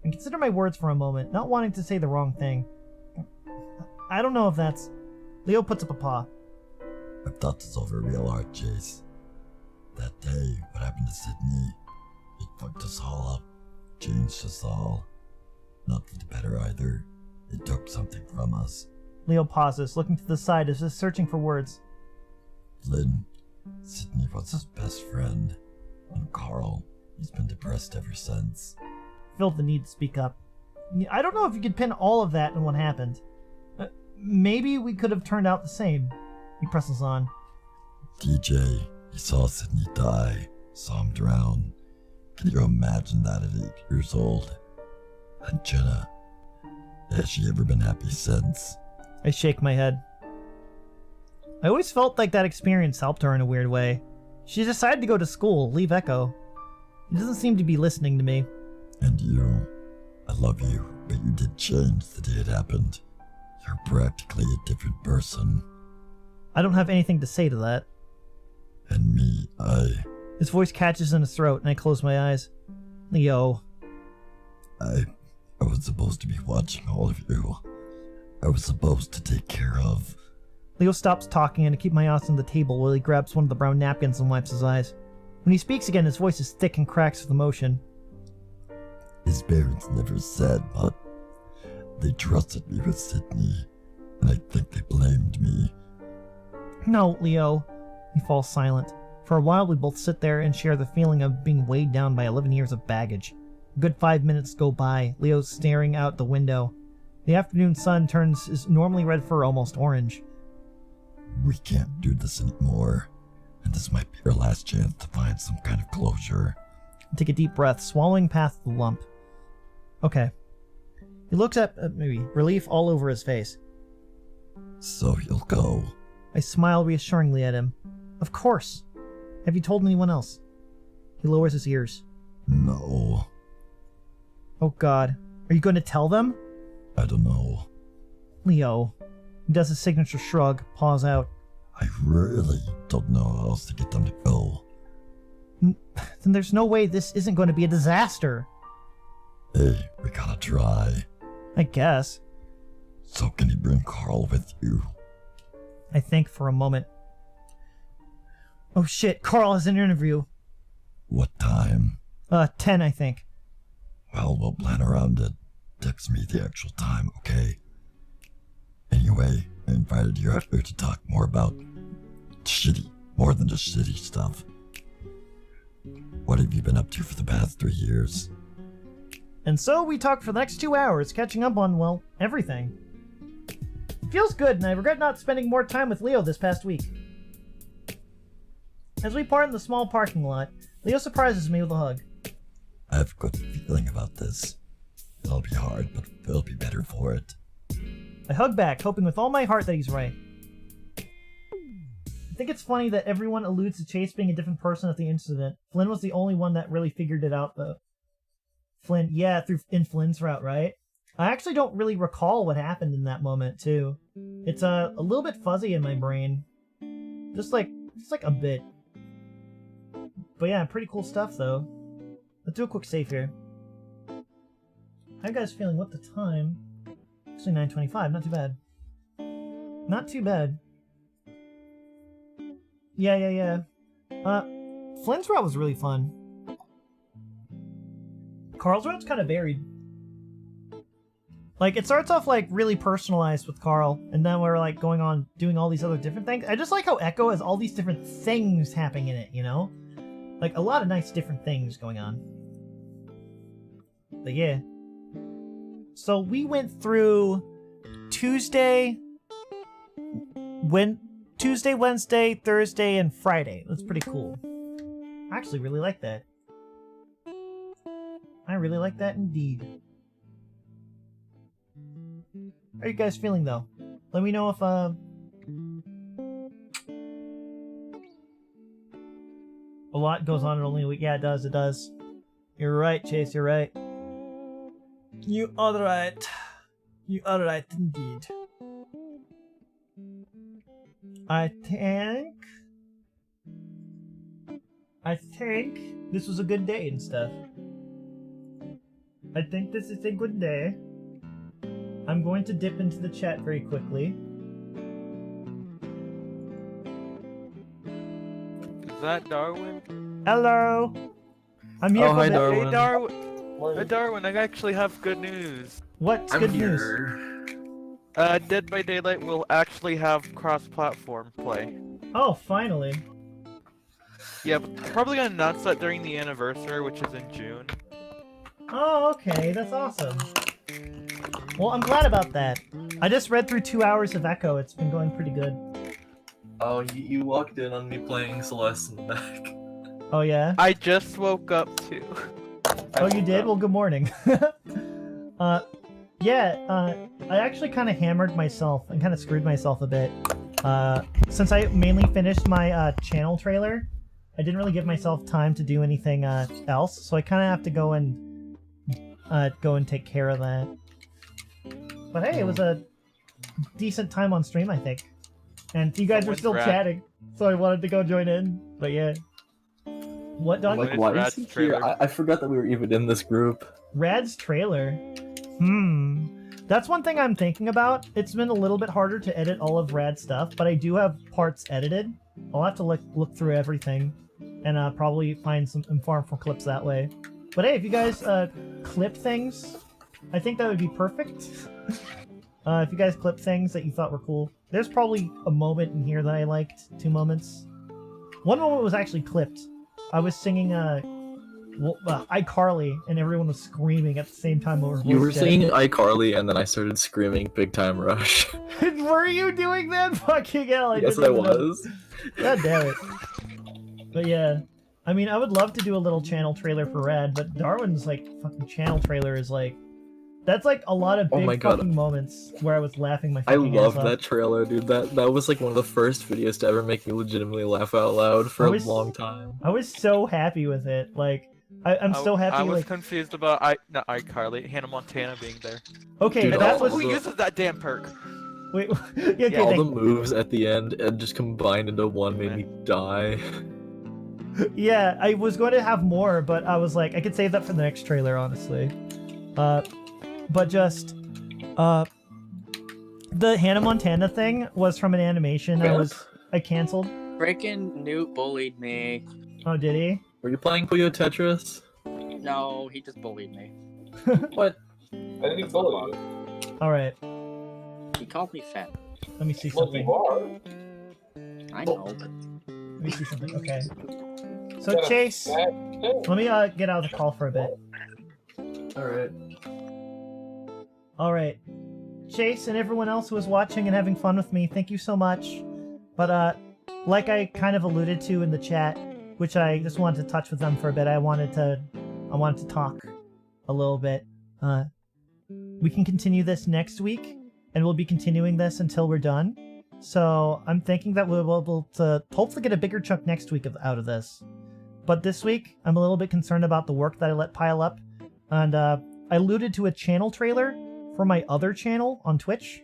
and consider my words for a moment, not wanting to say the wrong thing. I don't know if that's... Leo puts up a paw. I've thought this over real hard, Chase. That day, what happened to Sydney, it fucked us all up, changed us all. Not for the better either. It took something from us. Leo pauses, looking to the side as if searching for words. Lynn, Sydney was his best friend. And Carl, he's been depressed ever since. Felt the need to speak up. I don't know if you could pin all of that in what happened. Maybe we could have turned out the same. He presses on. DJ, he saw Sydney die, saw him drown. Can you imagine that at 8 years old? And Jenna, has she ever been happy since? I shake my head. I always felt like that experience helped her in a weird way. She decided to go to school, leave Echo. He doesn't seem to be listening to me. And you, I love you, but you did change the day it happened. You're practically a different person. I don't have anything to say to that. And me, His voice catches in his throat, and I close my eyes. Leo. I was supposed to be watching all of you. I was supposed to take care of. Leo stops talking and to keep my eyes on the table while he grabs one of the brown napkins and wipes his eyes. When he speaks again, his voice is thick and cracks with emotion. His parents never said, but they trusted me with Sydney, and I think they blamed me. No, Leo. He falls silent. For a while, we both sit there and share the feeling of being weighed down by 11 years of baggage. A good 5 minutes go by, Leo's staring out the window. The afternoon sun turns his normally red fur almost orange. We can't do this anymore, and this might be our last chance to find some kind of closure. Take a deep breath, swallowing past the lump. Okay. He looks at maybe relief all over his face. So you'll go? I smile reassuringly at him. Of course. Have you told anyone else? He lowers his ears. No. Oh God. Are you going to tell them? I don't know. Leo. He does his signature shrug, paws out. I really don't know how else to get them to go. Then there's no way this isn't going to be a disaster. Hey, we gotta try. I guess. So can you bring Carl with you? I think for a moment. Oh shit, Carl has an interview. What time? 10, I think. Well, we'll plan around it. Text me the actual time, okay? Anyway, I invited you out here to talk more about more than just shitty stuff. What have you been up to for the past 3 years? And so we talked for the next 2 hours, catching up on, well, everything. Feels good, and I regret not spending more time with Leo this past week. As we part in the small parking lot, Leo surprises me with a hug. I have a good feeling about this. It'll be hard, but we'll be better for it. I hug back, hoping with all my heart that he's right. I think it's funny that everyone alludes to Chase being a different person at the incident. Flynn was the only one that really figured it out, though. Flynn, yeah, in Flynn's route, right? I actually don't really recall what happened in that moment, too. It's a little bit fuzzy in my brain. Just like a bit. But yeah, pretty cool stuff, though. Let's do a quick save here. How you guys feeling? What the time? Actually, 9:25. Not too bad. Not too bad. Yeah. Flynn's route was really fun. Carl's route's kind of varied. Like, it starts off, like, really personalized with Carl, and then we're, like, going on doing all these other different things. I just like how Echo has all these different things happening in it, you know? Like, a lot of nice different things going on. But yeah. So we went through Tuesday, Wednesday, Thursday, and Friday. That's pretty cool. I actually really like that. I really like that indeed. How are you guys feeling, though? Let me know if, a lot goes on in only a week. Yeah, it does. You're right, Chase, you're right. You are right. You are right indeed. I think this was a good day and stuff. I think this is a good day. I'm going to dip into the chat very quickly. Is that Darwin? Hello! I'm here for hi, the- Darwin. Hey, Darwin. Hey, Darwin, I actually have good news. What's good news? Dead by Daylight will actually have cross-platform play. Oh, finally. Yeah, but probably gonna announce that during the anniversary, which is in June. Oh, okay, that's awesome. Well, I'm glad about that. I just read through 2 hours of Echo. It's been going pretty good. Oh, you walked in on me playing Celeste in the back. Oh, yeah? I just woke up too. Oh, you did? Well, good morning. I actually kind of hammered myself and kind of screwed myself a bit. Since I mainly finished my channel trailer, I didn't really give myself time to do anything else, so I kind of have to go and take care of that. But hey, it was a decent time on stream, I think. And you guys were still chatting, so I wanted to go join in. But yeah. What, dog? Like, why is he here? I forgot that we were even in this group. Rad's trailer. That's one thing I'm thinking about. It's been a little bit harder to edit all of Rad's stuff, but I do have parts edited. I'll have to look through everything and probably find some informal clips that way. But hey, if you guys clip things, I think that would be perfect. If you guys clip things that you thought were cool. There's probably a moment in here that I liked. 2 moments. One moment was actually clipped. I was singing iCarly, and everyone was screaming at the same time over You were voice chat. singing iCarly, and then I started screaming Big Time Rush. Were you doing that? Fucking hell, Yes, didn't I even know. was. God damn it. But yeah, I mean, I would love to do a little channel trailer for Rad, but Darwin's like fucking channel trailer is like, that's like a lot of Oh big my God. fucking moments where I was laughing my I fucking love ass off. that trailer, dude. That was like one of the first videos to ever make me legitimately laugh out loud for I a was- long time. I was so happy with it. Like, I'm so happy. I was like, confused about not iCarly, Hannah Montana being there. Okay, Dude, that all was. Who the- uses that damn perk? Wait, yeah, okay, All the thank- moves at the end and just combined into one made me die. Yeah, I was going to have more, but I was like, I could save that for the next trailer, honestly. But just, the Hannah Montana thing was from an animation I canceled. Freaking Newt bullied me. Oh, did he? Were you playing Puyo Tetris? No, he just bullied me. What? I didn't bully you. Alright, He called me fat. let me see Well, something. you are. I know, but Let me see something, okay. So, Got a Chase, fat thing. let me get out of the call for a bit. Alright. Alright. Chase and everyone else who was watching and having fun with me, thank you so much. But, like I kind of alluded to in the chat, which I just wanted to touch with them for a bit, I wanted to talk a little bit. We can continue this next week, and we'll be continuing this until we're done. So I'm thinking that we'll be able to hopefully get a bigger chunk next week out of this. But this week, I'm a little bit concerned about the work that I let pile up. And I alluded to a channel trailer for my other channel on Twitch.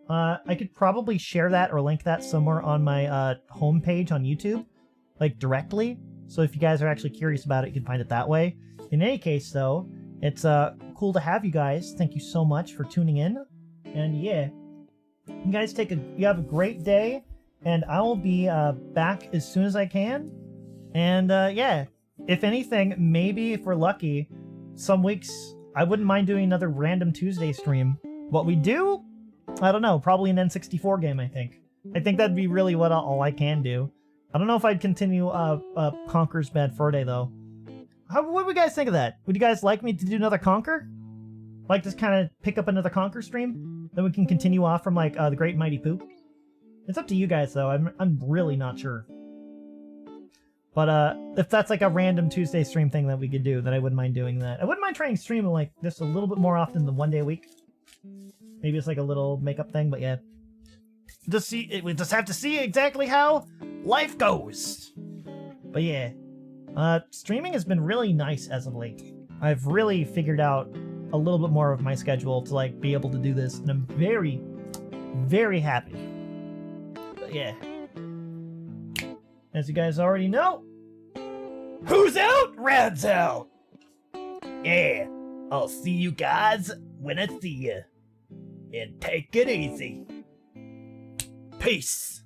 I could probably share that or link that somewhere on my homepage on YouTube, like directly. So if you guys are actually curious about it, you can find it that way. In any case, though, it's cool to have you guys. Thank you so much for tuning in. And yeah, you guys you have a great day, and I will be back as soon as I can. And yeah, if anything, maybe if we're lucky, some weeks I wouldn't mind doing another random Tuesday stream. What we do, I don't know, probably an N64 game. I think that'd be really what all I can do. I don't know if I'd continue Conker's Bad Fur Day though. What do you guys think of that? Would you guys like me to do another Conker? Like just kind of pick up another Conker stream? Then we can continue off from like the Great Mighty Poop? It's up to you guys though, I'm really not sure. But if that's like a random Tuesday stream thing that we could do, then I wouldn't mind doing that. I wouldn't mind trying streaming like this a little bit more often than 1 day a week. Maybe it's like a little makeup thing, but yeah. We just have to see exactly how life goes. But yeah. Streaming has been really nice as of late. I've really figured out a little bit more of my schedule to like be able to do this, and I'm very, very happy. But yeah. As you guys already know, who's out? Rad's out! Yeah, I'll see you guys when I see you. And take it easy. Peace.